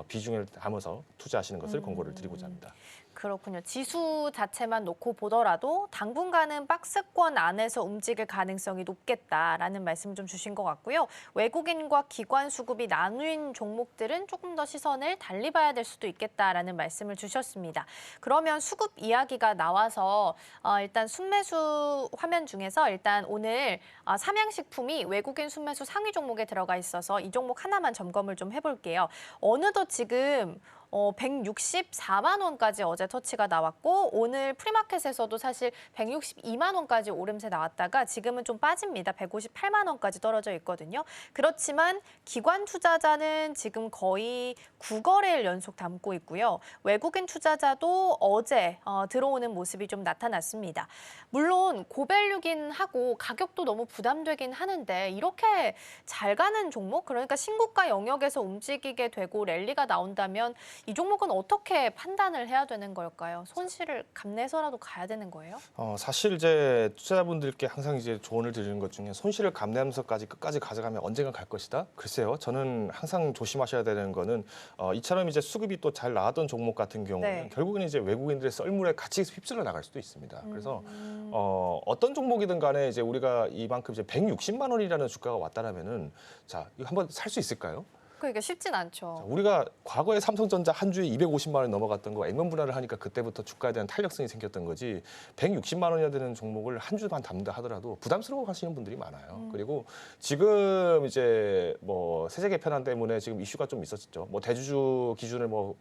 비중을 담아서 투자하시는 것을 권고를 드리고자 합니다. 그렇군요. 지수 자체만 놓고 보더라도 당분간은 박스권 안에서 움직일 가능성이 높겠다라는 말씀 좀 주신 것 같고요. 외국인과 기관 수급이 나뉜 종목들은 조금 더 시선을 달리 봐야 될 수도 있겠다라는 말씀을 주셨습니다. 그러면 수급 이야기가 나와서 일단 순매수 화면 중에서 일단 오늘 삼양식품이 외국인 순매수 상위 종목에 들어가 있어서 이 종목 하나만 점검을 좀 해볼게요. 어느덧 지금 164만 원까지 어제 터치가 나왔고 오늘 프리마켓에서도 사실 162만 원까지 오름세 나왔다가 지금은 좀 빠집니다. 158만 원까지 떨어져 있거든요. 그렇지만 기관 투자자는 지금 거의 9거래일 연속 담고 있고요. 외국인 투자자도 어제 들어오는 모습이 좀 나타났습니다. 물론 고밸류긴 하고 가격도 너무 부담되긴 하는데 이렇게 잘 가는 종목, 그러니까 신고가 영역에서 움직이게 되고 랠리가 나온다면 이 종목은 어떻게 판단을 해야 되는 걸까요? 손실을 감내서라도 가야 되는 거예요? 사실 이제 투자자분들께 항상 이제 조언을 드리는 것 중에 손실을 감내하면서까지 끝까지 가져가면 언젠가 갈 것이다. 글쎄요, 저는 항상 조심하셔야 되는 거는 이처럼 이제 수급이 또 잘 나왔던 종목 같은 경우는 네. 결국에는 이제 외국인들의 썰물에 같이 휩쓸려 나갈 수도 있습니다. 그래서 어떤 종목이든 간에 이제 우리가 이만큼 이제 160만 원이라는 주가가 왔다라면은 자 이거 한번 살 수 있을까요? 그러니까 쉽진 않죠. 우리가 과거에 삼성전자 한 주에 250만 원 넘어갔던 거 액면 분할을 하니까 그때부터 주가에 대한 탄력성이 생겼던 거지 160만 원이나 되는 종목을 한 주만 담다 하더라도 부담스러워 하시는 분들이 많아요. 그리고 지금 이제 뭐 세제 개편안 때문에 지금 이슈가 좀 있었죠. 뭐 대주주 기준을 뭐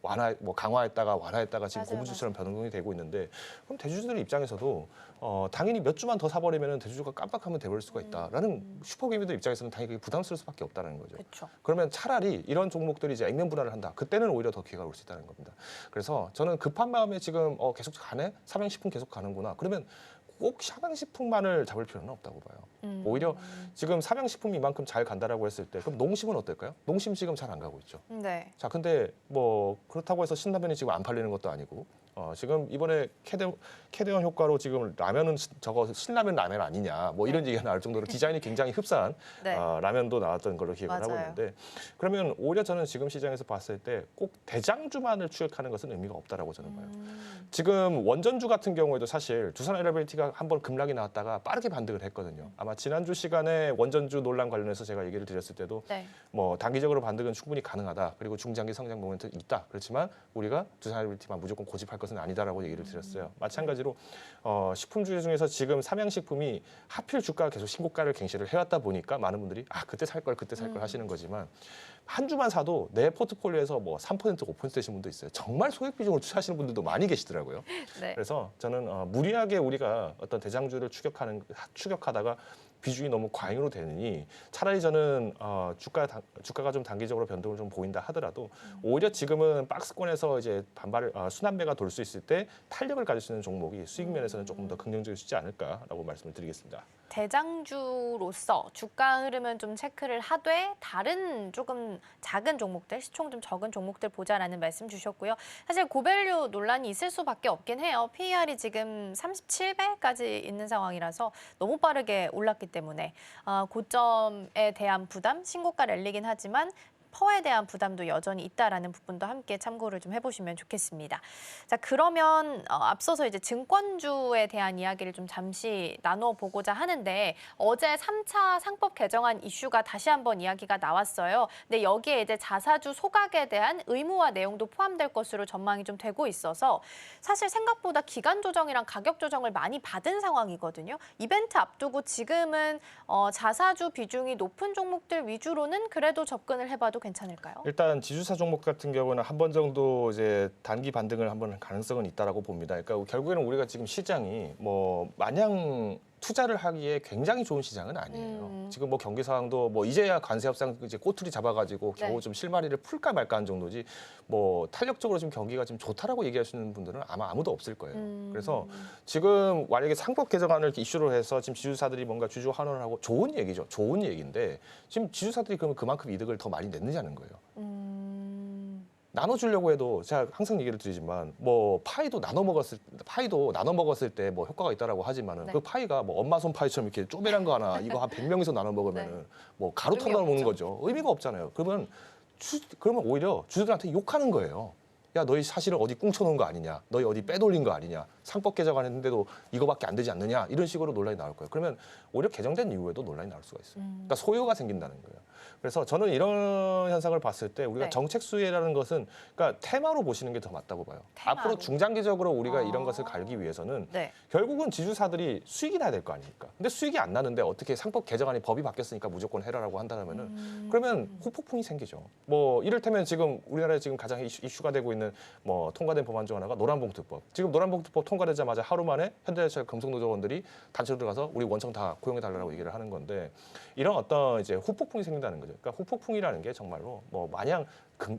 강화했다가 완화했다가 지금 맞아요, 고무줄처럼 변동이 되고 있는데 그럼 대주주들 입장에서도 당연히 몇 주만 더 사버리면 대주주가 깜빡하면 돼버릴 수가 있다라는 슈퍼개미들 입장에서는 당연히 그게 부담스러울 수밖에 없다는 거죠. 그렇죠. 그러면 차라리 이런 종목들이 이제 액면 분할을 한다. 그때는 오히려 더 기회가 올 수 있다는 겁니다. 그래서 저는 급한 마음에 지금 계속 가네? 삼양식품 계속 가는구나. 그러면 꼭 삼양식품만을 잡을 필요는 없다고 봐요. 오히려 지금 삼양식품이 이만큼 잘 간다라고 했을 때 그럼 농심은 어떨까요? 농심 지금 잘 안 가고 있죠. 네. 자, 근데 뭐 그렇다고 해서 신라면이 지금 안 팔리는 것도 아니고 지금 이번에 캐대원 효과로 지금 라면은 저거 신라면 라면 아니냐 뭐 이런 얘기가 나올 정도로 디자인이 굉장히 흡사한 네. 라면도 나왔던 걸로 기억을 하고 맞아요. 있는데 그러면 오히려 저는 지금 시장에서 봤을 때 꼭 대장주만을 추격하는 것은 의미가 없다라고 저는 봐요. 지금 원전주 같은 경우에도 사실 두산 LBT가 한번 급락이 나왔다가 빠르게 반등을 했거든요. 아마 지난주 시간에 원전주 논란 관련해서 제가 얘기를 드렸을 때도 네. 뭐 단기적으로 반등은 충분히 가능하다. 그리고 중장기 성장 모멘트 있다. 그렇지만 우리가 두산 LBT만 무조건 고집할 것은 아니다라고 얘기를 드렸어요. 마찬가지로 식품주 중에서 지금 삼양식품이 하필 주가가 계속 신고가를 갱신을 해왔다 보니까 많은 분들이 그때 살 걸 하시는 거지만 한 주만 사도 내 포트폴리오에서 뭐 3% 5% 되신 분도 있어요. 정말 소액 비중을 투자하시는 분들도 많이 계시더라고요. 네. 그래서 저는 무리하게 우리가 어떤 대장주를 추격하다가 비중이 너무 과잉으로 되느니 차라리 저는 주가가 좀 단기적으로 변동을 좀 보인다 하더라도 오히려 지금은 박스권에서 이제 순환매가 돌 수 있을 때 탄력을 가질 수 있는 종목이 수익 면에서는 조금 더 긍정적일 수 있지 않을까라고 말씀을 드리겠습니다. 대장주로서 주가 흐름은 좀 체크를 하되 다른 조금 작은 종목들, 시총 좀 적은 종목들 보자라는 말씀 주셨고요. 사실 고밸류 논란이 있을 수밖에 없긴 해요. PER이 지금 37배까지 있는 상황이라서 너무 빠르게 올랐기 때문에 고점에 대한 부담, 신고가 랠리긴 하지만 퍼에 대한 부담도 여전히 있다라는 부분도 함께 참고를 좀 해보시면 좋겠습니다. 자, 그러면 앞서서 이제 증권주에 대한 이야기를 좀 잠시 나눠보고자 하는데 어제 3차 상법 개정안 이슈가 다시 한번 이야기가 나왔어요. 근데 여기에 이제 자사주 소각에 대한 의무화 내용도 포함될 것으로 전망이 좀 되고 있어서 사실 생각보다 기간 조정이랑 가격 조정을 많이 받은 상황이거든요. 이벤트 앞두고 지금은 자사주 비중이 높은 종목들 위주로는 그래도 접근을 해봐도 괜찮을까요? 일단 지주사 종목 같은 경우는 한 번 정도 이제 단기 반등을 한번 가능성은 있다라고 봅니다. 그러니까 결국에는 우리가 지금 시장이 뭐 마냥 투자를 하기에 굉장히 좋은 시장은 아니에요. 지금 뭐 경기 상황도 뭐 이제야 관세 협상 이제 꼬투리 잡아가지고 겨우 네. 좀 실마리를 풀까 말까 한 정도지 뭐 탄력적으로 지금 경기가 좀 좋다라고 얘기하시는 분들은 아마 아무도 없을 거예요. 그래서 지금 만약에 상법 개정안을 이슈로 해서 지금 지주사들이 뭔가 주주 환원을 하고 좋은 얘기죠. 좋은 얘기인데 지금 지주사들이 그러면 그만큼 이득을 더 많이 냈느냐는 거예요. 나눠주려고 해도 제가 항상 얘기를 드리지만 뭐 파이도 나눠 먹었을 때 뭐 효과가 있다라고 하지만은 네. 그 파이가 뭐 엄마 손 파이처럼 이렇게 쪼매난 거 하나 이거 한 100명이서 나눠 먹으면은 뭐 가루 의미 털어 먹는 없죠. 거죠. 의미가 없잖아요. 그러면 오히려 주주들한테 욕하는 거예요. 야, 너희 사실은 어디 꿍쳐놓은 거 아니냐? 너희 어디 빼돌린 거 아니냐? 상법 개정안 했는데도 이거밖에 안 되지 않느냐? 이런 식으로 논란이 나올 거예요. 그러면 오히려 개정된 이후에도 논란이 나올 수가 있어요. 그러니까 소요가 생긴다는 거예요. 그래서 저는 이런 현상을 봤을 때 우리가 네. 정책 수혜라는 것은 그러니까 테마로 보시는 게 더 맞다고 봐요. 테마로. 앞으로 중장기적으로 우리가 이런 것을 갈기 위해서는 네. 결국은 지주사들이 수익이 나야 될 거 아닙니까? 근데 수익이 안 나는데 어떻게 상법 개정안이 법이 바뀌었으니까 무조건 해라라고 한다면은 그러면 후폭풍이 생기죠. 뭐 이를테면 지금 우리나라에 지금 가장 이슈가 되고 있는 뭐 통과된 법안 중 하나가 노란봉투법. 지금 노란봉투법 통과되자마자 하루 만에 현대제철 금속노조원들이 단체로 들어가서 우리 원청 다 고용해 달라고 얘기를 하는 건데 이런 어떤 이제 후폭풍이 생긴다는 거죠. 그러니까 후폭풍이라는 게 정말로 뭐 마냥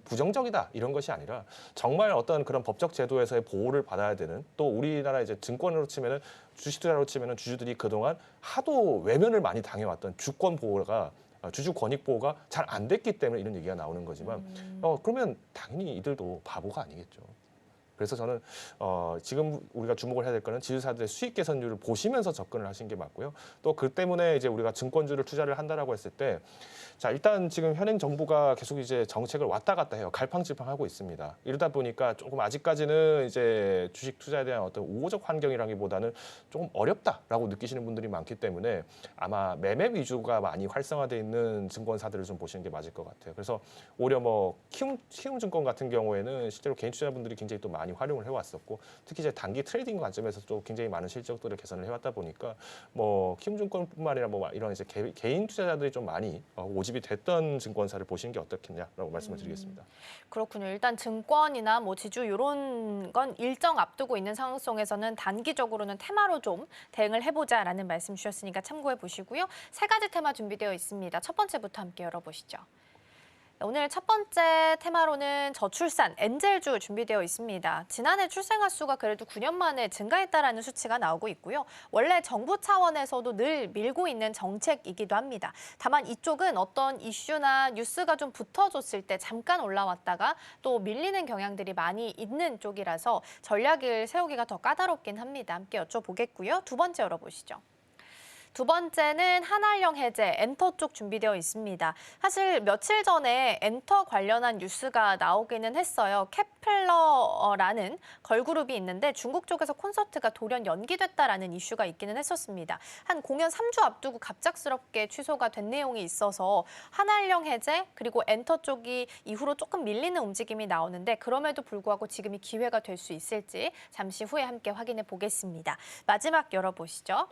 부정적이다 이런 것이 아니라 정말 어떤 그런 법적 제도에서의 보호를 받아야 되는 또 우리나라 이제 증권으로 치면은 주식 투자로 치면은 주주들이 그동안 하도 외면을 많이 당해왔던 주권 보호가 주주 권익 보호가 잘 안 됐기 때문에 이런 얘기가 나오는 거지만 그러면 당연히 이들도 바보가 아니겠죠. 그래서 저는 지금 우리가 주목을 해야 될 거는 지주사들의 수익 개선율을 보시면서 접근을 하시는 게 맞고요. 또 그 때문에 이제 우리가 증권주를 투자를 한다라고 했을 때 자, 일단 지금 현행 정부가 계속 이제 정책을 왔다 갔다 해요. 갈팡질팡하고 있습니다. 이러다 보니까 조금 아직까지는 이제 주식 투자에 대한 어떤 우호적 환경이라기보다는 조금 어렵다라고 느끼시는 분들이 많기 때문에 아마 매매 위주가 많이 활성화되어 있는 증권사들을 좀 보시는 게 맞을 것 같아요. 그래서 오히려 뭐 키움증권 같은 경우에는 실제로 개인 투자분들이 굉장히 또 많이 활용을 해왔었고 특히 이제 단기 트레이딩 관점에서 또 굉장히 많은 실적들을 개선을 해왔다 보니까 뭐 키움증권뿐만 아니라 뭐 이런 이제 개인 투자자들이 좀 많이 오집이 됐던 증권사를 보시는 게 어떻겠냐라고 말씀을 드리겠습니다. 그렇군요. 일단 증권이나 뭐 지주 이런 건 일정 앞두고 있는 상황 속에서는 단기적으로는 테마로 좀 대응을 해보자라는 말씀 주셨으니까 참고해 보시고요. 세 가지 테마 준비되어 있습니다. 첫 번째부터 함께 열어보시죠. 오늘 첫 번째 테마로는 저출산, 엔젤주 준비되어 있습니다. 지난해 출생아 수가 그래도 9년 만에 증가했다라는 수치가 나오고 있고요. 원래 정부 차원에서도 늘 밀고 있는 정책이기도 합니다. 다만 이쪽은 어떤 이슈나 뉴스가 좀 붙어줬을 때 잠깐 올라왔다가 또 밀리는 경향들이 많이 있는 쪽이라서 전략을 세우기가 더 까다롭긴 합니다. 함께 여쭤보겠고요. 두 번째 열어보시죠. 두 번째는 한알령 해제, 엔터 쪽 준비되어 있습니다. 사실 며칠 전에 엔터 관련한 뉴스가 나오기는 했어요. 케플러라는 걸그룹이 있는데 중국 쪽에서 콘서트가 돌연 연기됐다라는 이슈가 있기는 했었습니다. 한 공연 3주 앞두고 갑작스럽게 취소가 된 내용이 있어서 한알령 해제 그리고 엔터 쪽이 이후로 조금 밀리는 움직임이 나오는데 그럼에도 불구하고 지금이 기회가 될 수 있을지 잠시 후에 함께 확인해 보겠습니다. 마지막 열어보시죠.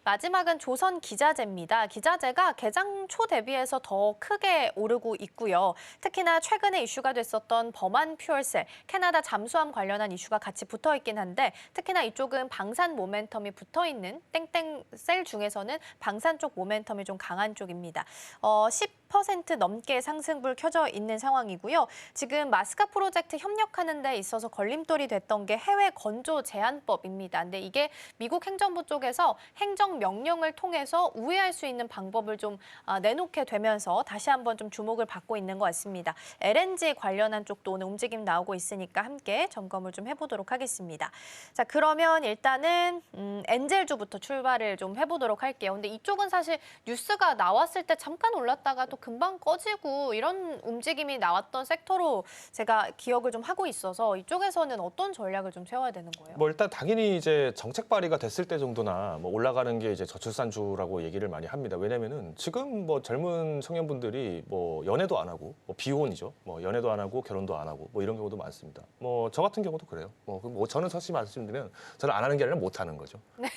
마지막은 조선 기자재입니다. 기자재가 개장 초 대비해서 더 크게 오르고 있고요. 특히나 최근에 이슈가 됐었던 범한 퓨얼셀, 캐나다 잠수함 관련한 이슈가 같이 붙어 있긴 한데 특히나 이쪽은 방산 모멘텀이 붙어 있는 땡땡셀 중에서는 방산 쪽 모멘텀이 좀 강한 쪽입니다. 10% 넘게 상승불 켜져 있는 상황이고요. 지금 마스카 프로젝트 협력하는 데 있어서 걸림돌이 됐던 게 해외 건조 제한법입니다. 근데 이게 미국 행정부 쪽에서 행정 명령을 통해서 우회할 수 있는 방법을 좀 내놓게 되면서 다시 한번 좀 주목을 받고 있는 것 같습니다. LNG 관련한 쪽도 오늘 움직임 나오고 있으니까 함께 점검을 좀 해보도록 하겠습니다. 자, 그러면 일단은 엔젤주부터 출발을 좀 해보도록 할게요. 근데 이쪽은 사실 뉴스가 나왔을 때 잠깐 올랐다가 또 금방 꺼지고 이런 움직임이 나왔던 섹터로 제가 기억을 좀 하고 있어서 이쪽에서는 어떤 전략을 좀 세워야 되는 거예요? 뭐 일단 당연히 이제 정책 발의가 됐을 때 정도나 뭐 올라가는 게 이제 저출산주라고 얘기를 많이 합니다. 왜냐면은 지금 뭐 젊은 청년분들이 뭐 연애도 안 하고 뭐 비혼이죠. 뭐 연애도 안 하고 결혼도 안 하고 뭐 이런 경우도 많습니다. 뭐 저 같은 경우도 그래요. 뭐 저는 솔직히 말씀드리면 저는 안 하는 게 아니라 못 하는 거죠. 네.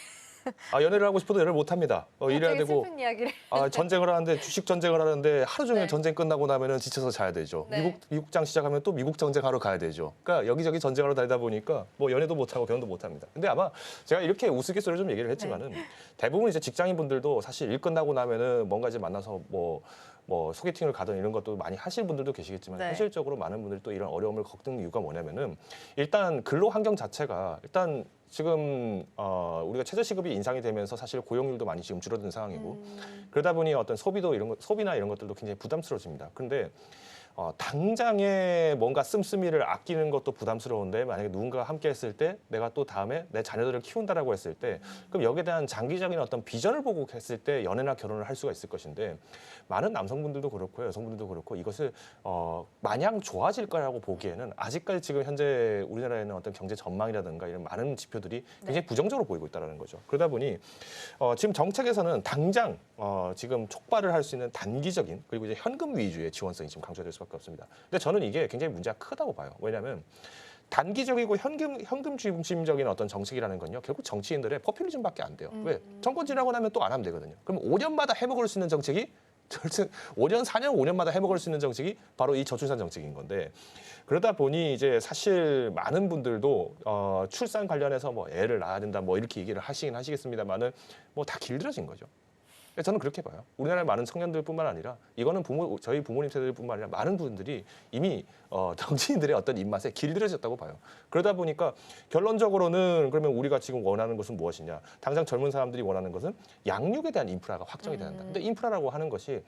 연애를 하고 싶어도 연애를 못 합니다. 일해야 되게 되고 슬픈 이야기를. 전쟁을 하는데 주식 전쟁을 하는데 하루 종일 네. 전쟁 끝나고 나면은 지쳐서 자야 되죠. 네. 미국장 시작하면 또 미국 전쟁하러 가야 되죠. 그러니까 여기저기 전쟁하러 다니다 보니까 뭐 연애도 못 하고 결혼도 못 합니다. 근데 아마 제가 이렇게 우스갯소리를 좀 얘기를 했지만은 대부분 이제 직장인분들도 사실 일 끝나고 나면은 뭔가 이제 만나서 뭐 소개팅을 가든 이런 것도 많이 하실 분들도 계시겠지만 네. 현실적으로 많은 분들이 또 이런 어려움을 겪는 이유가 뭐냐면은 일단 근로 환경 자체가 일단 지금 우리가 최저시급이 인상이 되면서 사실 고용률도 많이 지금 줄어든 상황이고 그러다 보니 어떤 소비나 이런 것들도 굉장히 부담스러워집니다. 그런데 당장에 뭔가 씀씀이를 아끼는 것도 부담스러운데 만약에 누군가가 함께 했을 때 내가 또 다음에 내 자녀들을 키운다라고 했을 때 그럼 여기에 대한 장기적인 어떤 비전을 보고 했을 때 연애나 결혼을 할 수가 있을 것인데 많은 남성분들도 그렇고 여성분들도 그렇고 이것을 마냥 좋아질 거라고 보기에는 아직까지 지금 현재 우리나라에는 어떤 경제 전망이라든가 이런 많은 지표들이 굉장히 부정적으로 보이고 있다는 거죠. 그러다 보니 지금 정책에서는 당장 지금 촉발을 할 수 있는 단기적인 그리고 이제 현금 위주의 지원성이 지금 강조될 수밖에 없습니다. 근데 저는 이게 굉장히 문제가 크다고 봐요. 왜냐하면 단기적이고 현금 중심적인 어떤 정책이라는 건요. 결국 정치인들의 포퓰리즘밖에 안 돼요. 왜? 정권 지나고 나면 또 안 하면 되거든요. 그럼 5년마다 해먹을 수 있는 정책이 5년, 4년, 5년마다 해먹을 수 있는 정책이 바로 이 저출산 정책인 건데 그러다 보니 이제 사실 많은 분들도 출산 관련해서 뭐 애를 낳아야 된다 뭐 이렇게 얘기를 하시긴 하시겠습니다만은 뭐 다 길들여진 거죠. 저는 그렇게 봐요. 우리나라의 많은 청년들뿐만 아니라 이거는 저희 부모님 세대들뿐만 아니라 많은 분들이 이미 정치인들의 어떤 입맛에 길들여졌다고 봐요. 그러다 보니까 결론적으로는 그러면 우리가 지금 원하는 것은 무엇이냐? 당장 젊은 사람들이 원하는 것은 양육에 대한 인프라가 확정이 돼야 한다. 근데 인프라라고 하는 것이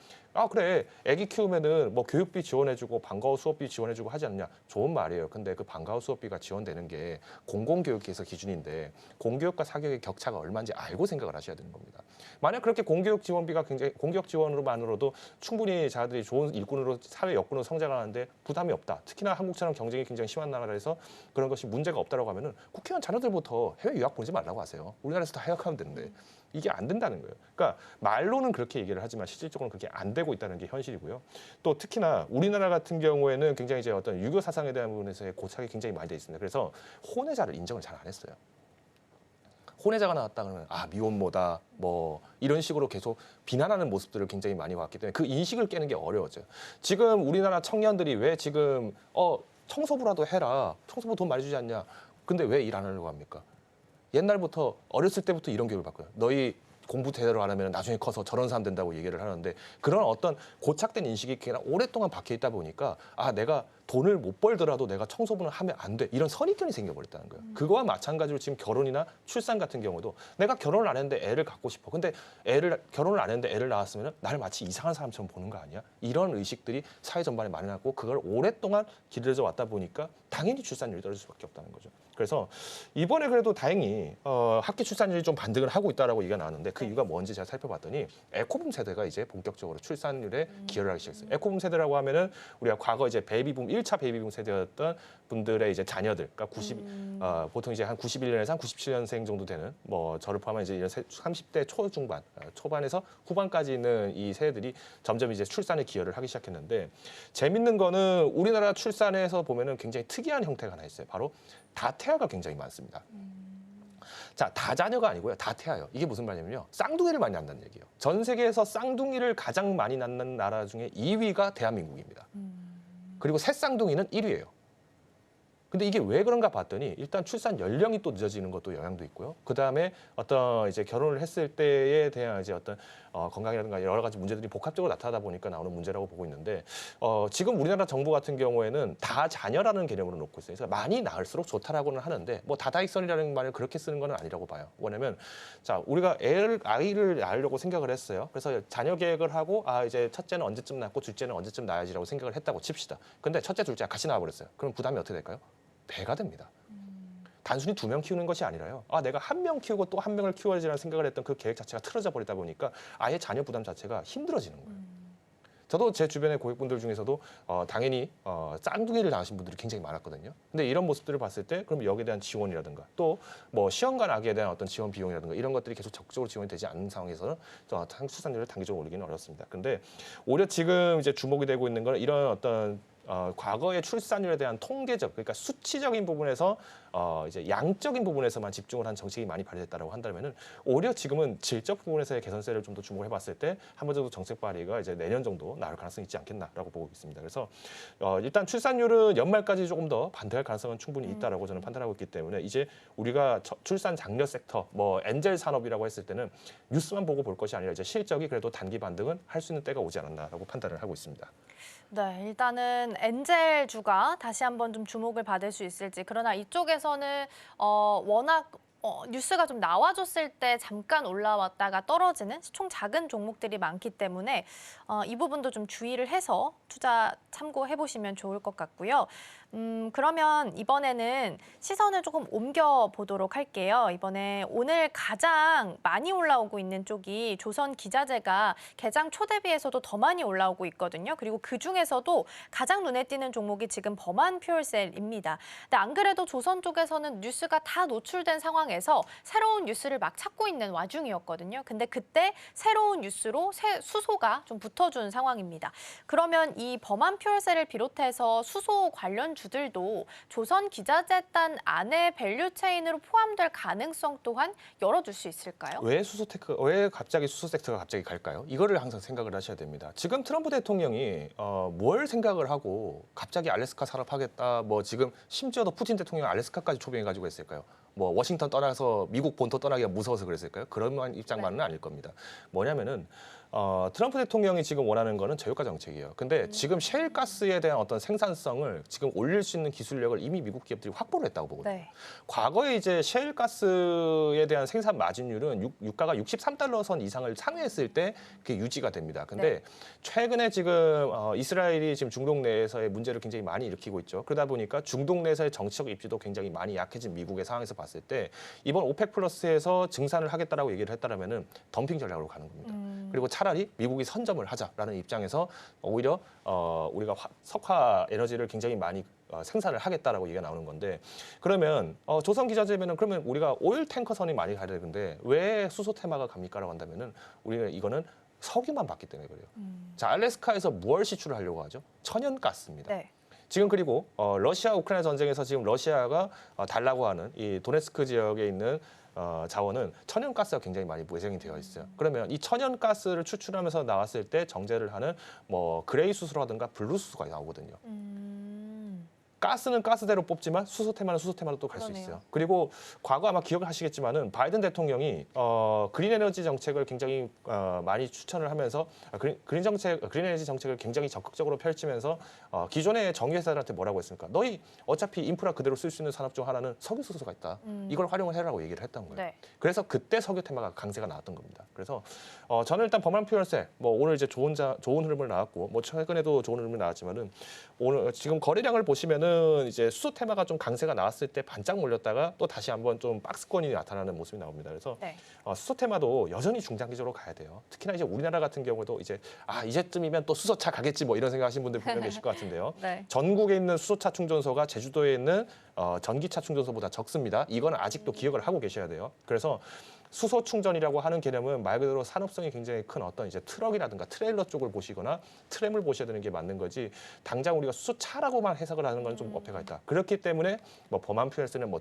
그래 애기 키우면은 뭐 교육비 지원해주고 방과 후 수업비 지원해주고 하지 않냐? 좋은 말이에요. 근데 그 방과 후 수업비가 지원되는 게 공공교육에서 기준인데 공교육과 사교육의 격차가 얼마인지 알고 생각을 하셔야 되는 겁니다. 만약 그렇게 공교육 지원비가 굉장히 공교육 지원으로만으로도 충분히 자들이 좋은 일꾼으로 사회 여군으로 성장하는데 부담이 없다. 특히나 한국처럼 경쟁이 굉장히 심한 나라에서 그런 것이 문제가 없다라고 하면은 국회의원 자녀들부터 해외 유학 보내지 말라고 하세요. 우리나라에서 다 해학하면 되는데 이게 안 된다는 거예요. 그러니까 말로는 그렇게 얘기를 하지만 실질적으로는 그렇게 안 되고 있다는 게 현실이고요. 또 특히나 우리나라 같은 경우에는 굉장히 이제 어떤 유교 사상에 대한 부분에서의 고착이 굉장히 많이 돼 있습니다. 그래서 혼외자를 인정을 잘 안 했어요. 혼외자가 나왔다 그러면 미혼모다 뭐 이런 식으로 계속 비난하는 모습들을 굉장히 많이 봤기 때문에 그 인식을 깨는 게 어려워져요. 지금 우리나라 청년들이 왜 지금 청소부라도 해라. 청소부 돈 많이 주지 않냐. 근데 왜 일 안 하려고 합니까? 옛날부터 어렸을 때부터 이런 교육을 받고요. 너희 공부 제대로 안 하면 나중에 커서 저런 사람 된다고 얘기를 하는데 그런 어떤 고착된 인식이 그냥 오랫동안 박혀 있다 보니까 아 내가 돈을 못 벌더라도 내가 청소부는 하면 안 돼. 이런 선입견이 생겨버렸다는 거예요. 그거와 마찬가지로 지금 결혼이나 출산 같은 경우도 내가 결혼을 안 했는데 애를 갖고 싶어. 근데 결혼을 안 했는데 애를 낳았으면 나를 마치 이상한 사람처럼 보는 거 아니야? 이런 의식들이 사회 전반에 많이 났고 그걸 오랫동안 길러져 왔다 보니까 당연히 출산율이 떨어질 수밖에 없다는 거죠. 그래서 이번에 그래도 다행히 학기 출산율이 좀 반등을 하고 있다라고 얘기가 나왔는데 그 이유가 뭔지 제가 살펴봤더니 에코붐 세대가 이제 본격적으로 출산율에 기여를 하기 시작했어요. 에코붐 세대라고 하면은 우리가 과거 이제 베이비붐 1차 베이비붐 세대였던 분들의 이제 자녀들, 그러니까 보통 이제 한 91년에서 한 97년생 정도 되는 뭐 저를 포함한 이제 이런 30대 초중반, 초반에서 후반까지 있는 이 세대들이 점점 이제 출산에 기여를 하기 시작했는데 재밌는 거는 우리나라 출산에서 보면은 굉장히 특이한 형태가 하나 있어요. 바로 다태아가 굉장히 많습니다. 자, 다자녀가 아니고요. 다태아요. 이게 무슨 말이냐면요. 쌍둥이를 많이 낳는다는 얘기예요. 전 세계에서 쌍둥이를 가장 많이 낳는 나라 중에 2위가 대한민국입니다. 그리고 새쌍둥이는 1위예요. 근데 이게 왜 그런가 봤더니 일단 출산 연령이 또 늦어지는 것도 영향도 있고요. 그다음에 어떤 이제 결혼을 했을 때에 대한 이제 어떤 건강이라든가 여러 가지 문제들이 복합적으로 나타나다 보니까 나오는 문제라고 보고 있는데 지금 우리나라 정부 같은 경우에는 다자녀라는 개념으로 놓고 있어요. 그래서 많이 낳을수록 좋다라고는 하는데 뭐 다다익선이라는 말을 그렇게 쓰는 건 아니라고 봐요. 왜냐면 자 우리가 아이를 낳으려고 생각을 했어요. 그래서 자녀 계획을 하고 이제 첫째는 언제쯤 낳고 둘째는 언제쯤 낳아야지라고 생각을 했다고 칩시다. 근데 첫째, 둘째가 같이 낳아버렸어요. 그럼 부담이 어떻게 될까요? 배가 됩니다. 단순히 2명 키우는 것이 아니라요. 내가 1명 키우고 또 1명을 키워야지라는 생각을 했던 그 계획 자체가 틀어져 버리다 보니까 아예 자녀 부담 자체가 힘들어지는 거예요. 저도 제 주변의 고객분들 중에서도 당연히 쌍둥이를 낳으신 분들이 굉장히 많았거든요. 근데 이런 모습들을 봤을 때 그럼 여기에 대한 지원이라든가 또 뭐 시험관 아기에 대한 어떤 지원 비용이라든가 이런 것들이 계속 적극적으로 지원이 되지 않는 상황에서는 출산율을 단기적으로 올리기는 어렵습니다. 근데 오히려 지금 이제 주목이 되고 있는 건 이런 어떤 과거의 출산율에 대한 통계적, 그러니까 수치적인 부분에서 이제 양적인 부분에서만 집중을 한 정책이 많이 발휘됐다라고 한다면은 오히려 지금은 질적 부분에서의 개선세를 좀 더 주목을 해봤을 때 한 번 정도 정책 발의가 이제 내년 정도 나올 가능성이 있지 않겠나라고 보고 있습니다. 그래서 일단 출산율은 연말까지 조금 더 반등할 가능성은 충분히 있다라고 저는 판단하고 있기 때문에 이제 우리가 출산 장려 섹터, 뭐 엔젤 산업이라고 했을 때는 뉴스만 보고 볼 것이 아니라 이제 실적이 그래도 단기 반등은 할 수 있는 때가 오지 않았나라고 판단을 하고 있습니다. 네, 일단은 엔젤주가 다시 한번 좀 주목을 받을 수 있을지. 그러나 이쪽에서는 워낙 뉴스가 좀 나와줬을 때 잠깐 올라왔다가 떨어지는 시총 작은 종목들이 많기 때문에 이 부분도 좀 주의를 해서 투자 참고해 보시면 좋을 것 같고요. 그러면 이번에는 시선을 조금 옮겨 보도록 할게요. 이번에 오늘 가장 많이 올라오고 있는 쪽이 조선기자재가 개장 초 대비해서도 더 많이 올라오고 있거든요. 그리고 그중에서도 가장 눈에 띄는 종목이 지금 범한 퓨얼셀입니다. 근데 안 그래도 조선 쪽에서는 뉴스가 다 노출된 상황에서 새로운 뉴스를 막 찾고 있는 와중이었거든요. 근데 그때 새로운 뉴스로 수소가 좀 붙어준 상황입니다. 그러면 이 범한 퓨얼셀을 비롯해서 수소 관련 주들도 조선기자재단 안에 밸류체인으로 포함될 가능성 또한 열어줄 수 있을까요? 왜 갑자기 수소 섹터가 갑자기 갈까요? 이거를 항상 생각을 하셔야 됩니다. 지금 트럼프 대통령이 뭘 생각을 하고 갑자기 알래스카 산업하겠다, 뭐 지금 심지어 더 푸틴 대통령이 알래스카까지 초빙해가지고 했을까요? 뭐 워싱턴 떠나서 미국 본토 떠나기가 무서워서 그랬을까요? 그런 입장만은 아닐 겁니다. 뭐냐면은 트럼프 대통령이 지금 원하는 거는 저유가 정책이에요. 근데 지금 셰일가스에 대한 어떤 생산성을 지금 올릴 수 있는 기술력을 이미 미국 기업들이 확보를 했다고 보거든요. 네. 과거에 이제 셰일가스에 대한 생산 마진율은 유가가 63달러 선 이상을 상회했을 때 그게 유지가 됩니다. 근데 최근에 지금 이스라엘이 지금 중동 내에서의 문제를 굉장히 많이 일으키고 있죠. 그러다 보니까 중동 내에서의 정치적 입지도 굉장히 많이 약해진 미국의 상황에서 봤을 때 이번 오펙 플러스에서 증산을 하겠다라고 얘기를 했다라면은 덤핑 전략으로 가는 겁니다. 그리고 차라리 미국이 선점을 하자라는 입장에서 오히려 우리가 석화 에너지를 굉장히 많이 생산을 하겠다라고 얘기가 나오는 건데 그러면 조선기자재면은 그러면 우리가 오일 탱커선이 많이 가야 되는데 왜 수소 테마가 갑니까라고 한다면은 우리가 이거는 석유만 받기 때문에 그래요. 자, 알래스카에서 무엇 시출을 하려고 하죠? 천연가스입니다. 네. 지금 그리고 러시아 우크라이나 전쟁에서 지금 러시아가 달라고 하는 이 도네츠크 지역에 있는 자원은 천연가스가 굉장히 많이 예정이 되어 있어요. 그러면 이 천연가스를 추출하면서 나왔을 때 정제를 하는 뭐 그레이 수소라든가 블루 수소가 나오거든요. 가스는 가스대로 뽑지만 수소 테마는 수소 테마로 또 갈 수 그러네요. 있어요. 그리고 과거 아마 기억을 하시겠지만은 바이든 대통령이 그린 에너지 정책을 굉장히 많이 추천을 하면서 그린 에너지 정책을 굉장히 적극적으로 펼치면서 기존의 정유회사들한테 뭐라고 했습니까? 너희 어차피 인프라 그대로 쓸 수 있는 산업 중 하나는 석유 수소가 있다. 이걸 활용을 해라고 얘기를 했던 거예요. 네. 그래서 그때 석유 테마가 강세가 나왔던 겁니다. 그래서 저는 일단 법안표현세 오늘 이제 좋은 흐름을 나왔고 최근에도 좋은 흐름이 나왔지만은 오늘 지금 거래량을 보시면은 이제 수소 테마가 좀 강세가 나왔을 때 반짝 몰렸다가 또 다시 한번 좀 박스권이 나타나는 모습이 나옵니다. 그래서 네. 수소 테마도 여전히 중장기적으로 가야 돼요. 특히나 이제 우리나라 같은 경우도 이제 이제쯤이면 또 수소차 가겠지 이런 생각하시는 분들 분명 계실 것 같은데요. 네. 전국에 있는 수소차 충전소가 제주도에 있는 전기차 충전소보다 적습니다. 이거는 아직도 기억을 하고 계셔야 돼요. 그래서 수소 충전이라고 하는 개념은 말 그대로 산업성이 굉장히 큰 어떤 이제 트럭이라든가 트레일러 쪽을 보시거나 트램을 보셔야 되는 게 맞는 거지 당장 우리가 수소차라고만 해석을 하는 건 좀 어폐가 있다. 그렇기 때문에 두산퓨얼세는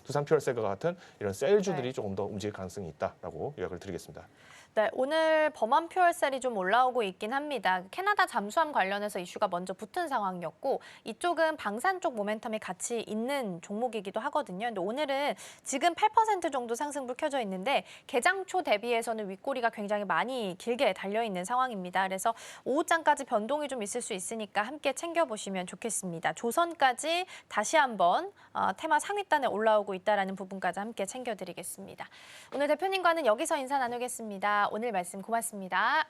두산퓨얼세가 같은 이런 셀주들이 네. 조금 더 움직일 가능성이 있다라고 요약을 드리겠습니다. 네, 오늘 범한 퓨얼셀이 좀 올라오고 있긴 합니다. 캐나다 잠수함 관련해서 이슈가 먼저 붙은 상황이었고 이쪽은 방산 쪽 모멘텀이 같이 있는 종목이기도 하거든요. 근데 오늘은 지금 8% 정도 상승불 켜져 있는데 개장초 대비해서는 윗꼬리가 굉장히 많이 길게 달려있는 상황입니다. 그래서 오후장까지 변동이 좀 있을 수 있으니까 함께 챙겨보시면 좋겠습니다. 조선까지 다시 한번 테마 상위단에 올라오고 있다는 부분까지 함께 챙겨드리겠습니다. 오늘 대표님과는 여기서 인사 나누겠습니다. 오늘 말씀 고맙습니다.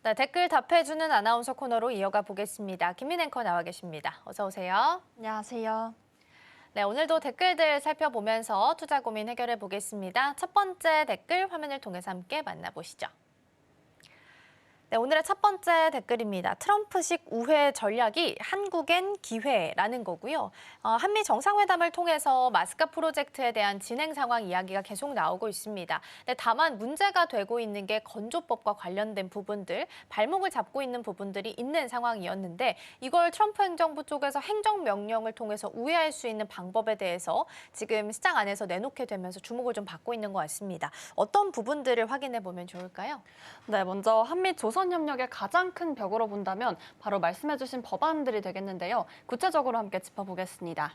네, 댓글 답해주는 아나운서 코너로 이어가 보겠습니다. 김민 앵커 나와 계십니다. 어서 오세요. 안녕하세요. 네, 오늘도 댓글들 살펴보면서 투자 고민 해결해 보겠습니다. 첫 번째 댓글 화면을 통해서 함께 만나보시죠. 네, 오늘의 첫 번째 댓글입니다. 트럼프식 우회 전략이 한국엔 기회라는 거고요. 한미 정상회담을 통해서 마스크 프로젝트에 대한 진행 상황 이야기가 계속 나오고 있습니다. 네, 다만 문제가 되고 있는 게 건조법과 관련된 부분들, 발목을 잡고 있는 부분들이 있는 상황이었는데 이걸 트럼프 행정부 쪽에서 행정명령을 통해서 우회할 수 있는 방법에 대해서 지금 시장 안에서 내놓게 되면서 주목을 좀 받고 있는 것 같습니다. 어떤 부분들을 확인해 보면 좋을까요? 네, 먼저 한미 조선 협력의 가장 큰 벽으로 본다면 바로 말씀해주신 법안들이 되겠는데요. 구체적으로 함께 짚어보겠습니다.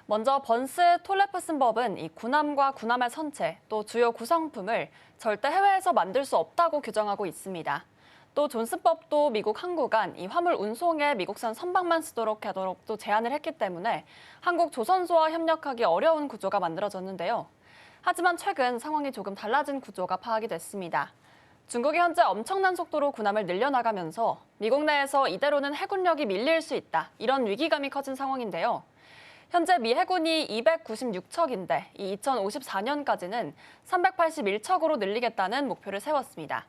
먼저 번스 톨레프슨 법은 이 군함과 군함의 선체, 또 주요 구성품을 절대 해외에서 만들 수 없다고 규정하고 있습니다. 또 존슨법도 미국 항구 간 이 화물 운송에 미국산 선박만 쓰도록 하도록 또 제한을 했기 때문에 한국 조선소와 협력하기 어려운 구조가 만들어졌는데요. 하지만 최근 상황이 조금 달라진 구조가 파악이 됐습니다. 중국이 현재 엄청난 속도로 군함을 늘려나가면서 미국 내에서 이대로는 해군력이 밀릴 수 있다. 이런 위기감이 커진 상황인데요. 현재 미 해군이 296척인데 이 2054년까지는 381척으로 늘리겠다는 목표를 세웠습니다.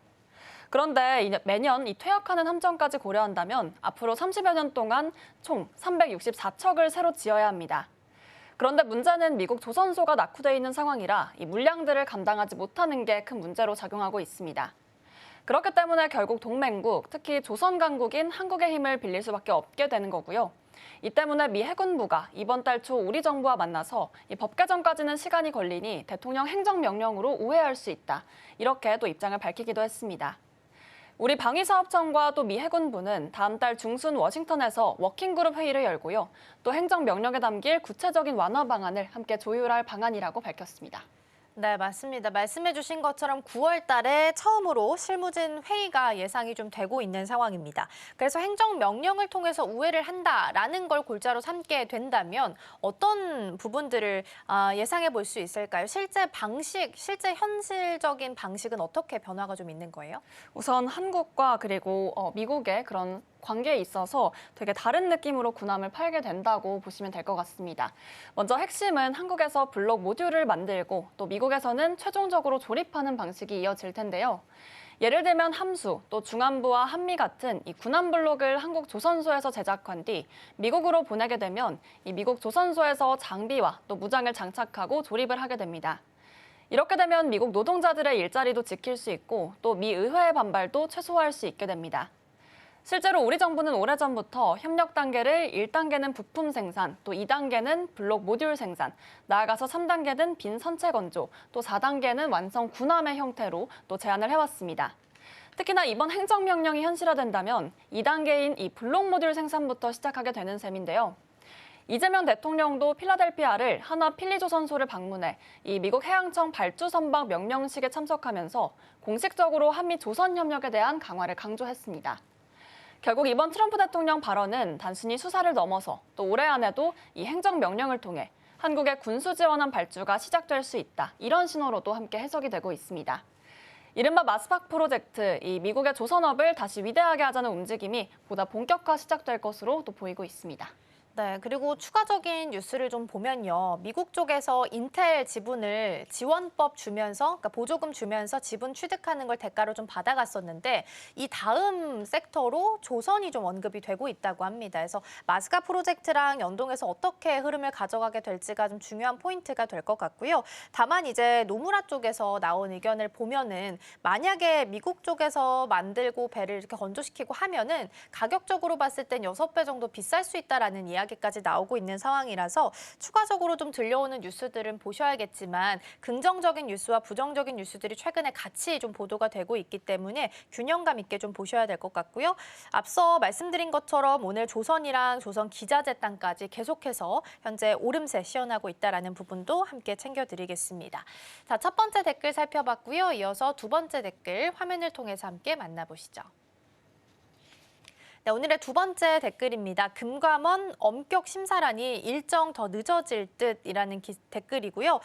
그런데 매년 이 퇴역하는 함정까지 고려한다면 앞으로 30여 년 동안 총 364척을 새로 지어야 합니다. 그런데 문제는 미국 조선소가 낙후돼 있는 상황이라 이 물량들을 감당하지 못하는 게 큰 문제로 작용하고 있습니다. 그렇기 때문에 결국 동맹국, 특히 조선 강국인 한국의 힘을 빌릴 수밖에 없게 되는 거고요. 이 때문에 미 해군부가 이번 달 초 우리 정부와 만나서 이 법 개정까지는 시간이 걸리니 대통령 행정명령으로 우회할 수 있다. 이렇게 또 입장을 밝히기도 했습니다. 우리 방위사업청과 또 미 해군부는 다음 달 중순 워싱턴에서 워킹그룹 회의를 열고요. 또 행정명령에 담길 구체적인 완화 방안을 함께 조율할 방안이라고 밝혔습니다. 네, 맞습니다. 말씀해 주신 것처럼 9월 달에 처음으로 실무진 회의가 예상이 좀 되고 있는 상황입니다. 그래서 행정명령을 통해서 우회를 한다라는 걸 골자로 삼게 된다면 어떤 부분들을 예상해 볼 수 있을까요? 실제 현실적인 방식은 어떻게 변화가 좀 있는 거예요? 우선 한국과 그리고 미국의 그런 관계에 있어서 되게 다른 느낌으로 군함을 팔게 된다고 보시면 될 것 같습니다. 먼저 핵심은 한국에서 블록 모듈을 만들고 또 미국에서는 최종적으로 조립하는 방식이 이어질 텐데요. 예를 들면 함수, 또 중안부와 한미 같은 이 군함 블록을 한국 조선소에서 제작한 뒤 미국으로 보내게 되면 이 미국 조선소에서 장비와 또 무장을 장착하고 조립을 하게 됩니다. 이렇게 되면 미국 노동자들의 일자리도 지킬 수 있고 또 미 의회의 반발도 최소화할 수 있게 됩니다. 실제로 우리 정부는 오래전부터 협력 단계를 1단계는 부품 생산, 또 2단계는 블록 모듈 생산, 나아가서 3단계는 빈 선체 건조, 또 4단계는 완성 군함의 형태로 또 제안을 해왔습니다. 특히나 이번 행정명령이 현실화된다면 2단계인 이 블록 모듈 생산부터 시작하게 되는 셈인데요. 이재명 대통령도 필라델피아를 한화 필리조선소를 방문해 이 미국 해양청 발주 선박 명령식에 참석하면서 공식적으로 한미 조선 협력에 대한 강화를 강조했습니다. 결국 이번 트럼프 대통령 발언은 단순히 수사를 넘어서 또 올해 안에도 이 행정명령을 통해 한국의 군수 지원함 발주가 시작될 수 있다. 이런 신호로도 함께 해석이 되고 있습니다. 이른바 마스박 프로젝트, 이 미국의 조선업을 다시 위대하게 하자는 움직임이 보다 본격화 시작될 것으로 또 보이고 있습니다. 네, 그리고 추가적인 뉴스를 좀 보면요. 미국 쪽에서 인텔 지분을 지원법 주면서, 그러니까 보조금 주면서 지분 취득하는 걸 대가로 좀 받아갔었는데 이 다음 섹터로 조선이 좀 언급이 되고 있다고 합니다. 그래서 마스카 프로젝트랑 연동해서 어떻게 흐름을 가져가게 될지가 좀 중요한 포인트가 될 것 같고요. 다만 이제 노무라 쪽에서 나온 의견을 보면은 만약에 미국 쪽에서 만들고 배를 이렇게 건조시키고 하면은 가격적으로 봤을 땐 6배 정도 비쌀 수 있다라는 이야기까지 나오고 있는 상황이라서 추가적으로 좀 들려오는 뉴스들은 보셔야겠지만 긍정적인 뉴스와 부정적인 뉴스들이 최근에 같이 좀 보도가 되고 있기 때문에 균형감 있게 좀 보셔야 될 것 같고요. 앞서 말씀드린 것처럼 오늘 조선이랑 조선 기자재단까지 계속해서 현재 오름세 시연하고 있다라는 부분도 함께 챙겨드리겠습니다. 자, 첫 번째 댓글 살펴봤고요. 이어서 두 번째 댓글 화면을 통해서 함께 만나보시죠. 네, 오늘의 두 번째 댓글입니다. 금감원 엄격 심사란이 일정 더 늦어질 듯이라는 댓글이고요.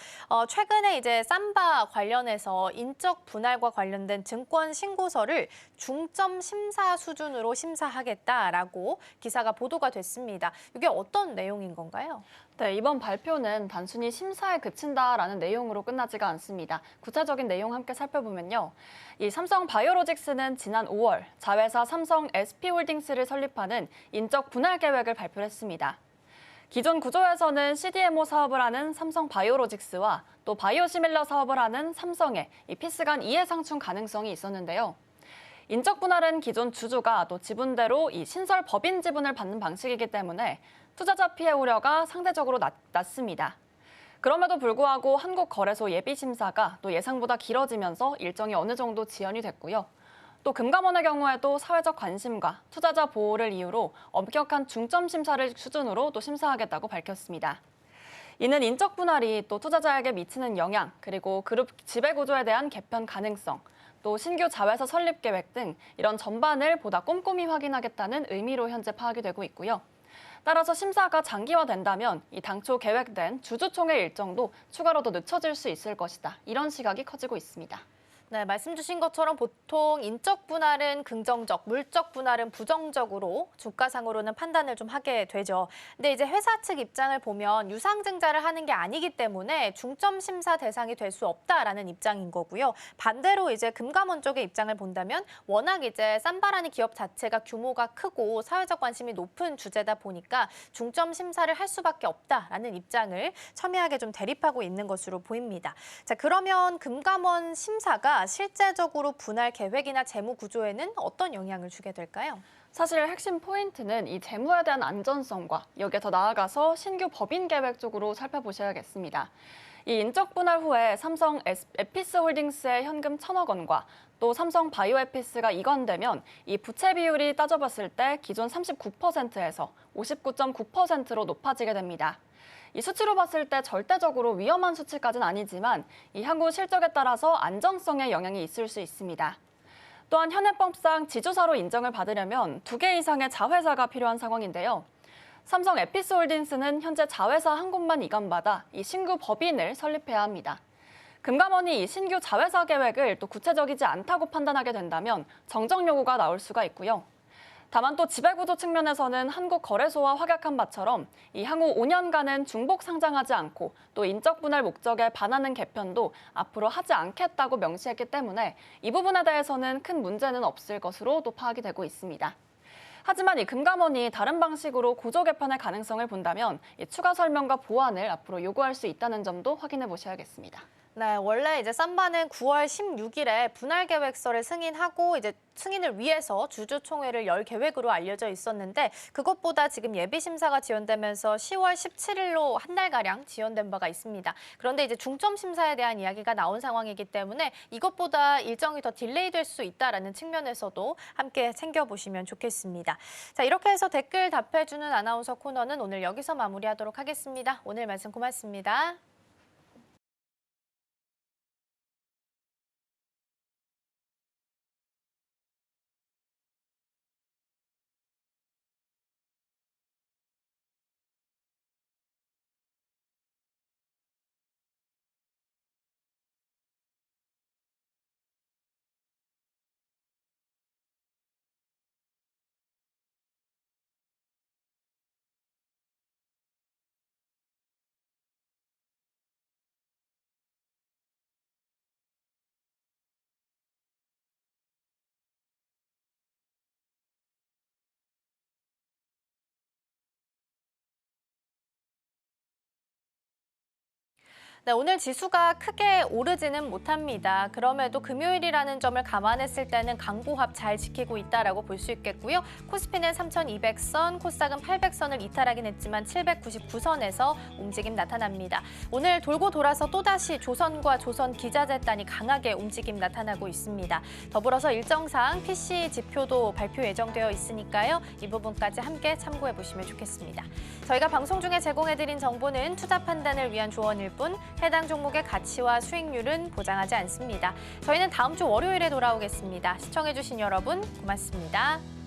최근에 이제 삼바 관련해서 인적 분할과 관련된 증권 신고서를 중점 심사 수준으로 심사하겠다라고 기사가 보도가 됐습니다. 이게 어떤 내용인 건가요? 네, 이번 발표는 단순히 심사에 그친다라는 내용으로 끝나지가 않습니다. 구체적인 내용 함께 살펴보면요. 이 삼성 바이오로직스는 지난 5월 자회사 삼성 SP홀딩스를 설립하는 인적 분할 계획을 발표했습니다. 기존 구조에서는 CDMO 사업을 하는 삼성 바이오로직스와 또 바이오시밀러 사업을 하는 삼성의 이 피스 간 이해 상충 가능성이 있었는데요. 인적 분할은 기존 주주가 또 지분대로 이 신설 법인 지분을 받는 방식이기 때문에 투자자 피해 우려가 상대적으로 낮습니다. 그럼에도 불구하고 한국거래소 예비심사가 또 예상보다 길어지면서 일정이 어느 정도 지연이 됐고요. 또 금감원의 경우에도 사회적 관심과 투자자 보호를 이유로 엄격한 중점 심사를 수준으로 또 심사하겠다고 밝혔습니다. 이는 인적 분할이 또 투자자에게 미치는 영향, 그리고 그룹 지배 구조에 대한 개편 가능성, 또 신규 자회사 설립 계획 등 이런 전반을 보다 꼼꼼히 확인하겠다는 의미로 현재 파악이 되고 있고요. 따라서 심사가 장기화된다면 이 당초 계획된 주주총회 일정도 추가로 더 늦춰질 수 있을 것이다. 이런 시각이 커지고 있습니다. 네, 말씀 주신 것처럼 보통 인적 분할은 긍정적, 물적 분할은 부정적으로 주가상으로는 판단을 좀 하게 되죠. 근데 이제 회사 측 입장을 보면 유상증자를 하는 게 아니기 때문에 중점 심사 대상이 될 수 없다라는 입장인 거고요. 반대로 이제 금감원 쪽의 입장을 본다면 워낙 이제 삼바라는 기업 자체가 규모가 크고 사회적 관심이 높은 주제다 보니까 중점 심사를 할 수밖에 없다라는 입장을 첨예하게 좀 대립하고 있는 것으로 보입니다. 자, 그러면 금감원 심사가 실제적으로 분할 계획이나 재무 구조에는 어떤 영향을 주게 될까요? 사실 핵심 포인트는 이 재무에 대한 안전성과 여기에 더 나아가서 신규 법인 계획 쪽으로 살펴보셔야겠습니다. 이 인적 분할 후에 삼성 에피스홀딩스의 현금 1,000억 원과 또 삼성 바이오에피스가 이관되면 이 부채 비율이 따져봤을 때 기존 39%에서 59.9%로 높아지게 됩니다. 이 수치로 봤을 때 절대적으로 위험한 수치까지는 아니지만 이 향후 실적에 따라서 안정성에 영향이 있을 수 있습니다. 또한 현행법상 지주사로 인정을 받으려면 2개 이상의 자회사가 필요한 상황인데요. 삼성 에피스홀딩스는 현재 자회사 한 곳만 이관받아 이 신규 법인을 설립해야 합니다. 금감원이 이 신규 자회사 계획을 또 구체적이지 않다고 판단하게 된다면 정정 요구가 나올 수가 있고요. 다만 또 지배구조 측면에서는 한국거래소와 확약한 바처럼 이 향후 5년간은 중복 상장하지 않고 또 인적 분할 목적에 반하는 개편도 앞으로 하지 않겠다고 명시했기 때문에 이 부분에 대해서는 큰 문제는 없을 것으로 또 파악이 되고 있습니다. 하지만 이 금감원이 다른 방식으로 구조 개편의 가능성을 본다면 이 추가 설명과 보완을 앞으로 요구할 수 있다는 점도 확인해 보셔야겠습니다. 네, 원래 이제 삼바는 9월 16일에 분할 계획서를 승인하고 이제 승인을 위해서 주주총회를 열 계획으로 알려져 있었는데 그것보다 지금 예비 심사가 지연되면서 10월 17일로 한 달가량 지연된 바가 있습니다. 그런데 이제 중점 심사에 대한 이야기가 나온 상황이기 때문에 이것보다 일정이 더 딜레이 될 수 있다라는 측면에서도 함께 챙겨보시면 좋겠습니다. 자, 이렇게 해서 댓글 답해주는 아나운서 코너는 오늘 여기서 마무리하도록 하겠습니다. 오늘 말씀 고맙습니다. 네, 오늘 지수가 크게 오르지는 못합니다. 그럼에도 금요일이라는 점을 감안했을 때는 강보합 잘 지키고 있다라고 볼 수 있겠고요. 코스피는 3,200선, 코스닥은 800선을 이탈하긴 했지만 799선에서 움직임 나타납니다. 오늘 돌고 돌아서 또다시 조선과 조선 기자재단이 강하게 움직임 나타나고 있습니다. 더불어서 일정상 PC 지표도 발표 예정되어 있으니까요. 이 부분까지 함께 참고해 보시면 좋겠습니다. 저희가 방송 중에 제공해드린 정보는 투자 판단을 위한 조언일 뿐 해당 종목의 가치와 수익률은 보장하지 않습니다. 저희는 다음 주 월요일에 돌아오겠습니다. 시청해주신 여러분 고맙습니다.